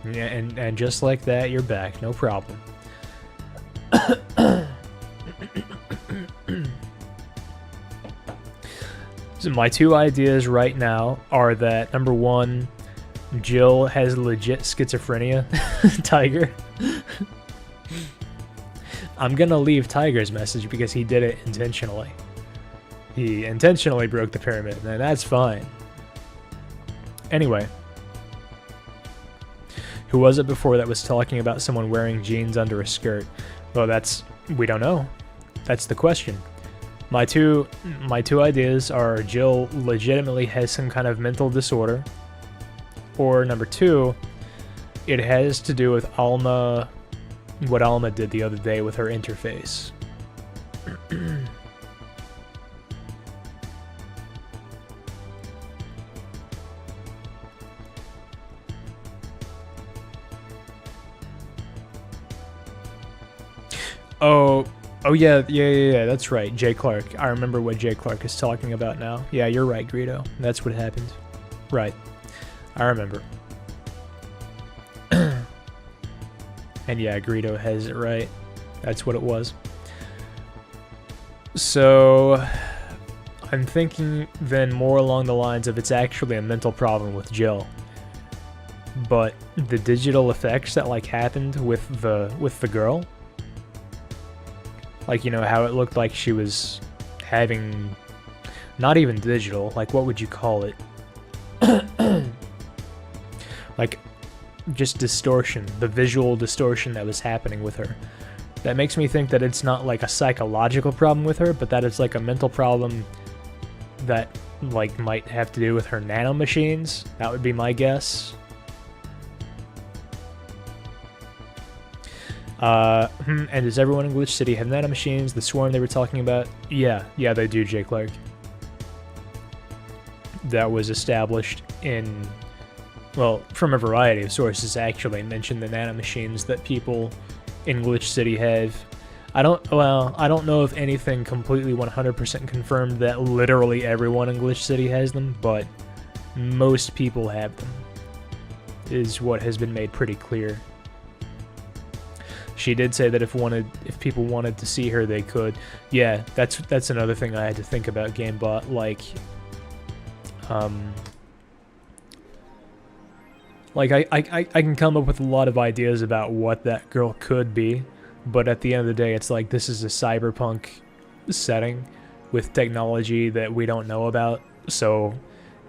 Yeah, and just like that, you're back. No problem. So my two ideas right now are that, number one, Jill has legit schizophrenia. Tiger. I'm gonna leave Tiger's message because he did it intentionally. He intentionally broke the pyramid, and that's fine. Anyway. Who was it before that was talking about someone wearing jeans under a skirt? Well, we don't know. That's the question. My two ideas are Jill legitimately has some kind of mental disorder, or number two, it has to do with Alma, what Alma did the other day with her interface. Oh yeah, that's right, Jay Clark. I remember what Jay Clark is talking about now. Yeah, you're right, Greedo. That's what happened. Right. I remember. And yeah, Greedo has it right. That's what it was. So, I'm thinking then more along the lines of it's actually a mental problem with Jill. But the digital effects that like happened with the girl, like, you know, how it looked like she was having, not even digital, like, what would you call it? Like, just distortion, the visual distortion that was happening with her. That makes me think that it's not, like, a psychological problem with her, but that it's, like, a mental problem that, like, might have to do with her nanomachines. That would be my guess. And does everyone in Glitch City have nanomachines? The swarm they were talking about? Yeah, they do, Jay Clark. That was established in, well, from a variety of sources, actually, mentioned the nanomachines that people in Glitch City have. I don't know if anything completely 100% confirmed that literally everyone in Glitch City has them, but most people have them, is what has been made pretty clear. She did say that if people wanted to see her, they could. Yeah, that's another thing I had to think about, GameBot. I can come up with a lot of ideas about what that girl could be, but at the end of the day, it's like, this is a cyberpunk setting with technology that we don't know about, so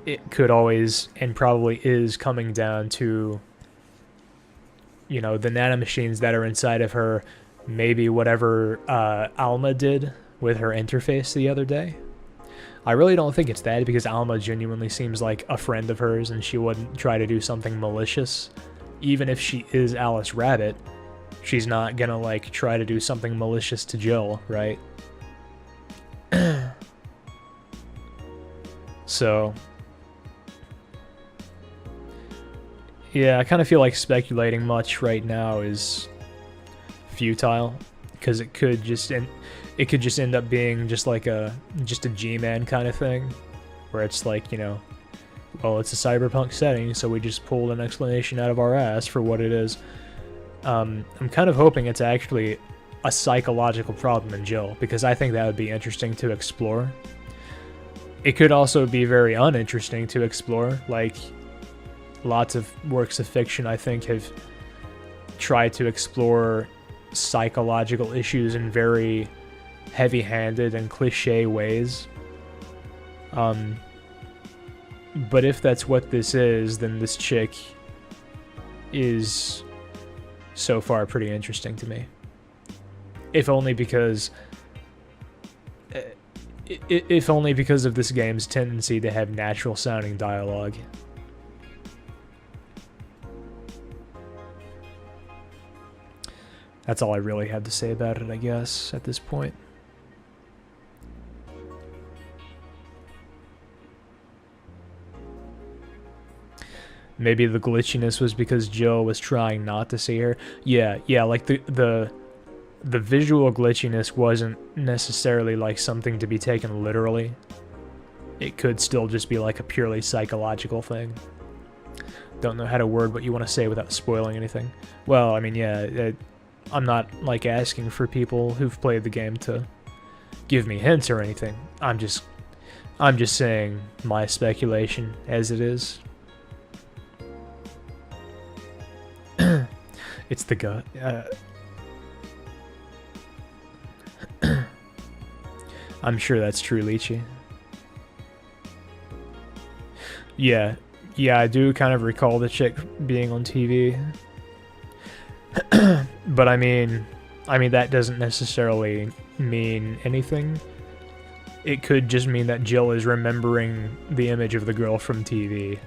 it could always, and probably is, coming down to, you know, the nanomachines that are inside of her, maybe whatever Alma did with her interface the other day. I really don't think it's that, because Alma genuinely seems like a friend of hers, and she wouldn't try to do something malicious. Even if she is Alice Rabbit, she's not gonna, like, try to do something malicious to Jill, right? So, yeah, I kind of feel like speculating much right now is futile, because it could just end up being just like a G-Man kind of thing, where it's like, you know, well, it's a cyberpunk setting, so we just pulled an explanation out of our ass for what it is. I'm kind of hoping it's actually a psychological problem in Jill, because I think that would be interesting to explore. It could also be very uninteresting to explore, like lots of works of fiction, I think, have tried to explore psychological issues in very heavy-handed and cliche ways. But if that's what this is, then this chick is so far pretty interesting to me. If only because of this game's tendency to have natural-sounding dialogue. That's all I really have to say about it, I guess, at this point. Maybe the glitchiness was because Jill was trying not to see her. Yeah, like the visual glitchiness wasn't necessarily like something to be taken literally. It could still just be like a purely psychological thing. Don't know how to word what you want to say without spoiling anything. Well, I mean, yeah, I'm not like asking for people who've played the game to give me hints or anything. I'm just saying my speculation as it is. It's the gut. I'm sure that's true, Lychee. Yeah, I do kind of recall the chick being on TV. But I mean that doesn't necessarily mean anything. It could just mean that Jill is remembering the image of the girl from TV.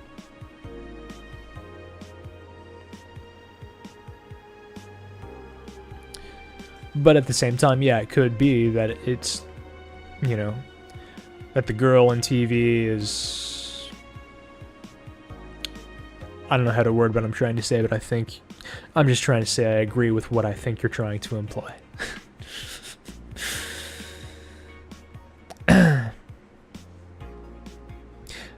But at the same time, yeah, it could be that it's, you know, that the girl in TV is... I don't know how to word what I'm trying to say, but I'm just trying to say I agree with what I think you're trying to imply.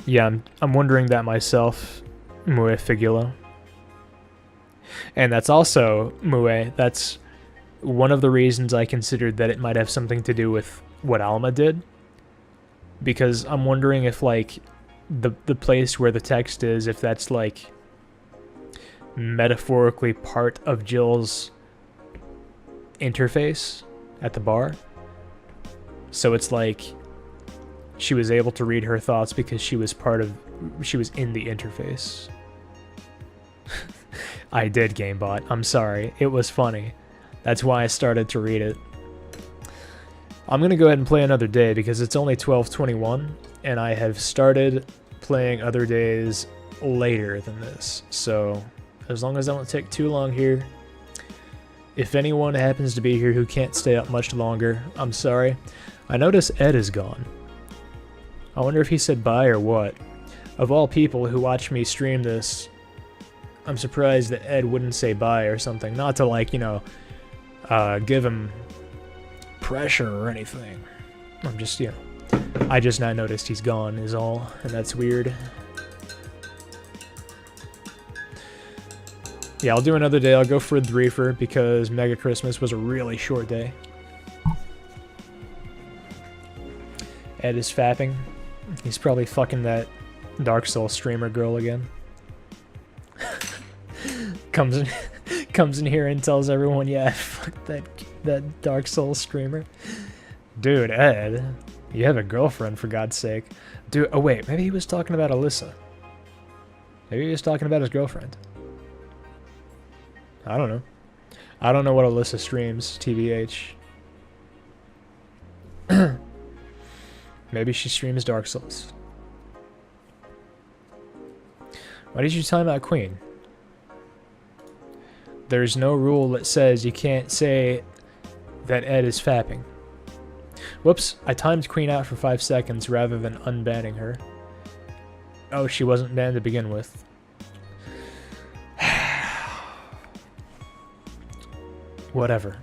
Yeah, I'm wondering that myself, Mue Figula. And that's also, Mue, that's one of the reasons I considered that it might have something to do with what Alma did. Because I'm wondering if, like, the place where the text is, if that's, like, metaphorically part of Jill's interface at the bar. So it's like she was able to read her thoughts because she was in the interface. I did, GameBot. I'm sorry. It was funny. That's why I started to read it. I'm going to go ahead and play another day because it's only 12:21 and I have started playing other days later than this. So as long as I don't take too long here, if anyone happens to be here who can't stay up much longer, I'm sorry. I notice Ed is gone. I wonder if he said bye or what. Of all people who watch me stream this, I'm surprised that Ed wouldn't say bye or something. Not to, like, you know, give him pressure or anything. I'm just, you know, I just now noticed he's gone is all, and that's weird. Yeah, I'll do another day. I'll go for a threefer because Mega Christmas was a really short day. Ed is fapping. He's probably fucking that Dark Souls streamer girl again. comes in here and tells everyone, yeah, fuck that Dark Souls streamer. Dude, Ed, you have a girlfriend, for God's sake. Dude, oh wait, maybe he was talking about Alyssa. Maybe he was talking about his girlfriend. I don't know. I don't know what Alyssa streams, TBH. Maybe she streams Dark Souls. Why did you time out Queen? There's no rule that says you can't say that Ed is fapping. Whoops, I timed Queen out for 5 seconds rather than unbanning her. Oh, she wasn't banned to begin with. Whatever.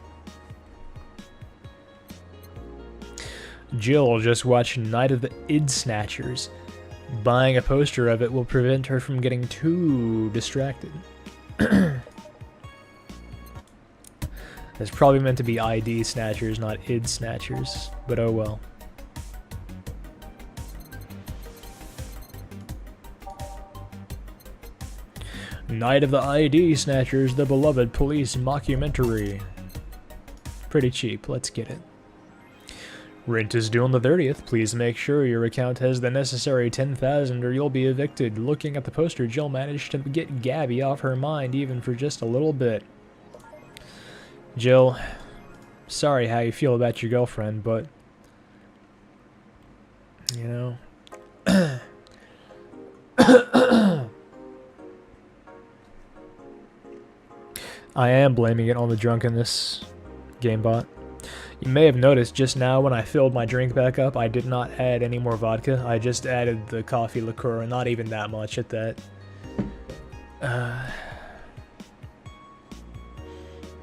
Jill just watched Night of the Id Snatchers. Buying a poster of it will prevent her from getting too distracted. It's probably meant to be ID Snatchers, not Id Snatchers, but oh well. Night of the ID Snatchers, the beloved police mockumentary. Pretty cheap, let's get it. Rent is due on the 30th. Please make sure your account has the necessary 10,000 or you'll be evicted. Looking at the poster, Jill managed to get Gabby off her mind even for just a little bit. Jill, sorry how you feel about your girlfriend, but you know, I am blaming it on the drunkenness, GameBot. You may have noticed just now when I filled my drink back up, I did not add any more vodka. I just added the coffee liqueur, and not even that much at that.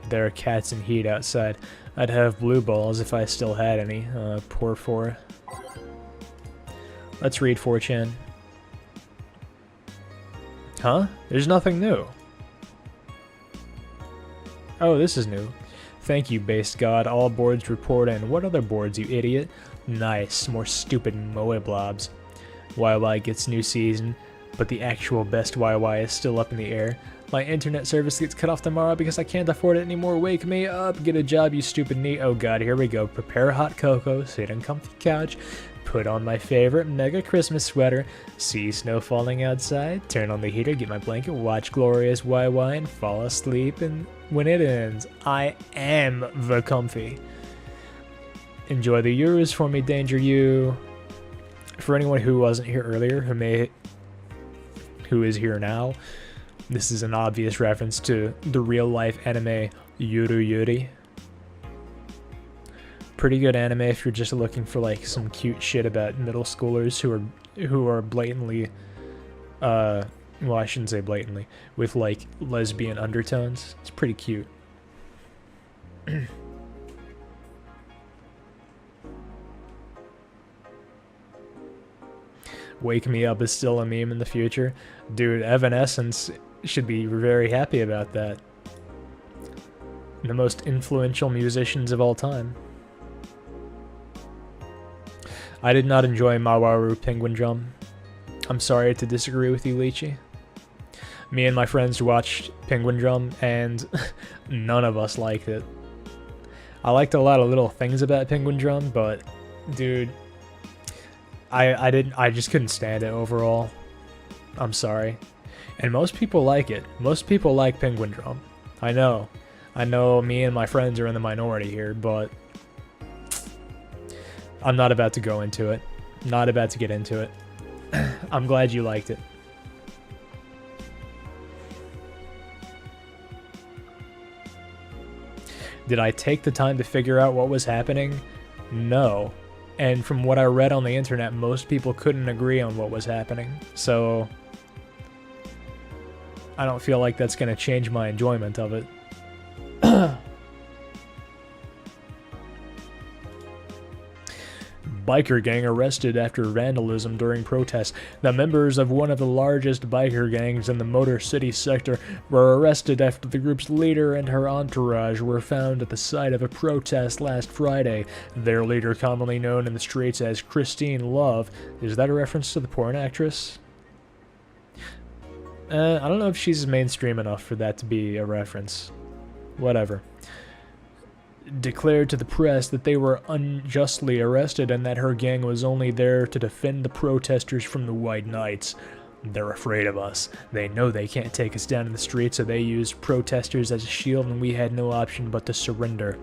There are cats in heat outside. I'd have blue balls if I still had any. Poor 4. Let's read 4chan. Huh? There's nothing new. Oh, this is new. Thank you, based god. All boards report in. What other boards, you idiot? Nice. More stupid moe blobs. YY gets new season, but the actual best YY is still up in the air. My internet service gets cut off tomorrow because I can't afford it anymore. Wake me up. Get a job, you stupid neat. Oh god, here we go. Prepare hot cocoa. Sit on comfy couch. Put on my favorite Mega Christmas sweater. See snow falling outside. Turn on the heater. Get my blanket. Watch glorious YY and fall asleep. And when it ends, I am the comfy. Enjoy the Euros for me, Danger You. For anyone who wasn't here earlier, who is here now, this is an obvious reference to the real-life anime Yuru Yuri. Pretty good anime if you're just looking for like some cute shit about middle schoolers who are blatantly, well, I shouldn't say blatantly, with like lesbian undertones. It's pretty cute. Wake Me Up is still a meme in the future. Dude, Evanescence should be very happy about that. The most influential musicians of all time. I did not enjoy Mawaru Penguin Drum. I'm sorry to disagree with you, Lychee. Me and my friends watched Penguin Drum, and none of us liked it. I liked a lot of little things about Penguin Drum, but, dude, I just couldn't stand it overall. I'm sorry. And most people like it. Most people like Penguin Drum. I know me and my friends are in the minority here, but I'm not about to go into it. Not about to get into it. I'm glad you liked it. Did I take the time to figure out what was happening? No. And from what I read on the internet, most people couldn't agree on what was happening. So I don't feel like that's going to change my enjoyment of it. biker gang arrested after vandalism during protests. The members of one of the largest biker gangs in the Motor City sector were arrested after the group's leader and her entourage were found at the site of a protest last Friday. Their leader, commonly known in the streets as Christine Love, is that a reference to the porn actress? I don't know if she's mainstream enough for that to be a reference. Whatever. Declared to the press that they were unjustly arrested and that her gang was only there to defend the protesters from the White Knights. They're afraid of us. They know they can't take us down in the street, so they used protesters as a shield and we had no option but to surrender.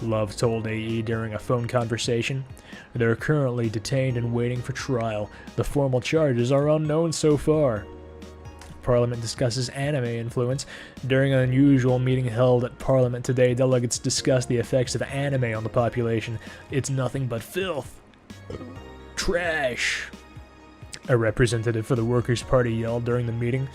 Love told AE during a phone conversation. They're currently detained and waiting for trial. The formal charges are unknown so far. Parliament discusses anime influence. During an unusual meeting held at Parliament today, delegates discussed the effects of anime on the population. It's nothing but filth. Trash. A representative for the Workers' Party yelled during the meeting.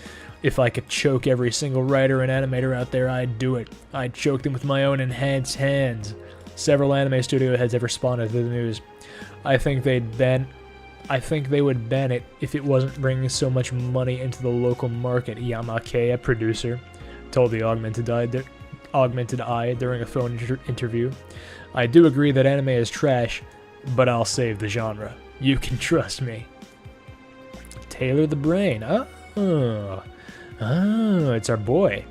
If I could choke every single writer and animator out there, I'd do it. I'd choke them with my own enhanced hands. Several anime studio heads have responded to the news. I think they would ban it if it wasn't bringing so much money into the local market, Yamake, a producer, told the Augmented Eye during a phone interview. I do agree that anime is trash, but I'll save the genre. You can trust me. Taylor the Brain. Oh, it's our boy.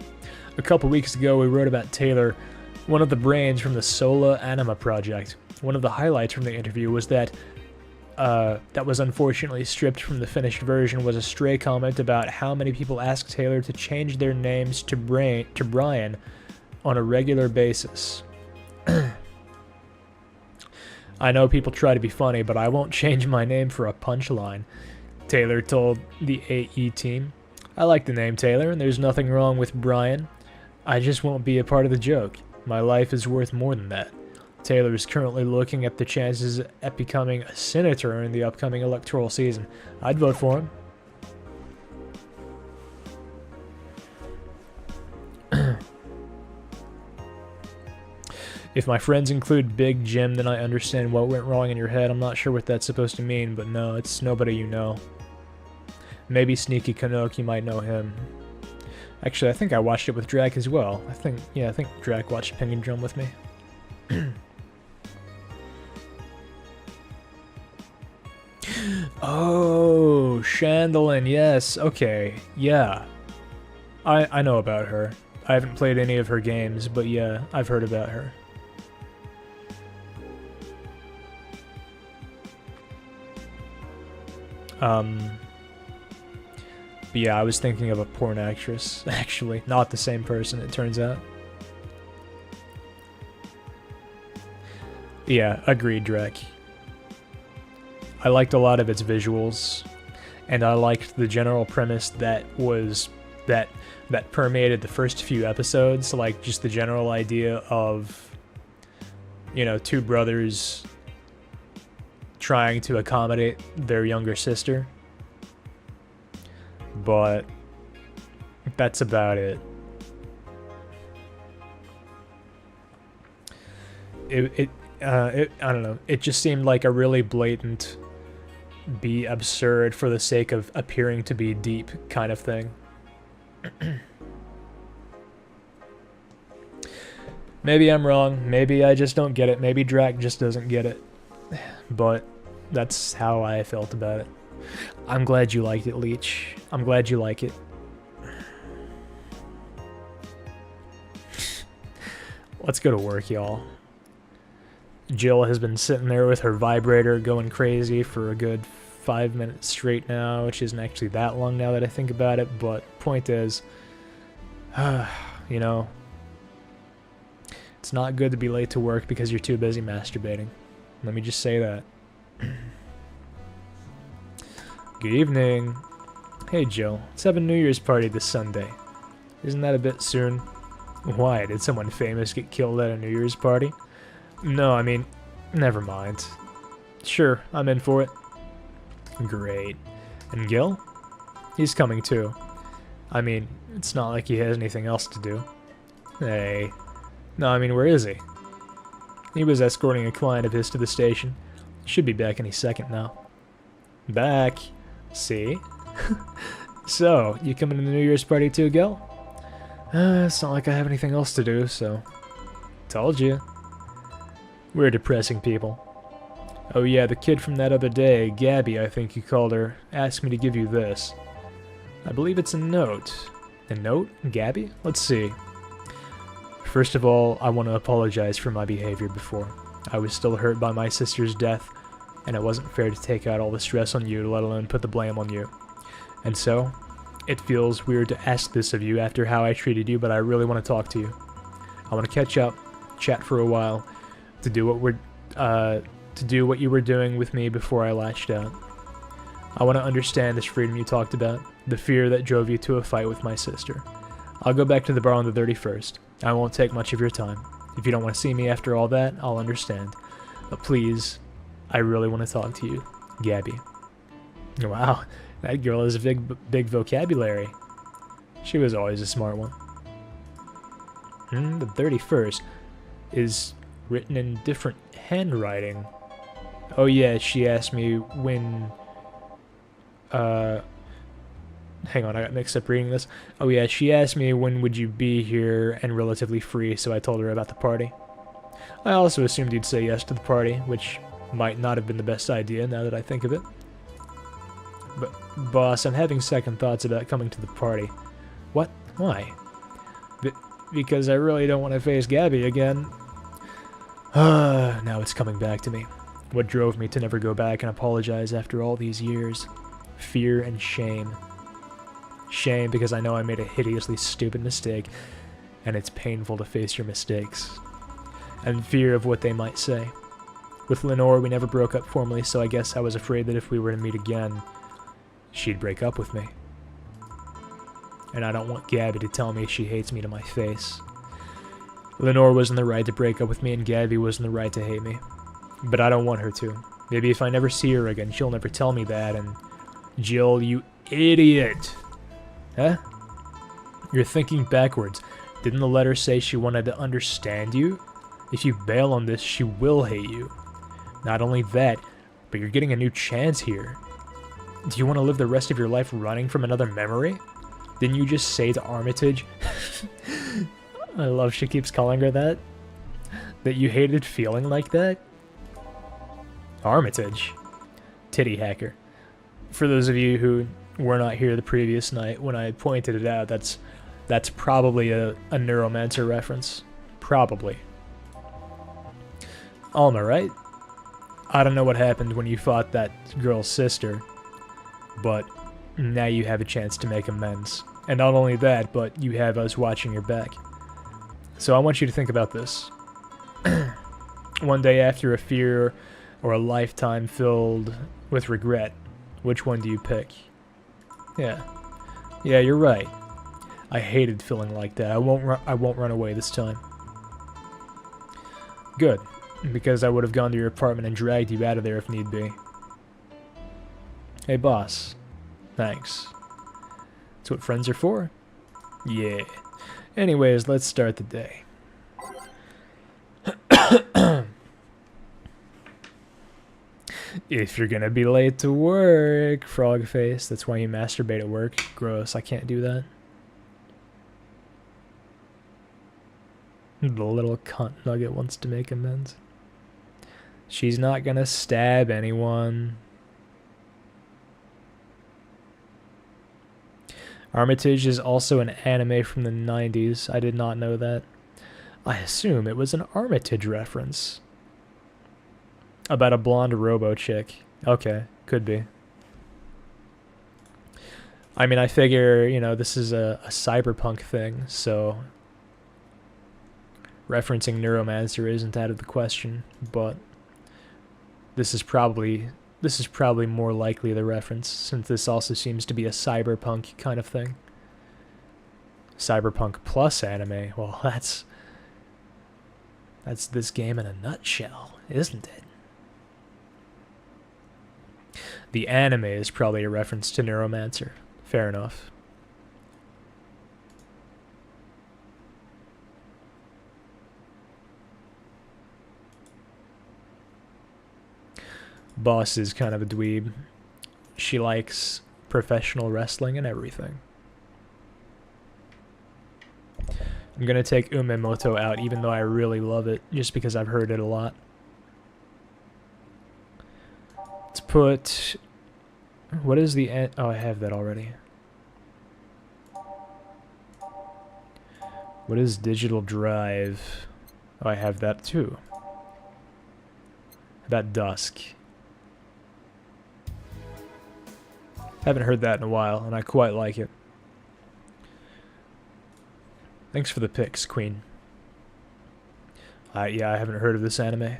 A couple weeks ago, we wrote about Taylor, one of the brains from the Sola Anima project. One of the highlights from the interview was that was unfortunately stripped from the finished version was a stray comment about how many people ask Taylor to change their names to Brian on a regular basis. I know people try to be funny, but I won't change my name for a punchline, Taylor told the AE team. I like the name Taylor, and there's nothing wrong with Brian. I just won't be a part of the joke. My life is worth more than that. Taylor is currently looking at the chances at becoming a senator in the upcoming electoral season. I'd vote for him. If my friends include Big Jim, then I understand what went wrong in your head. I'm not sure what that's supposed to mean, but no, it's nobody you know. Maybe Sneaky Canuck, you might know him. Actually, I think I watched it with Drac as well. I think Drac watched Penguin Drum with me. Oh, Chandelin, yes, okay, yeah. I know about her. I haven't played any of her games, but yeah, I've heard about her. But yeah, I was thinking of a porn actress, actually. Not the same person, it turns out. Yeah, agreed, Drek. I liked a lot of its visuals, and I liked the general premise that permeated the first few episodes, like just the general idea of, you know, two brothers trying to accommodate their younger sister. But that's about it. I don't know. It just seemed like a really blatant, be absurd for the sake of appearing to be deep kind of thing. Maybe I'm wrong. Maybe I just don't get it. Maybe Drac just doesn't get it. But that's how I felt about it. I'm glad you liked it, Leech. I'm glad you like it. Let's go to work, y'all. Jill has been sitting there with her vibrator going crazy for a good 5 minutes straight now, which isn't actually that long now that I think about it, but point is, you know, it's not good to be late to work because you're too busy masturbating. Let me just say that. Good evening. Hey Jill, let's have a New Year's party this Sunday. Isn't that a bit soon? Why, did someone famous get killed at a New Year's party? No, I mean, never mind. Sure, I'm in for it. Great. And Gil? He's coming too. I mean, it's not like he has anything else to do. Hey. No, I mean, where is he? He was escorting a client of his to the station. Should be back any second now. Back. See? So, you coming to the New Year's party too, Gil? It's not like I have anything else to do, so... Told you. We're depressing people. Oh yeah, the kid from that other day, Gabby, I think you called her, asked me to give you this. I believe it's a note. A note? Gabby? Let's see. First of all, I want to apologize for my behavior before. I was still hurt by my sister's death, and it wasn't fair to take out all the stress on you, let alone put the blame on you. And so, it feels weird to ask this of you after how I treated you, but I really want to talk to you. I want to catch up, chat for a while, to do what you were doing with me before I latched out. I want to understand this freedom you talked about, the fear that drove you to a fight with my sister. I'll go back to the bar on the 31st. I won't take much of your time. If you don't want to see me after all that, I'll understand. But please, I really want to talk to you, Gabby. Wow, that girl has a big vocabulary. She was always a smart one. The 31st is written in different handwriting. Oh yeah, she asked me when... Hang on, I got mixed up reading this. Oh yeah, she asked me when would you be here and relatively free, so I told her about the party. I also assumed you'd say yes to the party, which might not have been the best idea now that I think of it. But, boss, I'm having second thoughts about coming to the party. What? Why? Because I really don't want to face Gabby again. Now it's coming back to me. What drove me to never go back and apologize after all these years? Fear and shame. Shame because I know I made a hideously stupid mistake, and it's painful to face your mistakes. And fear of what they might say. With Lenore, we never broke up formally, so I guess I was afraid that if we were to meet again, she'd break up with me. And I don't want Gabby to tell me she hates me to my face. Lenore was in the right to break up with me, and Gabby was in the right to hate me. But I don't want her to. Maybe if I never see her again, she'll never tell me that, and... Jill, you idiot! Huh? You're thinking backwards. Didn't the letter say she wanted to understand you? If you bail on this, she will hate you. Not only that, but you're getting a new chance here. Do you want to live the rest of your life running from another memory? Didn't you just say to Armitage... I love she keeps calling her that. That you hated feeling like that? Armitage. Titty hacker. For those of you who were not here the previous night, when I pointed it out, that's probably a Neuromancer reference. Probably. Alma, right? I don't know what happened when you fought that girl's sister, but now you have a chance to make amends. And not only that, but you have us watching your back. So I want you to think about this. One day after a fear or a lifetime filled with regret, which one do you pick? Yeah, you're right. I hated feeling like that. I won't run away this time. Good, because I would have gone to your apartment and dragged you out of there if need be. Hey, boss. Thanks. That's what friends are for. Yeah. Anyways, let's start the day. If you're gonna be late to work, frog face. That's why you masturbate at work. Gross, I can't do that. The little cunt nugget wants to make amends. She's not gonna stab anyone. Armitage is also an anime from the 90s. I did not know that. I assume it was an Armitage reference. About a blonde robo chick. Okay, could be. I mean, I figure, you know, this is a cyberpunk thing, so referencing Neuromancer isn't out of the question, but this is probably more likely the reference, since this also seems to be a cyberpunk kind of thing. Cyberpunk plus anime. Well, that's this game in a nutshell, isn't it? The anime is probably a reference to Neuromancer. Fair enough. Boss is kind of a dweeb. She likes professional wrestling and everything. I'm gonna take Umemoto out, even though I really love it, just because I've heard it a lot. Let's put... What is the... Oh, I have that already. What is digital drive? Oh, I have that too. About dusk. Haven't heard that in a while, and I quite like it. Thanks for the pics, Queen. Yeah, I haven't heard of this anime.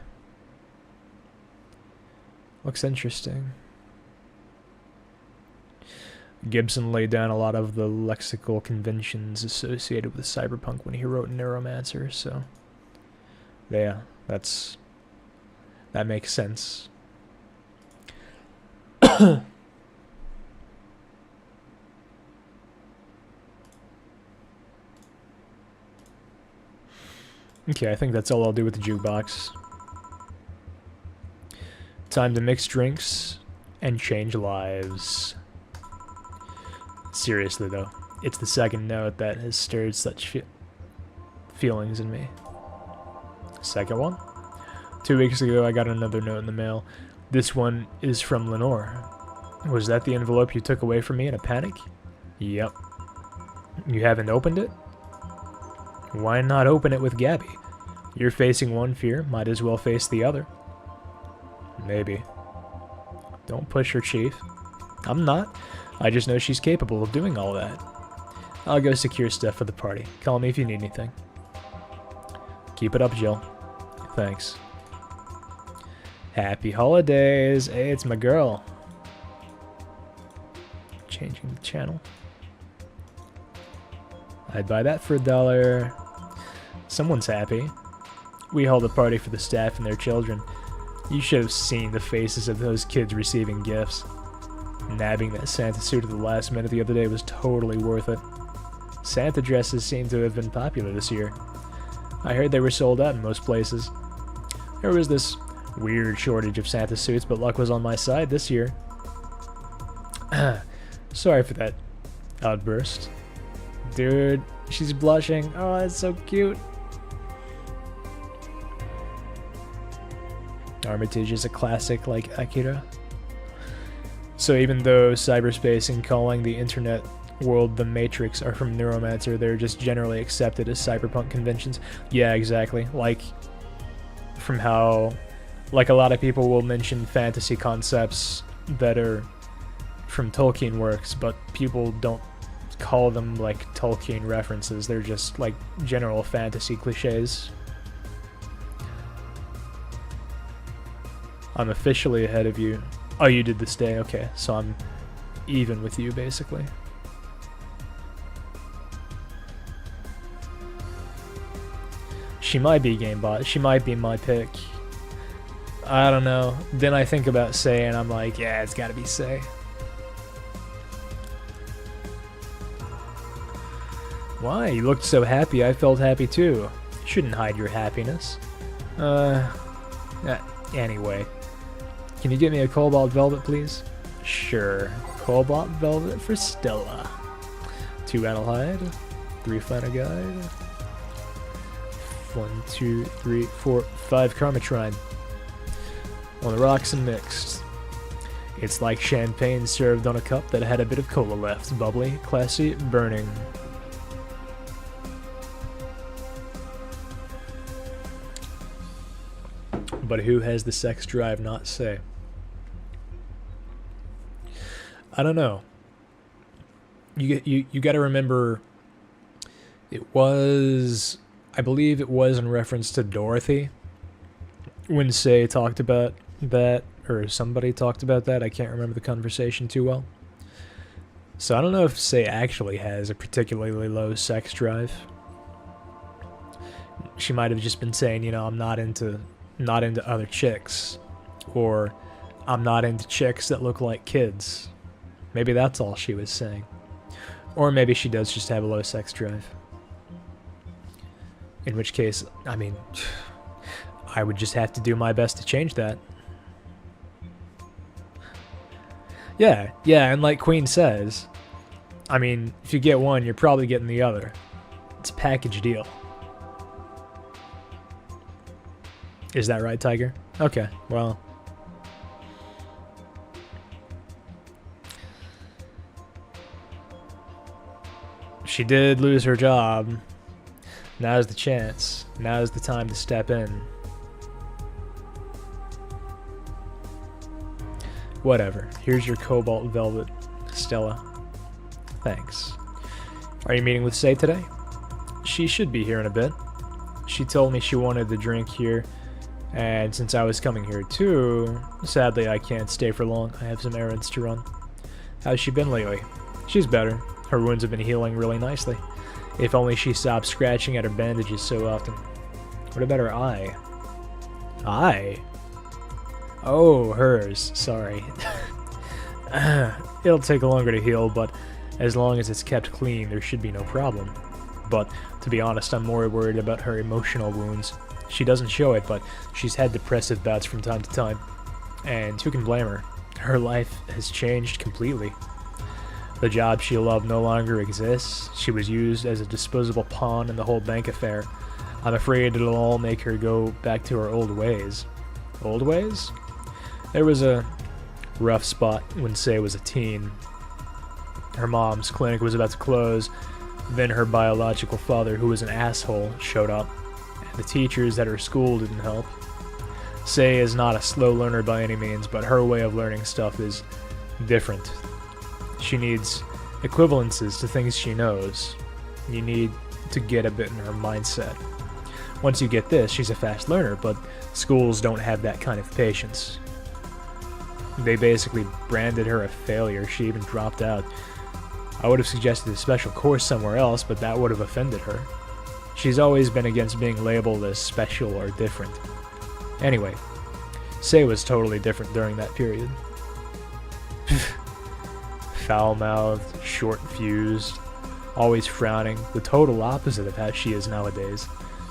Looks interesting. Gibson laid down a lot of the lexical conventions associated with cyberpunk when he wrote Neuromancer, so... Yeah, that makes sense. Okay, I think that's all I'll do with the jukebox. Time to mix drinks and change lives. Seriously though, it's the second note that has stirred such feelings in me. Second one? 2 weeks ago I got another note in the mail. This one is from Lenore. Was that the envelope you took away from me in a panic? Yep. You haven't opened it? Why not open it with Gabby? You're facing one fear, might as well face the other. Maybe. Don't push her, Chief. I'm not. I just know she's capable of doing all that. I'll go secure stuff for the party. Call me if you need anything. Keep it up, Jill. Thanks. Happy holidays. Hey, it's my girl. Changing the channel. I'd buy that for $1. Someone's happy. We held a party for the staff and their children. You should have seen the faces of those kids receiving gifts. Nabbing that Santa suit at the last minute the other day was totally worth it. Santa dresses seem to have been popular this year. I heard they were sold out in most places. There was this weird shortage of Santa suits, but luck was on my side this year. Sorry for that outburst. Dude, she's blushing. Oh, that's so cute. Armitage is a classic like Akira. So even though cyberspace and calling the internet world the Matrix are from Neuromancer, they're just generally accepted as cyberpunk conventions. Yeah, exactly. Like, from how, like, a lot of people will mention fantasy concepts that are from Tolkien works, but people don't call them, like, Tolkien references. They're just, like, general fantasy cliches. I'm officially ahead of you. Oh, you did this day? Okay, so I'm even with you, basically. She might be GameBot. She might be my pick. I don't know. Then I think about Say, and I'm like, yeah, it's gotta be Say. Why? You looked so happy. I felt happy too. Shouldn't hide your happiness. Anyway. Can you get me a Cobalt Velvet, please? Sure. Cobalt Velvet for Stella. 2 Analhide. 3 Finer Guide. 1, 2, 3, 4, 5 Karmatrine. On the rocks and mixed. It's like champagne served on a cup that had a bit of cola left. Bubbly, classy, burning. But who has the sex drive not Say? I don't know. You got to remember, it was, I believe it was in reference to Dorothy when Say talked about that, or somebody talked about that. I can't remember the conversation too well. So I don't know if Say actually has a particularly low sex drive. She might have just been saying, you know, I'm not into other chicks, or I'm not into chicks that look like kids. Maybe that's all she was saying. Or maybe she does just have a low sex drive. In which case, I mean, I would just have to do my best to change that. Yeah, and like Queen says, I mean, if you get one, you're probably getting the other. It's a package deal. Is that right, Tiger? Okay, well. She did lose her job. Now's the chance. Now's the time to step in. Whatever. Here's your cobalt velvet, Stella. Thanks. Are you meeting with Say today? She should be here in a bit. She told me she wanted the drink here, and since I was coming here too, sadly I can't stay for long. I have some errands to run. How's she been lately? She's better. Her wounds have been healing really nicely. If only she stopped scratching at her bandages so often. What about her eye? Eye? Oh, hers. Sorry. It'll take longer to heal, but as long as it's kept clean, there should be no problem. But, to be honest, I'm more worried about her emotional wounds. She doesn't show it, but she's had depressive bouts from time to time. And who can blame her? Her life has changed completely. The job she loved no longer exists. She was used as a disposable pawn in the whole bank affair. I'm afraid it'll all make her go back to her old ways. Old ways? There was a rough spot when Say was a teen. Her mom's clinic was about to close. Then her biological father, who was an asshole, showed up. And the teachers at her school didn't help. Say is not a slow learner by any means, but her way of learning stuff is different. She needs equivalences to things she knows. You need to get a bit in her mindset. Once you get this, she's a fast learner, but schools don't have that kind of patience. They basically branded her a failure. She even dropped out. I would have suggested a special course somewhere else, but that would have offended her. She's always been against being labeled as special or different. Anyway, Say was totally different during that period. Foul-mouthed, short-fused, always frowning, the total opposite of how she is nowadays.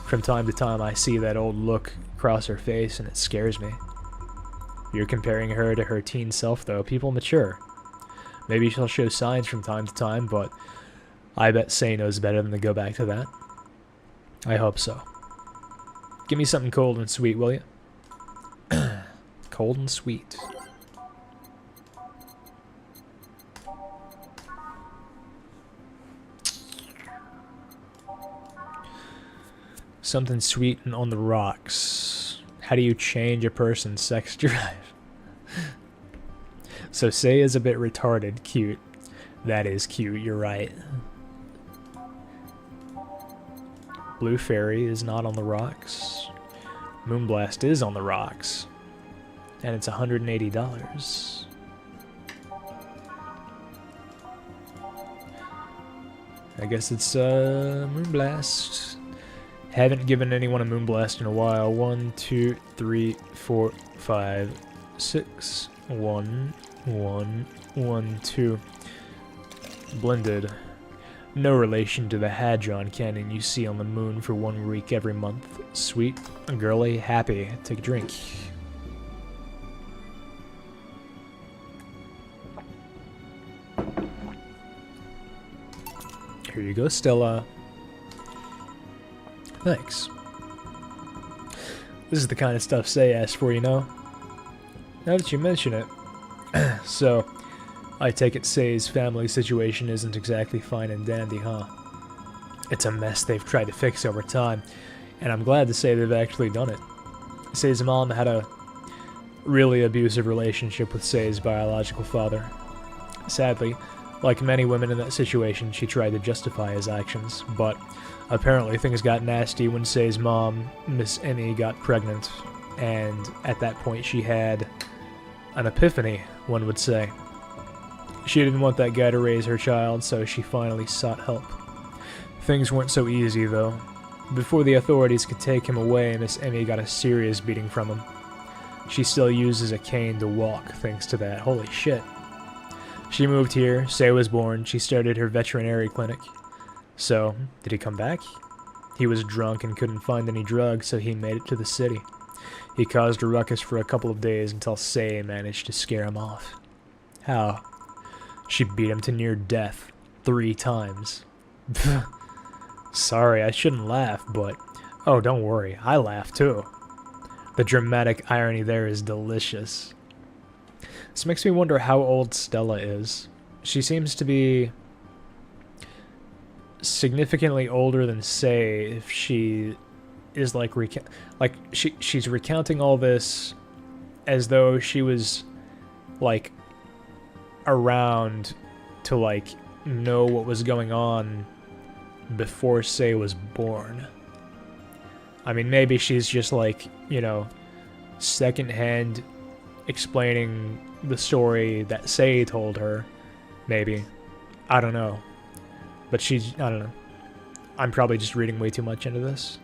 From time to time I see that old look cross her face and it scares me. You're comparing her to her teen self though. People mature. Maybe she'll show signs from time to time, but I bet Say knows better than to go back to that. I hope so. Give me something cold and sweet, will you? Cold and sweet. Something sweet and on the rocks. How do you change a person's sex drive? So Say is a bit retarded. Cute. That is cute, you're right. Blue Fairy is not on the rocks. Moonblast is on the rocks. And it's $180. I guess it's Moonblast. Haven't given anyone a Moonblast in a while. 1, 2, 3, 4, 5, 6. 1, 1, 1, 2. Blended. No relation to the Hadron Cannon you see on the moon for 1 week every month. Sweet, girly, happy. Take a drink. Here you go, Stella. Thanks. This is the kind of stuff Say asked for, you know? Now that you mention it. So, I take it Say's family situation isn't exactly fine and dandy, huh? It's a mess they've tried to fix over time, and I'm glad to say they've actually done it. Say's mom had a really abusive relationship with Say's biological father. Sadly, like many women in that situation, she tried to justify his actions, but apparently things got nasty when Say's mom, Miss Emmy, got pregnant, and at that point she had an epiphany, one would say. She didn't want that guy to raise her child, so she finally sought help. Things weren't so easy, though. Before the authorities could take him away, Miss Emmy got a serious beating from him. She still uses a cane to walk, thanks to that. Holy shit. She moved here, Say was born, she started her veterinary clinic. So, did he come back? He was drunk and couldn't find any drugs, so he made it to the city. He caused a ruckus for a couple of days until Say managed to scare him off. How? She beat him to near death 3 times. Sorry, I shouldn't laugh, but... Oh, don't worry, I laugh too. The dramatic irony there is delicious. This makes me wonder how old Stella is. She seems to be significantly older than Say if she is like she's recounting all this as though she was like around to like know what was going on before Say was born. I mean, maybe she's just like, you know, secondhand explaining the story that Say told her. Maybe. I don't know. But she's, I don't know. I'm probably just reading way too much into this.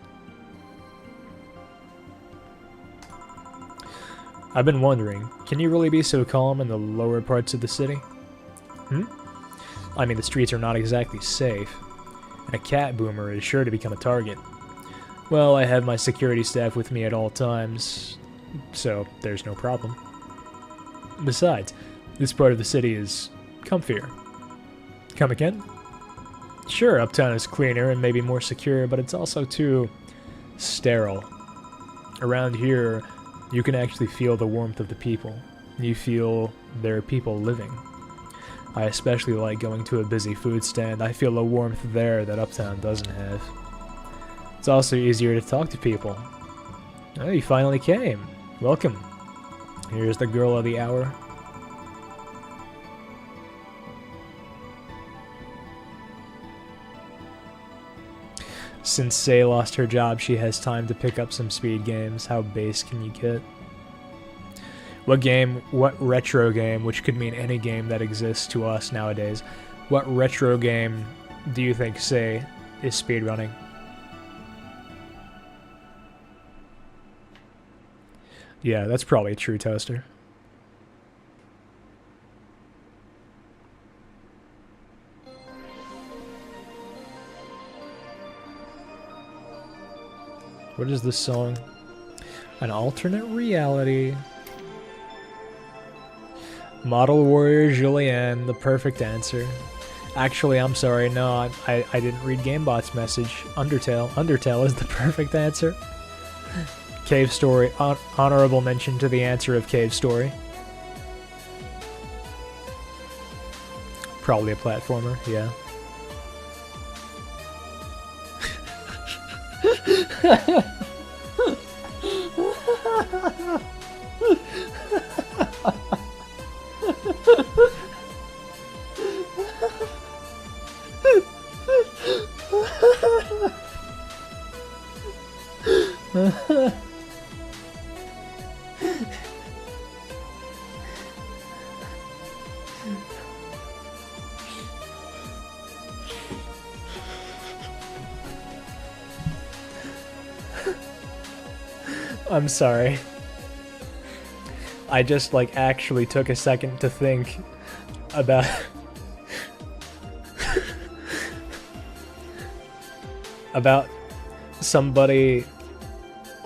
I've been wondering, can you really be so calm in the lower parts of the city? I mean, the streets are not exactly safe, and a cat boomer is sure to become a target. Well, I have my security staff with me at all times, so there's no problem. Besides, this part of the city is comfier. Come again? Sure, uptown is cleaner and maybe more secure, but it's also too sterile. Around here, you can actually feel the warmth of the people. You feel there are people living. I especially like going to a busy food stand. I feel a warmth there that uptown doesn't have. It's also easier to talk to people. Oh, you finally came. Welcome. Here's the girl of the hour. Since Say lost her job, she has time to pick up some speed games. How base can you get? What retro game, which could mean any game that exists to us nowadays, what retro game do you think Say is speedrunning? Yeah, that's probably a true toaster. What is this song? An alternate reality. Model Warrior Julianne, the perfect answer. Actually, I'm sorry, no, I didn't read GameBot's message. Undertale is the perfect answer. Cave Story, honorable mention to the answer of Cave Story. Probably a platformer, yeah. I'm sorry. I just, like, actually took a second to think about... about somebody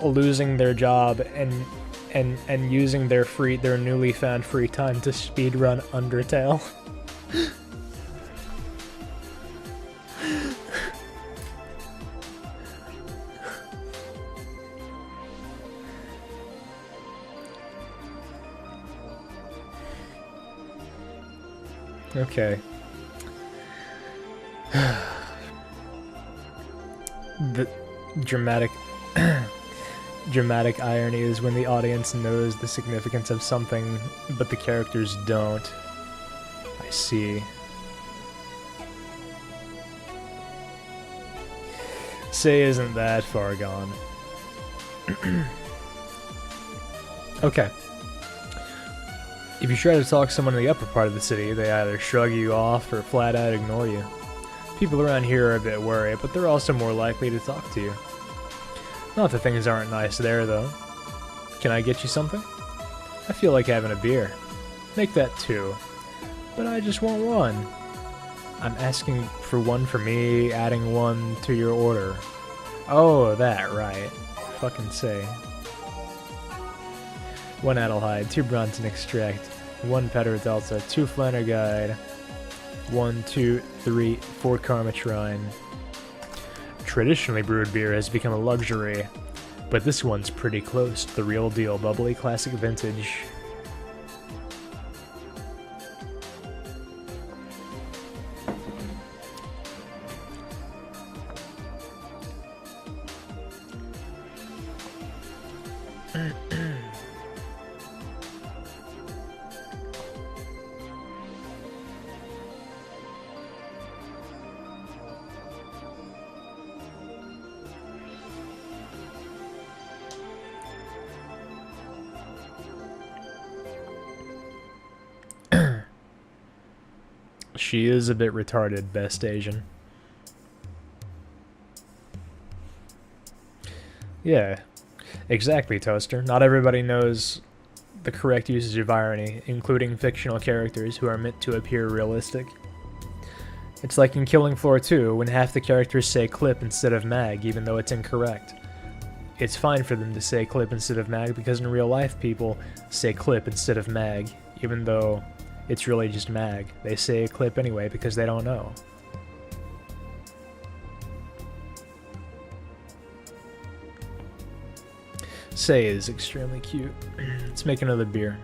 losing their job and using their newly found free time to speedrun Undertale. Okay. The dramatic dramatic irony is when the audience knows the significance of something, but the characters don't. I see. Say isn't that far gone. Okay. If you try to talk to someone in the upper part of the city, they either shrug you off or flat out ignore you. People around here are a bit wary, but they're also more likely to talk to you. Not that things aren't nice there, though. Can I get you something? I feel like having a beer. Make that 2. But I just want 1. I'm asking for 1 for me, adding 1 to your order. Oh, that, right. Fucking Say. 1 Adelhyde, 2 Bronson Extract. 1 Petter Delta, 2 Flanner Guide, 1, 2, 3, 4 Karma Trine. Traditionally brewed beer has become a luxury, but this one's pretty close to the real deal. Bubbly classic vintage. She is a bit retarded, best Asian. Yeah, exactly, Toaster. Not everybody knows the correct usage of irony, including fictional characters who are meant to appear realistic. It's like in Killing Floor 2, when half the characters say clip instead of mag, even though it's incorrect. It's fine for them to say clip instead of mag, because in real life people say clip instead of mag, even though it's really just mag. They say clip anyway because they don't know. Say is extremely cute. Let's make another beer.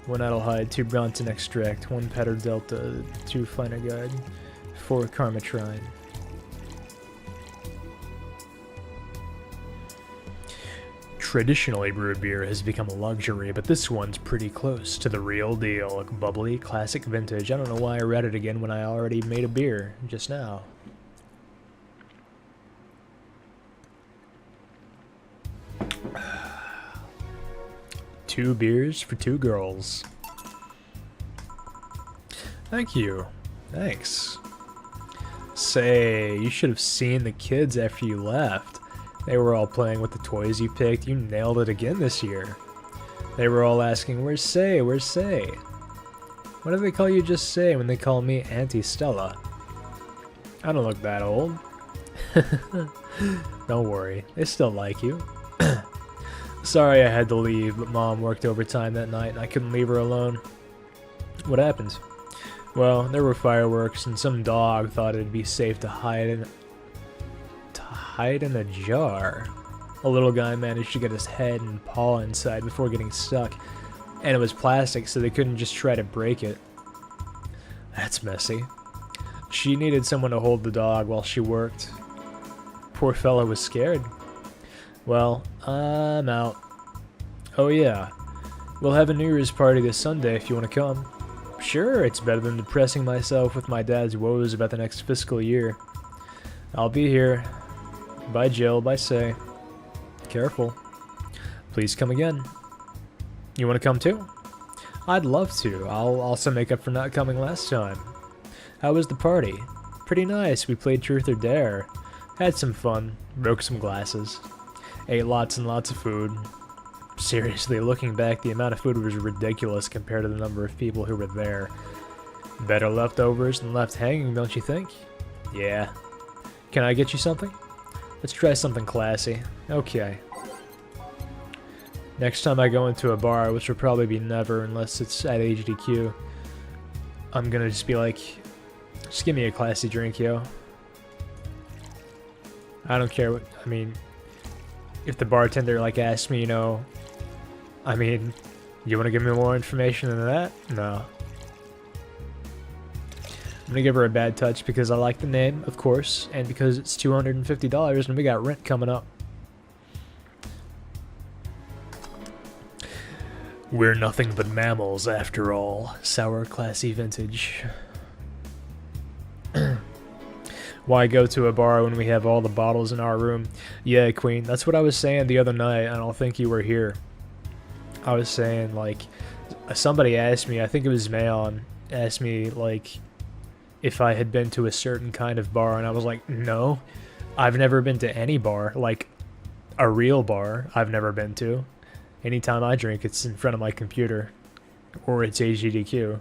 1 Adelhyde, 2 Bronson Extract, 1 Petter Delta, 2 Flanner Guide, 4 Karma Trine. Traditionally brewed beer has become a luxury, but this one's pretty close to the real deal. Bubbly, classic vintage. I don't know why I read it again when I already made a beer just now. Two beers for 2 girls. Thank you. Thanks. Say, you should have seen the kids after you left. They were all playing with the toys you picked. You nailed it again this year. They were all asking, where's Say? Where's Say? What do they call you just Say when they call me Auntie Stella? I don't look that old. Don't worry, they still like you. Sorry I had to leave, but Mom worked overtime that night and I couldn't leave her alone. What happened? Well, there were fireworks and some dog thought it'd be safe to hide in a jar. A little guy managed to get his head and paw inside before getting stuck, and it was plastic so they couldn't just try to break it. That's messy. She needed someone to hold the dog while she worked. Poor fella was scared. Well, I'm out. Oh yeah, we'll have a New Year's party this Sunday if you want to come. Sure, it's better than depressing myself with my dad's woes about the next fiscal year. I'll be here. Bye Jill, bye Say. Careful. Please come again. You want to come too? I'd love to. I'll also make up for not coming last time. How was the party? Pretty nice. We played Truth or Dare. Had some fun. Broke some glasses. Ate lots and lots of food. Seriously, looking back, the amount of food was ridiculous compared to the number of people who were there. Better leftovers than left hanging, don't you think? Yeah. Can I get you something? Let's try something classy. Okay. Next time I go into a bar, which will probably be never unless it's at HDQ, I'm gonna just be like, just give me a classy drink, yo. I don't care what, I mean, if the bartender like asks me, you know, I mean, you want to give me more information than that? No. I'm gonna give her a bad touch because I like the name, of course, and because it's $250 and we got rent coming up. We're nothing but mammals after all. Sour, classy vintage. Why go to a bar when we have all the bottles in our room? Yeah, Queen, that's what I was saying the other night. I don't think you were here. I was saying, like, somebody asked me, I think it was Mayon, asked me, like, if I had been to a certain kind of bar, and I was like, no, I've never been to any bar, like a real bar I've never been to. Anytime I drink, it's in front of my computer, or it's HGDQ.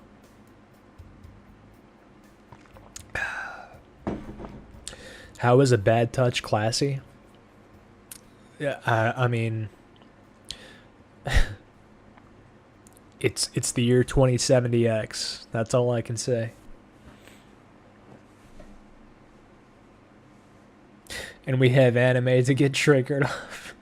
How is a bad touch classy? Yeah, I mean, It's the year 2070X. That's all I can say. And we have anime to get triggered off.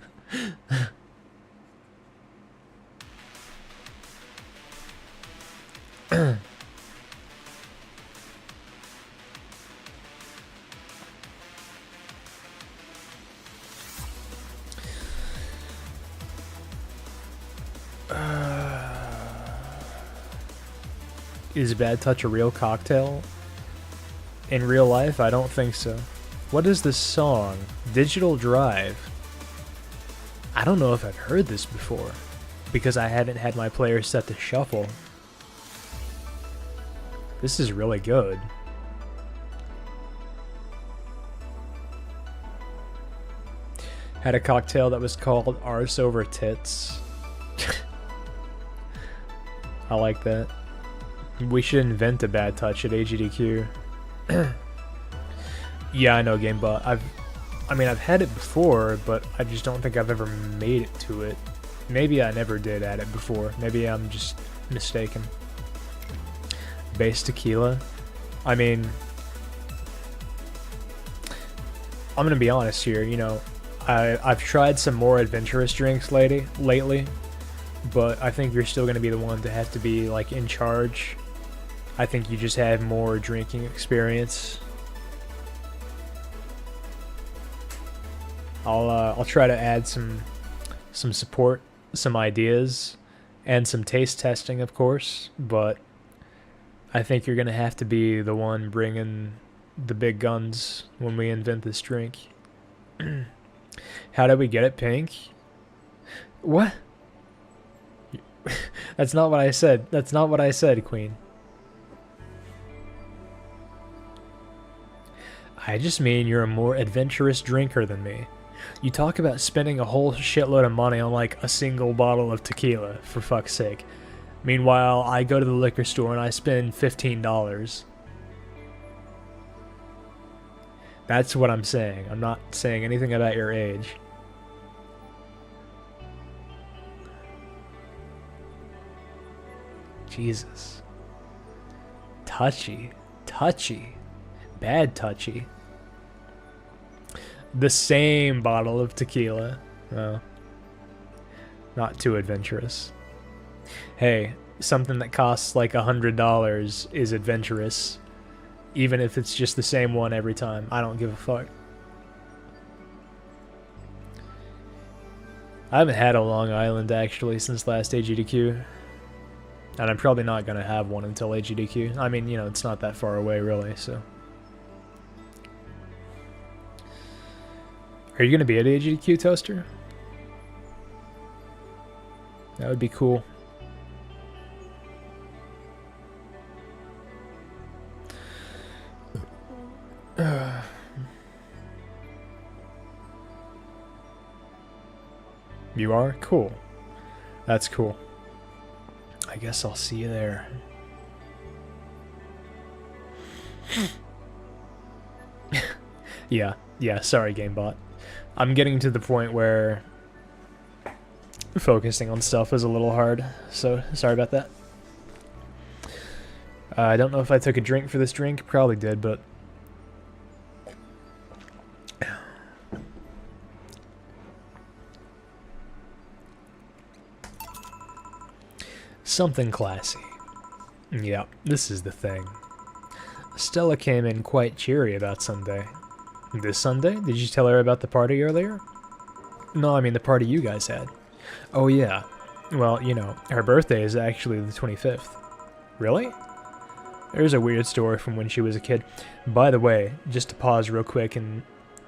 Is Bad Touch a real cocktail? In real life, I don't think so. What is this song? Digital Drive. I don't know if I've heard this before, because I haven't had my player set to shuffle. This is really good. Had a cocktail that was called Arse Over Tits. I like that. We should invent a Bad Touch at AGDQ. Yeah, I know, GameBot. I've had it before, but I just don't think I've ever made it to it. Maybe I never did add it before. Maybe I'm just mistaken. Base tequila? I mean, I'm gonna be honest here, you know, I've tried some more adventurous drinks lately, but I think you're still gonna be the one to have to be, like, in charge. I think you just have more drinking experience. I'll try to add some support, some ideas, and some taste testing, of course, but I think you're gonna have to be the one bringing the big guns when we invent this drink. How did we get it pink? What? That's not what I said. That's not what I said, Queen. I just mean you're a more adventurous drinker than me. You talk about spending a whole shitload of money on like a single bottle of tequila, for fuck's sake. Meanwhile, I go to the liquor store and I spend $15. That's what I'm saying. I'm not saying anything about your age. Jesus. Touchy. Touchy. Bad touchy. The same bottle of tequila. Oh. Not too adventurous. Hey, something that costs like $100 is adventurous. Even if it's just the same one every time. I don't give a fuck. I haven't had a Long Island actually since last AGDQ. And I'm probably not going to have one until AGDQ. I mean, you know, it's not that far away really, so. Are you going to be at AGDQ, Toaster? That would be cool. You are? Cool. That's cool. I guess I'll see you there. Yeah, sorry, GameBot. I'm getting to the point where focusing on stuff is a little hard, so sorry about that. I don't know if I took a drink for this drink. Probably did, but... Something classy. Yeah, this is the thing. Stella came in quite cheery about Sunday. This Sunday? Did you tell her about the party earlier? No, I mean the party you guys had. Oh yeah. Well, you know, her birthday is actually the 25th. Really? There's a weird story from when she was a kid. By the way, just to pause real quick and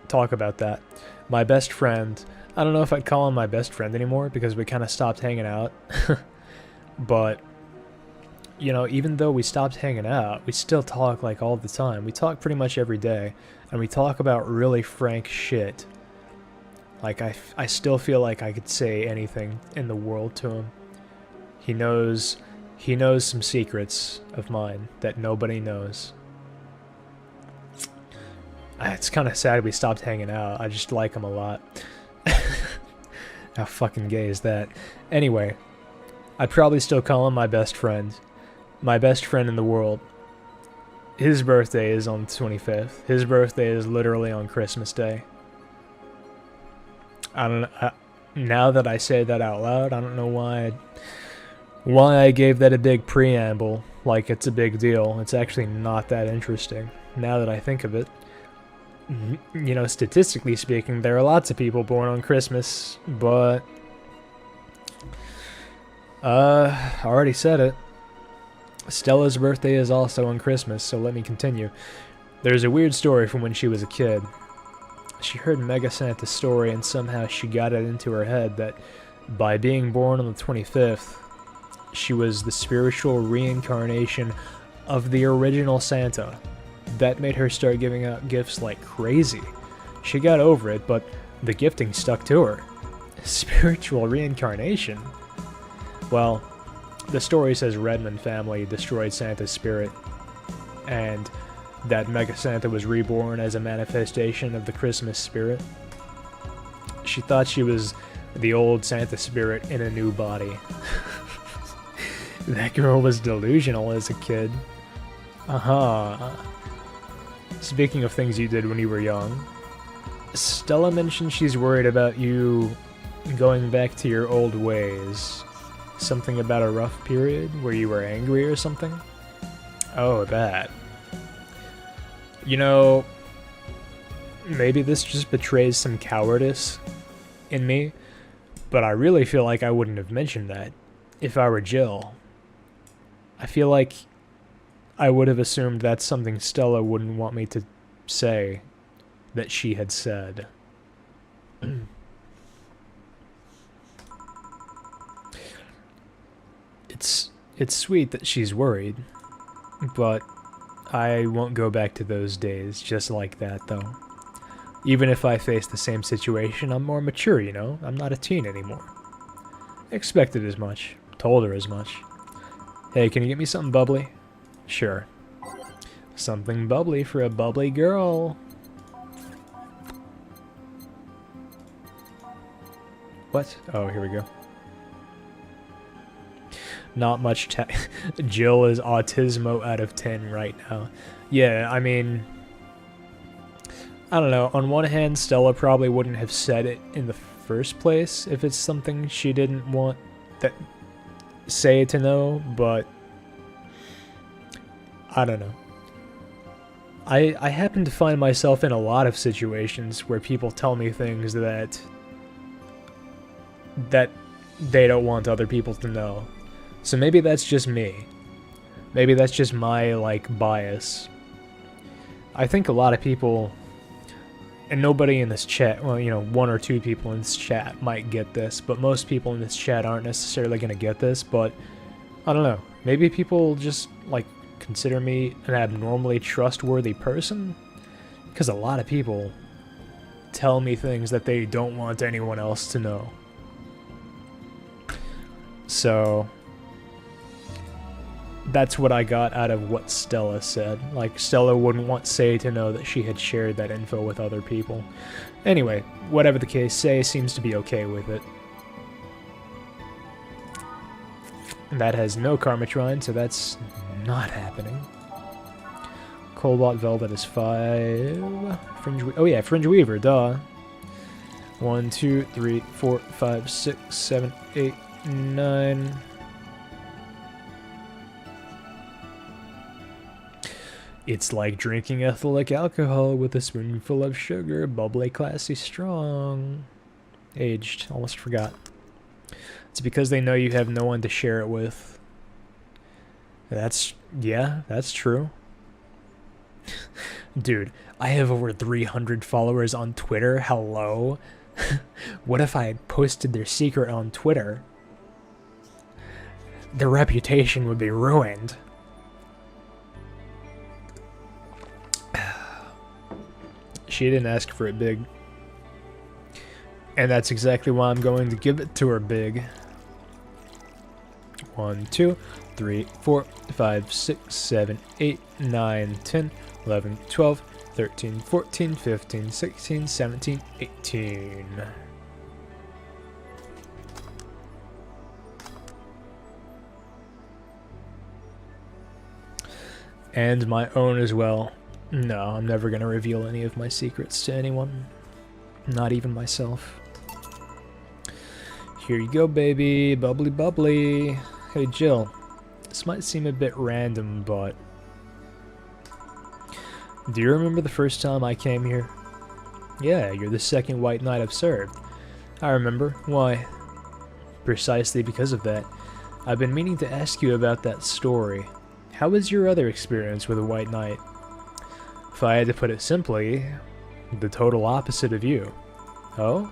talk about that. My best friend, I don't know if I'd call him my best friend anymore because we kind of stopped hanging out. But, you know, even though we stopped hanging out, we still talk like all the time. We talk pretty much every day, and we talk about really frank shit. Like, I still feel like I could say anything in the world to him. He knows some secrets of mine that nobody knows. It's kind of sad we stopped hanging out. I just like him a lot. How fucking gay is that? Anyway, I'd probably still call him my best friend. My best friend in the world. His birthday is on the 25th. His birthday is literally on Christmas Day. I don't know. Now that I say that out loud, I don't know why I gave that a big preamble, like it's a big deal. It's actually not that interesting, now that I think of it. You know, statistically speaking, there are lots of people born on Christmas, but... I already said it. Stella's birthday is also on Christmas, so let me continue. There's a weird story from when she was a kid. She heard Mega Santa's story, and somehow she got it into her head that by being born on the 25th, she was the spiritual reincarnation of the original Santa. That made her start giving out gifts like crazy. She got over it, but the gifting stuck to her. Spiritual reincarnation? Well, the story says Redmond family destroyed Santa's spirit, and that Mega Santa was reborn as a manifestation of the Christmas spirit. She thought she was the old Santa spirit in a new body. That girl was delusional as a kid. Speaking of things you did when you were young, Stella mentioned she's worried about you going back to your old ways. Something about a rough period where you were angry or something? Oh, that. You know, maybe this just betrays some cowardice in me, but I really feel like I wouldn't have mentioned that if I were Jill. I feel like I would have assumed that's something Stella wouldn't want me to say that she had said. It's sweet that she's worried, but I won't go back to those days just like that, though. Even if I face the same situation, I'm more mature, you know? I'm not a teen anymore. Expected as much. Told her as much. Hey, can you get me something bubbly? Sure. Something bubbly for a bubbly girl. What? Oh, here we go. Not much Jill is autismo out of 10 right now. Yeah, I mean... I don't know. On one hand, Stella probably wouldn't have said it in the first place if it's something she didn't want that Say to know, but... I don't know. I happen to find myself in a lot of situations where people tell me things that they don't want other people to know. So maybe that's just me. Maybe that's just my, like, bias. I think a lot of people, and nobody in this chat, well, you know, one or two people in this chat might get this, but most people in this chat aren't necessarily going to get this, but I don't know. Maybe people just, like, consider me an abnormally trustworthy person? Because a lot of people tell me things that they don't want anyone else to know. So that's what I got out of what Stella said. Like, Stella wouldn't want Say to know that she had shared that info with other people. Anyway, whatever the case, Say seems to be okay with it. That has no Karmatron, so that's not happening. Cobalt Velvet is 5. Oh yeah, Fringe Weaver, duh. 1, 2, 3, 4, 5, 6, 7, 8, 9. It's like drinking ethylene alcohol with a spoonful of sugar, bubbly, classy, strong. Aged, almost forgot. It's because they know you have no one to share it with. Yeah, that's true. Dude, I have over 300 followers on Twitter, hello? What if I posted their secret on Twitter? Their reputation would be ruined. She didn't ask for it big. And that's exactly why I'm going to give it to her big. 1, 2, 3, 4, 5, 6, 7, 8, 9, 10, 11, 12, 13, 14, 15, 16, 17, 18. And my own as well. No, I'm never gonna reveal any of my secrets to anyone. Not even myself. Here you go, baby. Bubbly bubbly. Hey, Jill. This might seem a bit random, but... do you remember the first time I came here? Yeah, you're the second white knight I've served. I remember. Why? Precisely because of that. I've been meaning to ask you about that story. How was your other experience with a white knight? If I had to put it simply, the total opposite of you. Oh?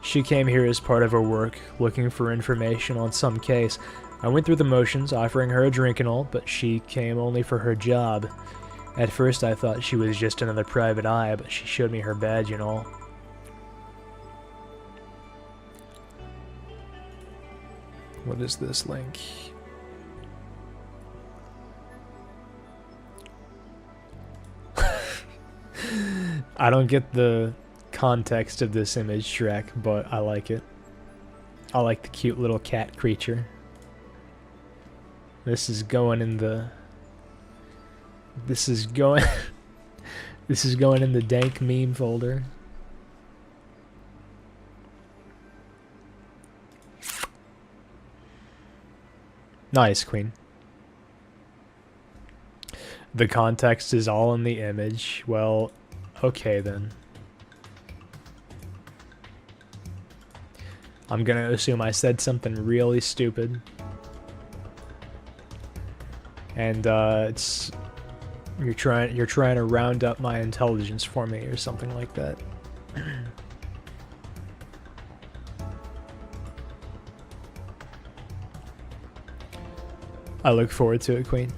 She came here as part of her work, looking for information on some case. I went through the motions, offering her a drink and all, but she came only for her job. At first I thought she was just another private eye, but she showed me her badge and all. What is this link? I don't get the context of this image track, but I like it. I like the cute little cat creature. This is going in the... This is going... This is going in the dank meme folder. Nice, Queen. The context is all in the image. Well, okay then. I'm gonna assume I said something really stupid. And it's you're trying to round up my intelligence for me or something like that. I look forward to it, Queen.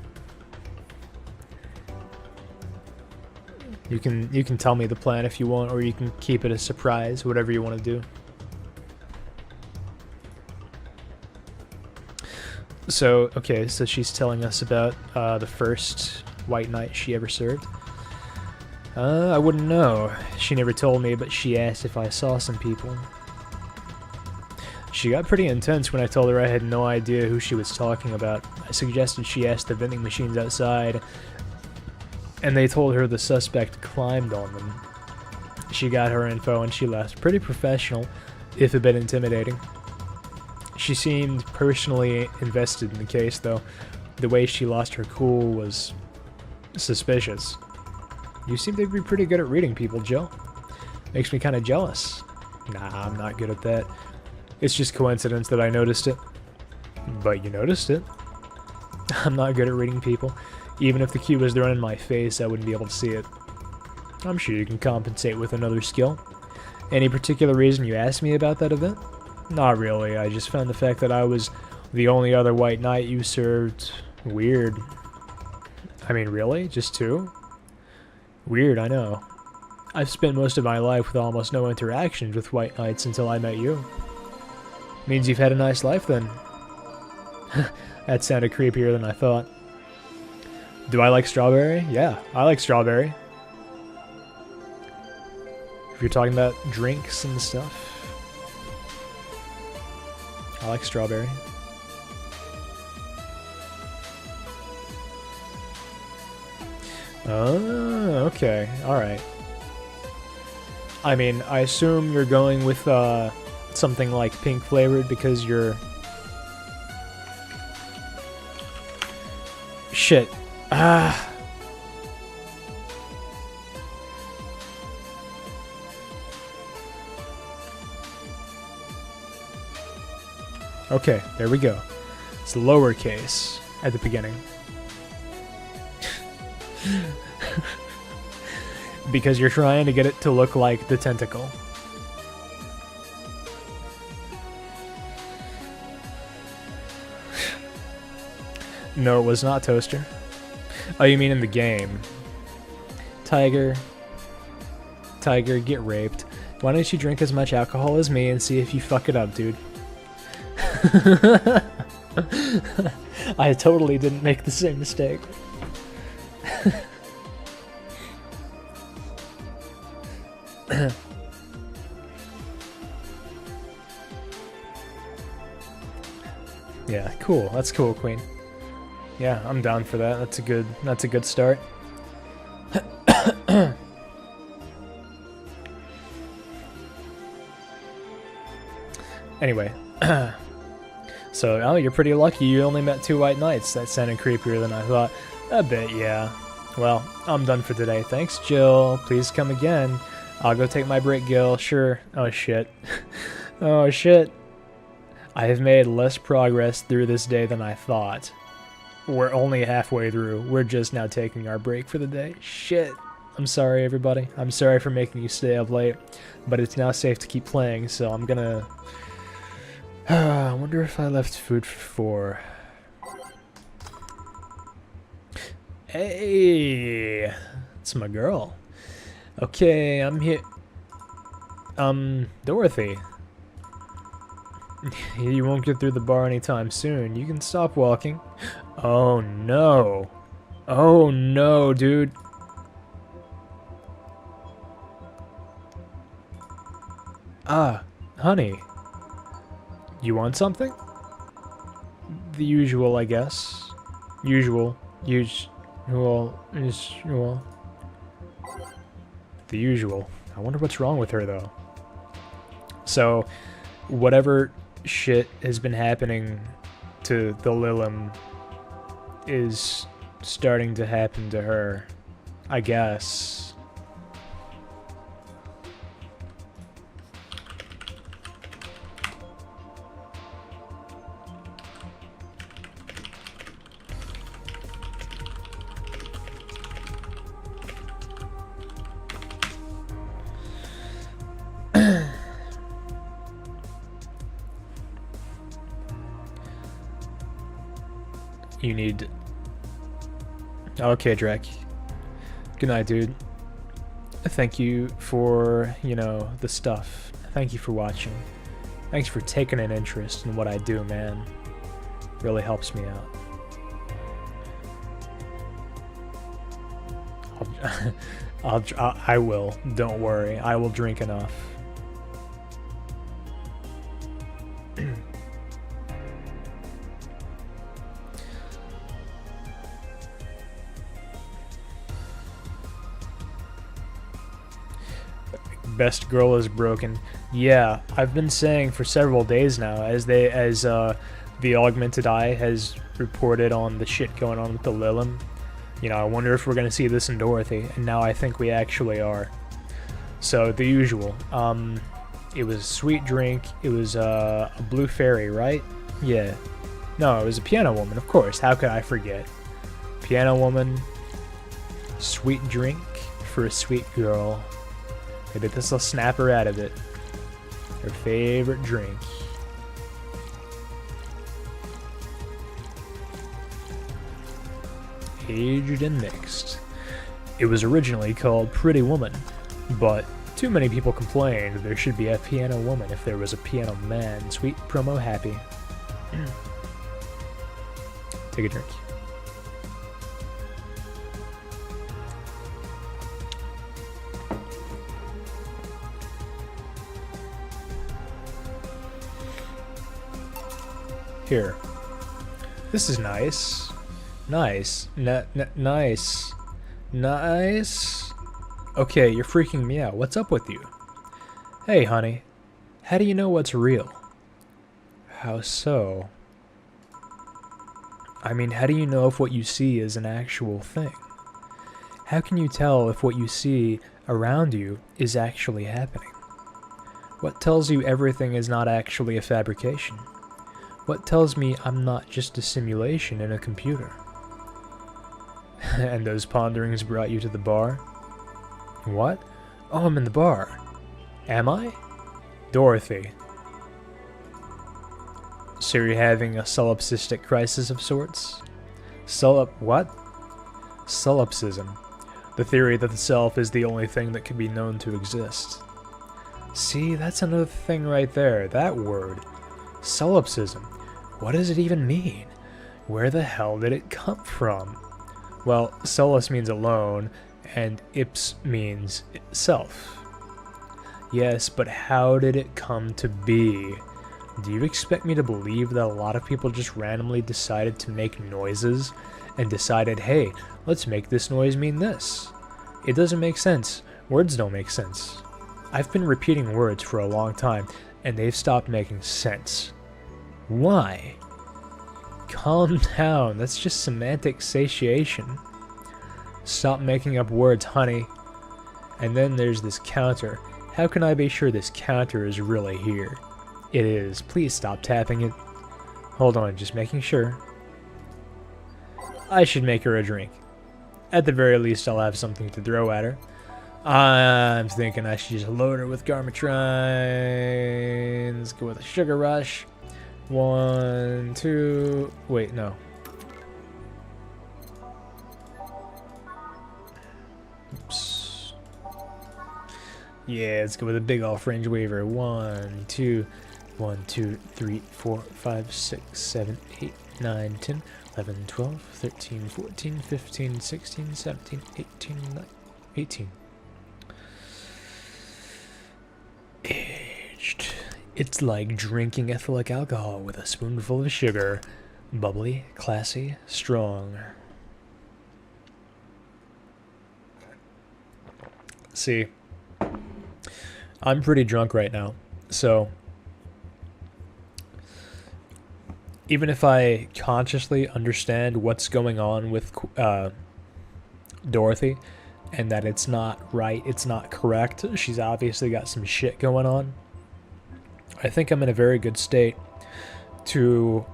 You can tell me the plan if you want, or you can keep it a surprise, whatever you want to do. So, okay, so she's telling us about the first white knight she ever served. I wouldn't know. She never told me, but she asked if I saw some people. She got pretty intense when I told her I had no idea who she was talking about. I suggested she ask the vending machines outside, and they told her the suspect climbed on them. She got her info and she left. Pretty professional, if a bit intimidating. She seemed personally invested in the case, though. The way she lost her cool was suspicious. You seem to be pretty good at reading people, Jill. Makes me kind of jealous. Nah, I'm not good at that. It's just coincidence that I noticed it. But you noticed it. I'm not good at reading people. Even if the cue was thrown in my face, I wouldn't be able to see it. I'm sure you can compensate with another skill. Any particular reason you asked me about that event? Not really, I just found the fact that I was the only other white knight you served weird. I mean, really? Just two? Weird, I know. I've spent most of my life with almost no interactions with white knights until I met you. Means you've had a nice life then. That sounded creepier than I thought. Do I like strawberry? Yeah, I like strawberry. If you're talking about drinks and stuff, I like strawberry. Oh, okay, alright. I mean, I assume you're going with something like pink flavored because you're... Shit. Ah. Okay, there we go. It's lowercase at the beginning. Because you're trying to get it to look like the tentacle. No, it was not Toaster. Oh, you mean in the game? Tiger, get raped. Why don't you drink as much alcohol as me and see if you fuck it up, dude? I totally didn't make the same mistake. Yeah, cool. That's cool, Queen. Yeah, I'm down for that. That's a good start. Anyway, so, oh, you're pretty lucky you only met 2 white knights. That sounded creepier than I thought. A bit, yeah. Well, I'm done for today. Thanks, Jill. Please come again. I'll go take my break, Gil. Sure. Oh, shit. Oh, shit. I have made less progress through this day than I thought. We're only halfway through. We're just now taking our break for the day. Shit. I'm sorry, everybody. I'm sorry for making you stay up late. But it's now safe to keep playing, so I'm gonna... I wonder if I left food for 4. Hey! It's my girl. Okay, I'm here. Dorothy. You won't get through the bar anytime soon. You can stop walking. Oh no. Oh no, dude. Ah, honey. You want something? The usual, I guess. Usual. Usual. The usual. I wonder what's wrong with her, though. So, whatever shit has been happening to the Lilim is starting to happen to her, I guess. You need... Okay, Drek. Good night, dude. Thank you for, you know, the stuff. Thank you for watching. Thanks for taking an interest in what I do, man. Really helps me out. I will. Don't worry. I will drink enough. Best girl is broken. Yeah, I've been saying for several days now, as the Augmented Eye has reported on the shit going on with the Lilim. You know, I wonder if we're gonna see this in Dorothy, and now I think we actually are. So the usual. It was a sweet drink. It was a blue fairy, right? Yeah. No, it was a piano woman, of course. How could I forget? Piano woman. Sweet drink for a sweet girl. Maybe this will snap her out of it. Her favorite drink. Aged and mixed. It was originally called Pretty Woman, but too many people complained there should be a piano woman if there was a piano man. Sweet promo happy. Take a drink. Here. This is nice. Nice. Nice. Nice. Okay, you're freaking me out. What's up with you? Hey, honey. How do you know what's real? How so? I mean, how do you know if what you see is an actual thing? How can you tell if what you see around you is actually happening? What tells you everything is not actually a fabrication? What tells me I'm not just a simulation in a computer? And those ponderings brought you to the bar? What? Oh, I'm in the bar. Am I? Dorothy. So you're having a solipsistic crisis of sorts? What? Solipsism. The theory that the self is the only thing that can be known to exist. See, that's another thing right there. That word. Solipsism. What does it even mean? Where the hell did it come from? Well, solus means alone, and ips means self. Yes, but how did it come to be? Do you expect me to believe that a lot of people just randomly decided to make noises and decided, hey, let's make this noise mean this? It doesn't make sense. Words don't make sense. I've been repeating words for a long time, and they've stopped making sense. Why? Calm down. That's just semantic satiation. Stop making up words, honey. And then there's this counter. How can I be sure this counter is really here? It is. Please stop tapping it. Hold on, just making sure. I should make her a drink. At the very least, I'll have something to throw at her. I'm thinking I should just load her with Garmatrine. Let's go with a Sugar Rush. 1, 2... Wait, no. Oops. Yeah, let's go with a big ol' Fringe Weaver. 1, 2... 1, 2, 3, 4, 5, 6, 7, 8, 9, 10, 11, 12, 13, 14, 15, 16, 17, 18, 18. Aged. It's like drinking ethylene alcohol with a spoonful of sugar. Bubbly, classy, strong. See, I'm pretty drunk right now, so even if I consciously understand what's going on with Dorothy, and that it's not right, it's not correct, she's obviously got some shit going on, I think I'm in a very good state to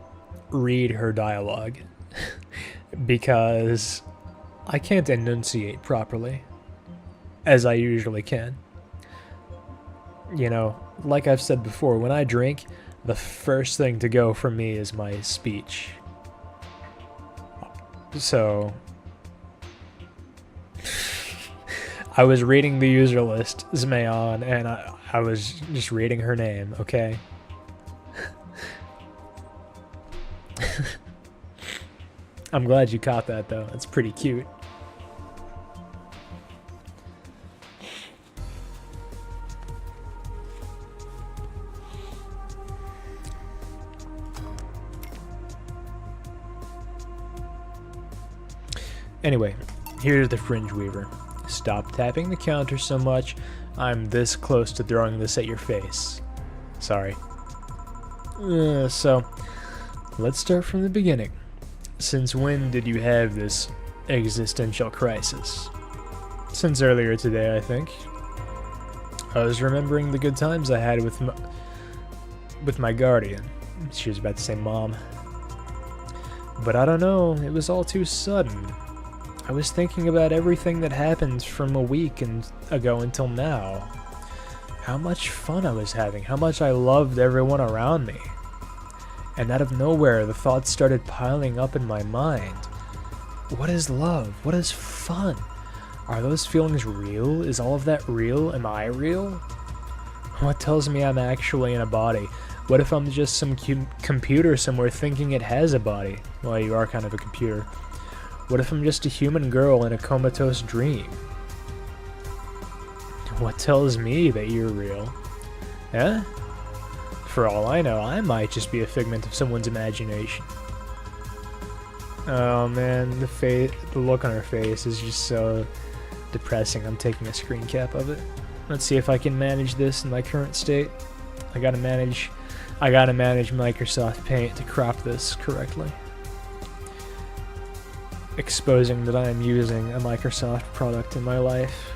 read her dialogue because I can't enunciate properly as I usually can. You know, like I've said before, when I drink, the first thing to go from me is my speech. So I was reading the user list, Zmayon, and I was just reading her name, okay? I'm glad you caught that, though. It's pretty cute. Anyway, here's the Fringe Weaver. Stop tapping the counter so much. I'm this close to throwing this at your face. Sorry. So, let's start from the beginning. Since when did you have this existential crisis? Since earlier today, I think. I was remembering the good times I had with my guardian. She was about to say mom. But I don't know, it was all too sudden. I was thinking about everything that happened from a week ago until now. How much fun I was having, how much I loved everyone around me. And out of nowhere, the thoughts started piling up in my mind. What is love? What is fun? Are those feelings real? Is all of that real? Am I real? What tells me I'm actually in a body? What if I'm just some computer somewhere thinking it has a body? Well, you are kind of a computer. What if I'm just a human girl in a comatose dream? What tells me that you're real? Eh? For all I know, I might just be a figment of someone's imagination. Oh man, the look on her face is just so depressing. I'm taking a screen cap of it. Let's see if I can manage this in my current state. I gotta manage Microsoft Paint to crop this correctly. Exposing that I am using a Microsoft product in my life.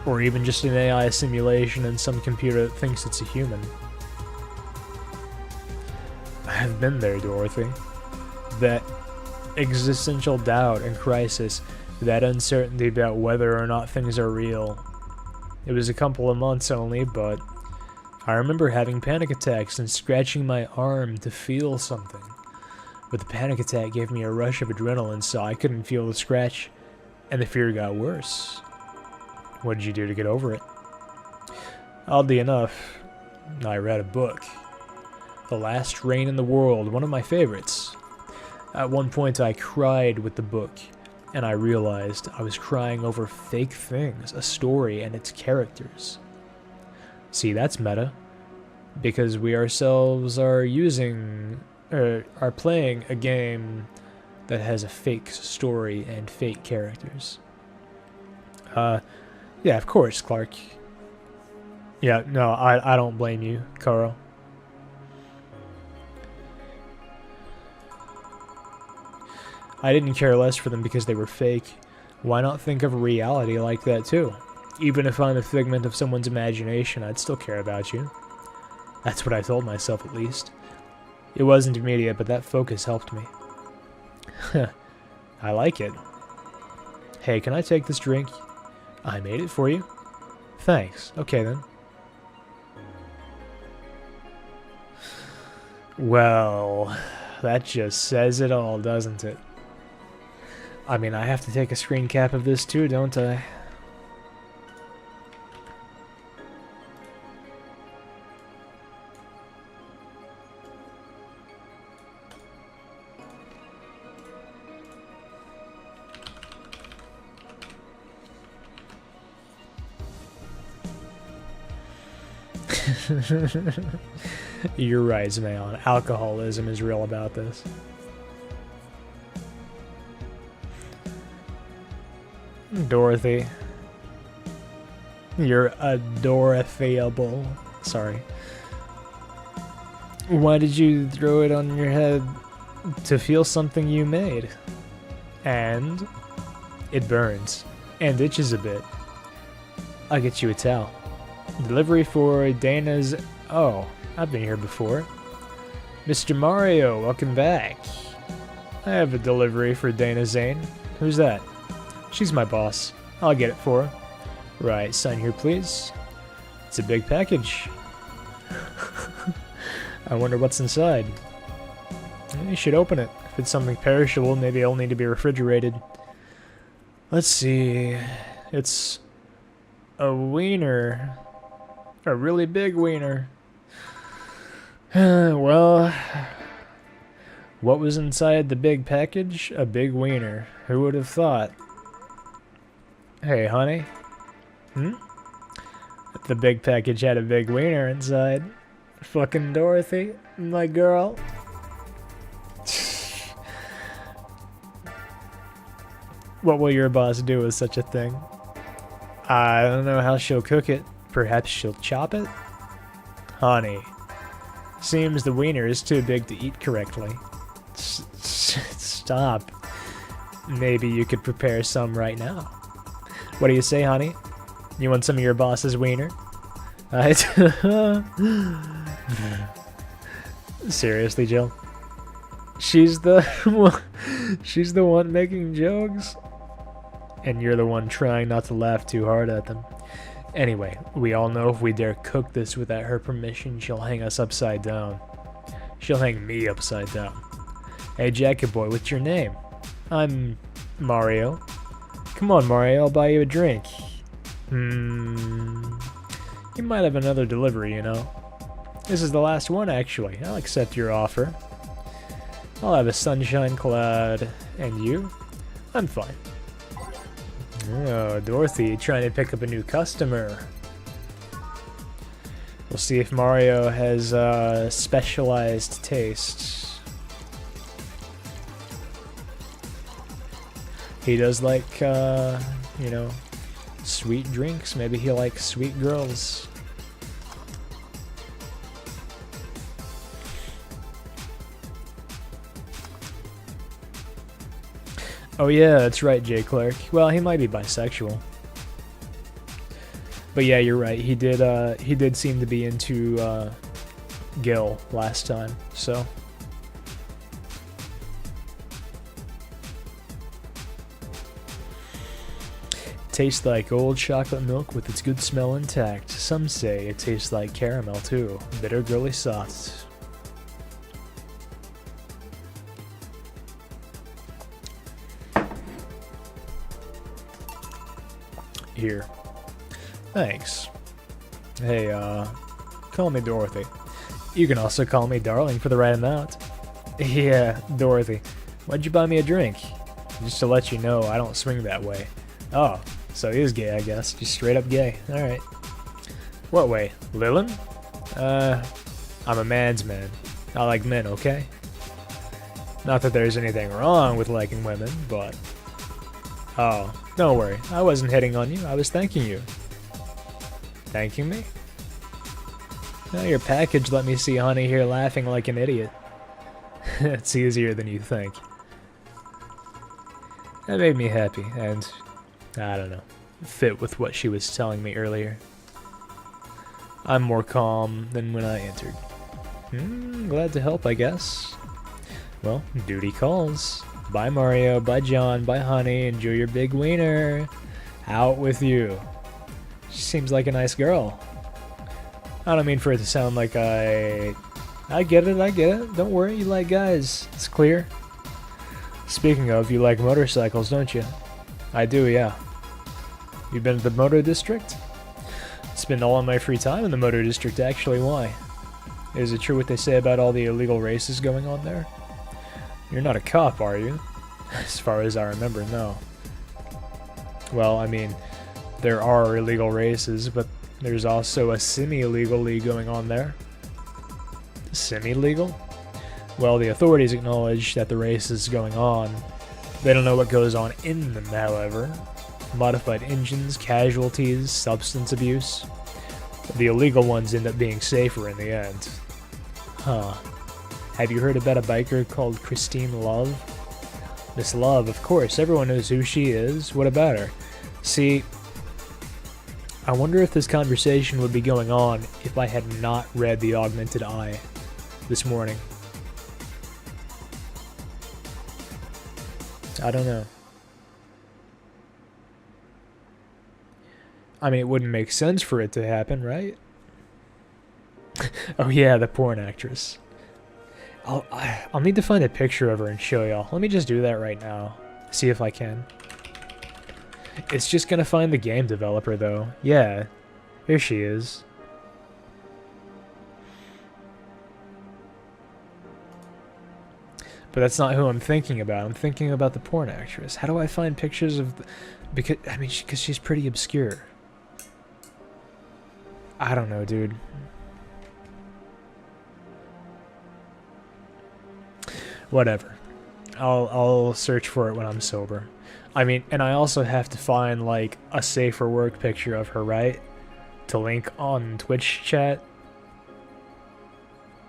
Or even just an AI simulation and some computer that thinks it's a human. I've been there, Dorothy. That existential doubt and crisis, that uncertainty about whether or not things are real. It was a couple of months only, but I remember having panic attacks and scratching my arm to feel something. But the panic attack gave me a rush of adrenaline, so I couldn't feel the scratch, and the fear got worse. What did you do to get over it? Oddly enough, I read a book. The Last Rain in the World, one of my favorites. At one point I cried with the book, and I realized I was crying over fake things, a story and its characters. See, that's meta. Because we ourselves are are playing a game that has a fake story and fake characters. Yeah, of course, Clark. Yeah, no, I don't blame you, Carl. I didn't care less for them because they were fake. Why not think of reality like that too? Even if I'm a figment of someone's imagination, I'd still care about you. That's what I told myself, at least. It wasn't immediate, but that focus helped me. I like it. Hey, can I take this drink? I made it for you. Thanks. Okay, then. Well, that just says it all, doesn't it? I mean, I have to take a screen cap of this too, don't I? You're right, man. Alcoholism is real about this. Dorothy. You're adorable. Sorry. Why did you throw it on your head to feel something you made? And it burns and itches a bit. I'll get you a towel. Delivery for Dana's... Oh, I've been here before. Mr. Mario, welcome back. I have a delivery for Dana Zane. Who's that? She's my boss. I'll get it for her. Right, sign here, please. It's a big package. I wonder what's inside. You should open it. If it's something perishable, maybe it'll need to be refrigerated. Let's see. It's a wiener. A really big wiener. Well, what was inside the big package? A big wiener. Who would have thought? Hey, honey. The big package had a big wiener inside. Fucking Dorothy, my girl. What will your boss do with such a thing? I don't know how she'll cook it. Perhaps she'll chop it? Honey. Seems the wiener is too big to eat correctly. Stop. Maybe you could prepare some right now. What do you say, honey? You want some of your boss's wiener? Seriously, Jill? She's the one making jokes? And you're the one trying not to laugh too hard at them. Anyway, we all know if we dare cook this without her permission, she'll hang us upside down. She'll hang me upside down. Hey, Jacket Boy, what's your name? I'm Mario. Come on, Mario, I'll buy you a drink. You might have another delivery, you know. This is the last one, actually. I'll accept your offer. I'll have a sunshine cloud. And you? I'm fine. Oh, Dorothy, trying to pick up a new customer. We'll see if Mario has specialized tastes. He does like, you know, sweet drinks. Maybe he likes sweet girls. Oh yeah, that's right, Jay Clark. Well, he might be bisexual. But yeah, you're right. He did seem to be into Gil last time, so. Tastes like old chocolate milk with its good smell intact. Some say it tastes like caramel too. Bitter, girly soft. Here. Thanks. Hey, call me Dorothy. You can also call me Darling for the right amount. Yeah, Dorothy. Why'd you buy me a drink? Just to let you know, I don't swing that way. Oh, so he is gay, I guess. Just straight up gay. Alright. What way? Lilin? I'm a man's man. I like men, okay? Not that there's anything wrong with liking women, but... Oh, don't worry. I wasn't hitting on you. I was thanking you. Thanking me? Now your package let me see Honey here laughing like an idiot. It's easier than you think. That made me happy, and... I don't know. Fit with what she was telling me earlier. I'm more calm than when I entered. Glad to help, I guess. Well, duty calls. Bye, Mario. Bye, John. Bye, Honey. Enjoy your big wiener. Out with you. She seems like a nice girl. I don't mean for it to sound like I get it, I get it. Don't worry, you like guys. It's clear. Speaking of, you like motorcycles, don't you? I do, yeah. You been to the motor district? Spend all of my free time in the motor district, actually. Why? Is it true what they say about all the illegal races going on there? You're not a cop, are you? As far as I remember, no. Well, I mean, there are illegal races, but there's also a semi-illegal league going on there. Semi-legal? Well, the authorities acknowledge that the race is going on. They don't know what goes on in them, however. Modified engines, casualties, substance abuse. The illegal ones end up being safer in the end. Huh. Have you heard about a biker called Christine Love? Miss Love, of course. Everyone knows who she is. What about her? See, I wonder if this conversation would be going on if I had not read The Augmented Eye this morning. I don't know. I mean, it wouldn't make sense for it to happen, right? Oh yeah, the porn actress. I'll need to find a picture of her and show y'all. Let me just do that right now. See if I can. It's just gonna find the game developer, though. Yeah, here she is. But that's not who I'm thinking about. I'm thinking about the porn actress. How do I find pictures of... Because she's pretty obscure. I don't know, dude. Whatever. I'll search for it when I'm sober. I mean, and I also have to find, like, a safer work picture of her, right? To link on Twitch chat.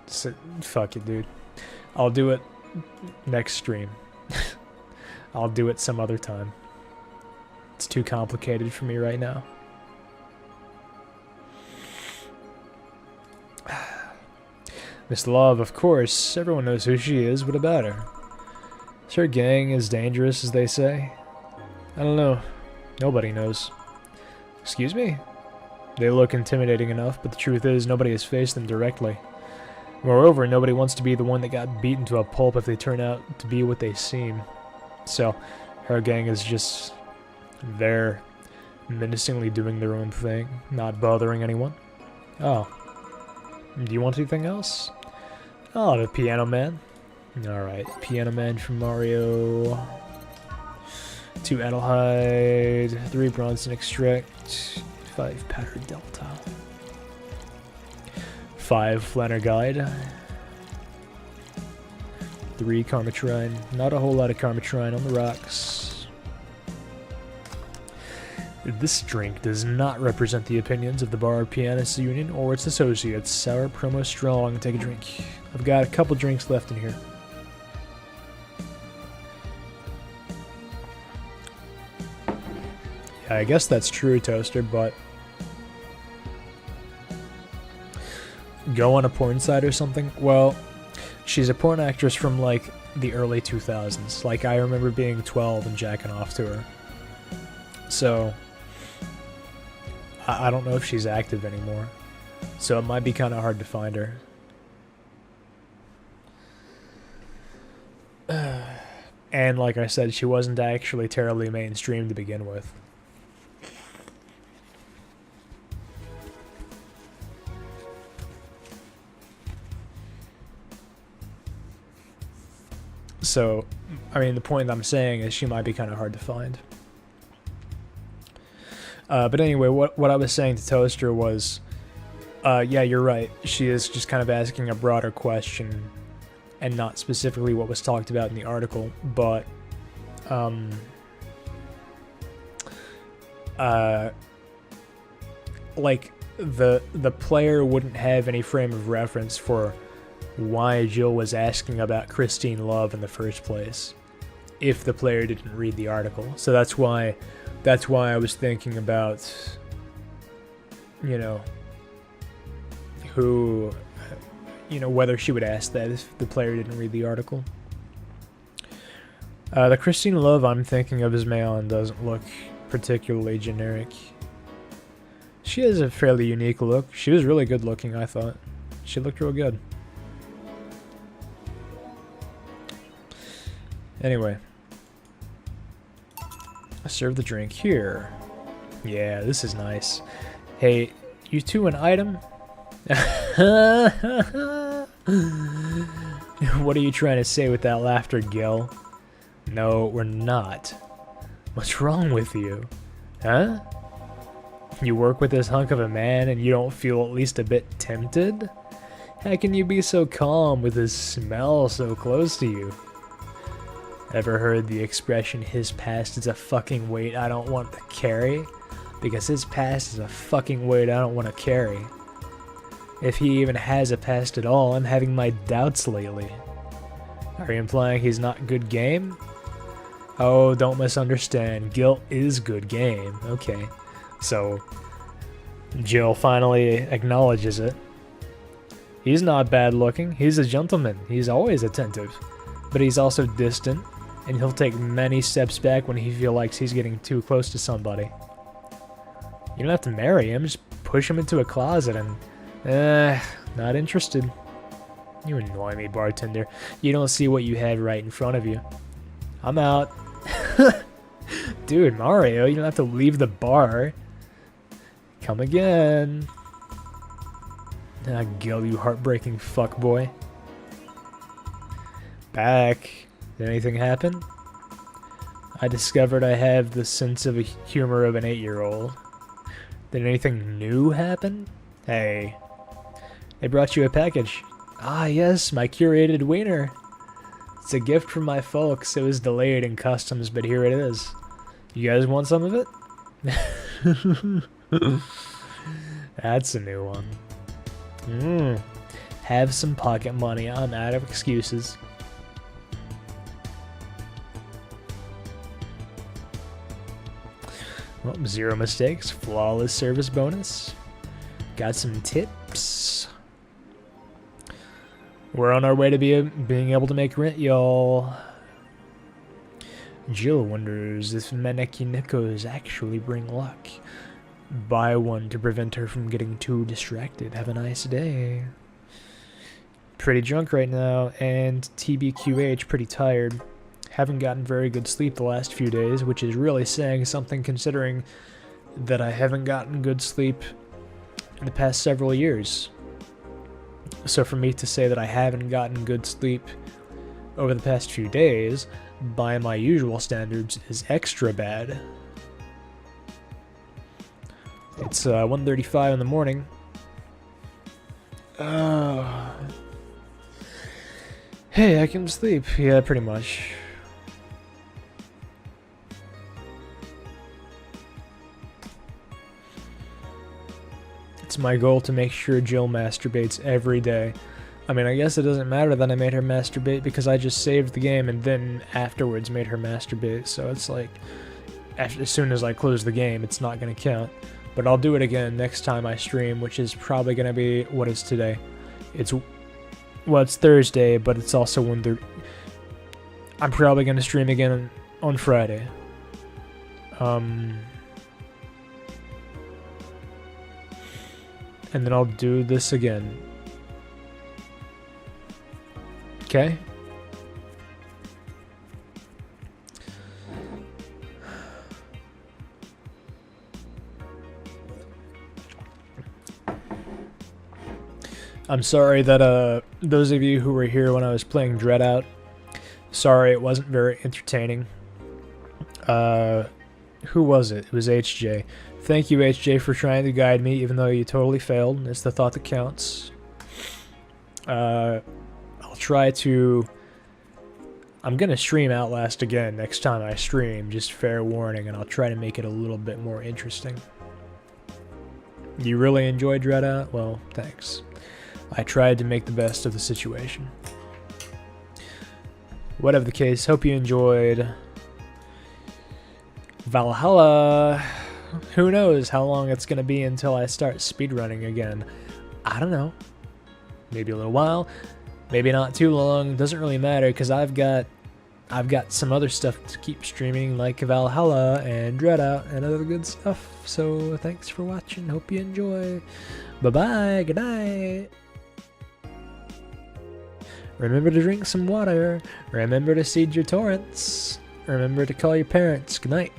So, fuck it, dude. I'll do it next stream. I'll do it some other time. It's too complicated for me right now. Miss Love, of course. Everyone knows who she is. What about her? Is her gang as dangerous as they say? I don't know. Nobody knows. Excuse me? They look intimidating enough, but the truth is nobody has faced them directly. Moreover, nobody wants to be the one that got beaten to a pulp if they turn out to be what they seem. So, her gang is just there, menacingly doing their own thing, not bothering anyone. Oh. Do you want anything else? Oh, the Piano Man. Alright, Piano Man from Mario. 2 Adelhyde, 3 Bronson Extract, 5 Powder Delta. 5 Flanner Guide. 3 Karmatrine. Not a whole lot of Karmatrine on the rocks. This drink does not represent the opinions of the Bar Pianists Union or its associates. Sour Promo Strong. Take a drink. I've got a couple drinks left in here. Yeah, I guess that's true, Toaster, but... Go on a porn site or something? Well, she's a porn actress from, like, the early 2000s. Like, I remember being 12 and jacking off to her. So... I don't know if she's active anymore, so it might be kind of hard to find her. And like I said, she wasn't actually terribly mainstream to begin with. So, I mean, the point I'm saying is she might be kind of hard to find. But anyway, what I was saying to Toaster was, Yeah, you're right. She is just kind of asking a broader question and not specifically what was talked about in the article, but like the player wouldn't have any frame of reference for why Jill was asking about Christine Love in the first place if the player didn't read the article. So that's why I was thinking about, you know, who, you know, whether she would ask that if the player didn't read the article. The Christine Love I'm thinking of is male and doesn't look particularly generic. She has a fairly unique look. She was really good looking, I thought. She looked real good. Anyway. I serve the drink here. Yeah, this is nice. Hey, you two an item? What are you trying to say with that laughter, Gil? No, we're not. What's wrong with you? Huh? You work with this hunk of a man and you don't feel at least a bit tempted? How can you be so calm with his smell so close to you? Ever heard the expression, his past is a fucking weight I don't want to carry? Because his past is a fucking weight I don't want to carry. If he even has a past at all, I'm having my doubts lately. Are you implying he's not good game? Oh, don't misunderstand. Guilt is good game. Okay. So, Jill finally acknowledges it. He's not bad looking. He's a gentleman. He's always attentive. But he's also distant, and he'll take many steps back when he feels like he's getting too close to somebody. You don't have to marry him. Just push him into a closet and... not interested. You annoy me, bartender. You don't see what you have right in front of you. I'm out. Dude, Mario, you don't have to leave the bar. Come again. Ah, Gil, you heartbreaking fuckboy. Back. Did anything happen? I discovered I have the sense of humor of an 8-year-old. Did anything new happen? Hey. They brought you a package. Ah, yes, my curated wiener. It's a gift from my folks. It was delayed in customs, but here it is. You guys want some of it? That's a new one. Have some pocket money. I'm out of excuses. Well, 0 mistakes. Flawless service bonus. Got some tips. We're on our way to being able to make rent, y'all. Jill wonders if Manekinikos actually bring luck. Buy one to prevent her from getting too distracted. Have a nice day. Pretty drunk right now, and TBQH, pretty tired. Haven't gotten very good sleep the last few days, which is really saying something considering that I haven't gotten good sleep in the past several years. So for me to say that I haven't gotten good sleep over the past few days, by my usual standards, is extra bad. It's 1:35 in the morning. Hey, I can sleep. Yeah, pretty much. It's my goal to make sure Jill masturbates every day. I mean, I guess it doesn't matter that I made her masturbate because I just saved the game and then afterwards made her masturbate. So it's like, as soon as I close the game, it's not going to count. But I'll do it again next time I stream, which is probably going to be, what is today? Well, it's Thursday, but it's also I'm probably going to stream again on Friday. And then I'll do this again. Okay? I'm sorry that those of you who were here when I was playing Dread Out, sorry it wasn't very entertaining. Who was it? It was HJ. Thank you, HJ, for trying to guide me, even though you totally failed. It's the thought that counts. I'll try to... I'm going to stream Outlast again next time I stream, just fair warning, and I'll try to make it a little bit more interesting. You really enjoyed Dreadout? Well, thanks. I tried to make the best of the situation. Whatever the case, hope you enjoyed Valhalla. Who knows how long it's going to be until I start speedrunning again. I don't know. Maybe a little while. Maybe not too long. Doesn't really matter because I've got some other stuff to keep streaming, like Valhalla and Dreadout and other good stuff. So thanks for watching. Hope you enjoy. Bye-bye. Good night. Remember to drink some water. Remember to seed your torrents. Remember to call your parents. Good night.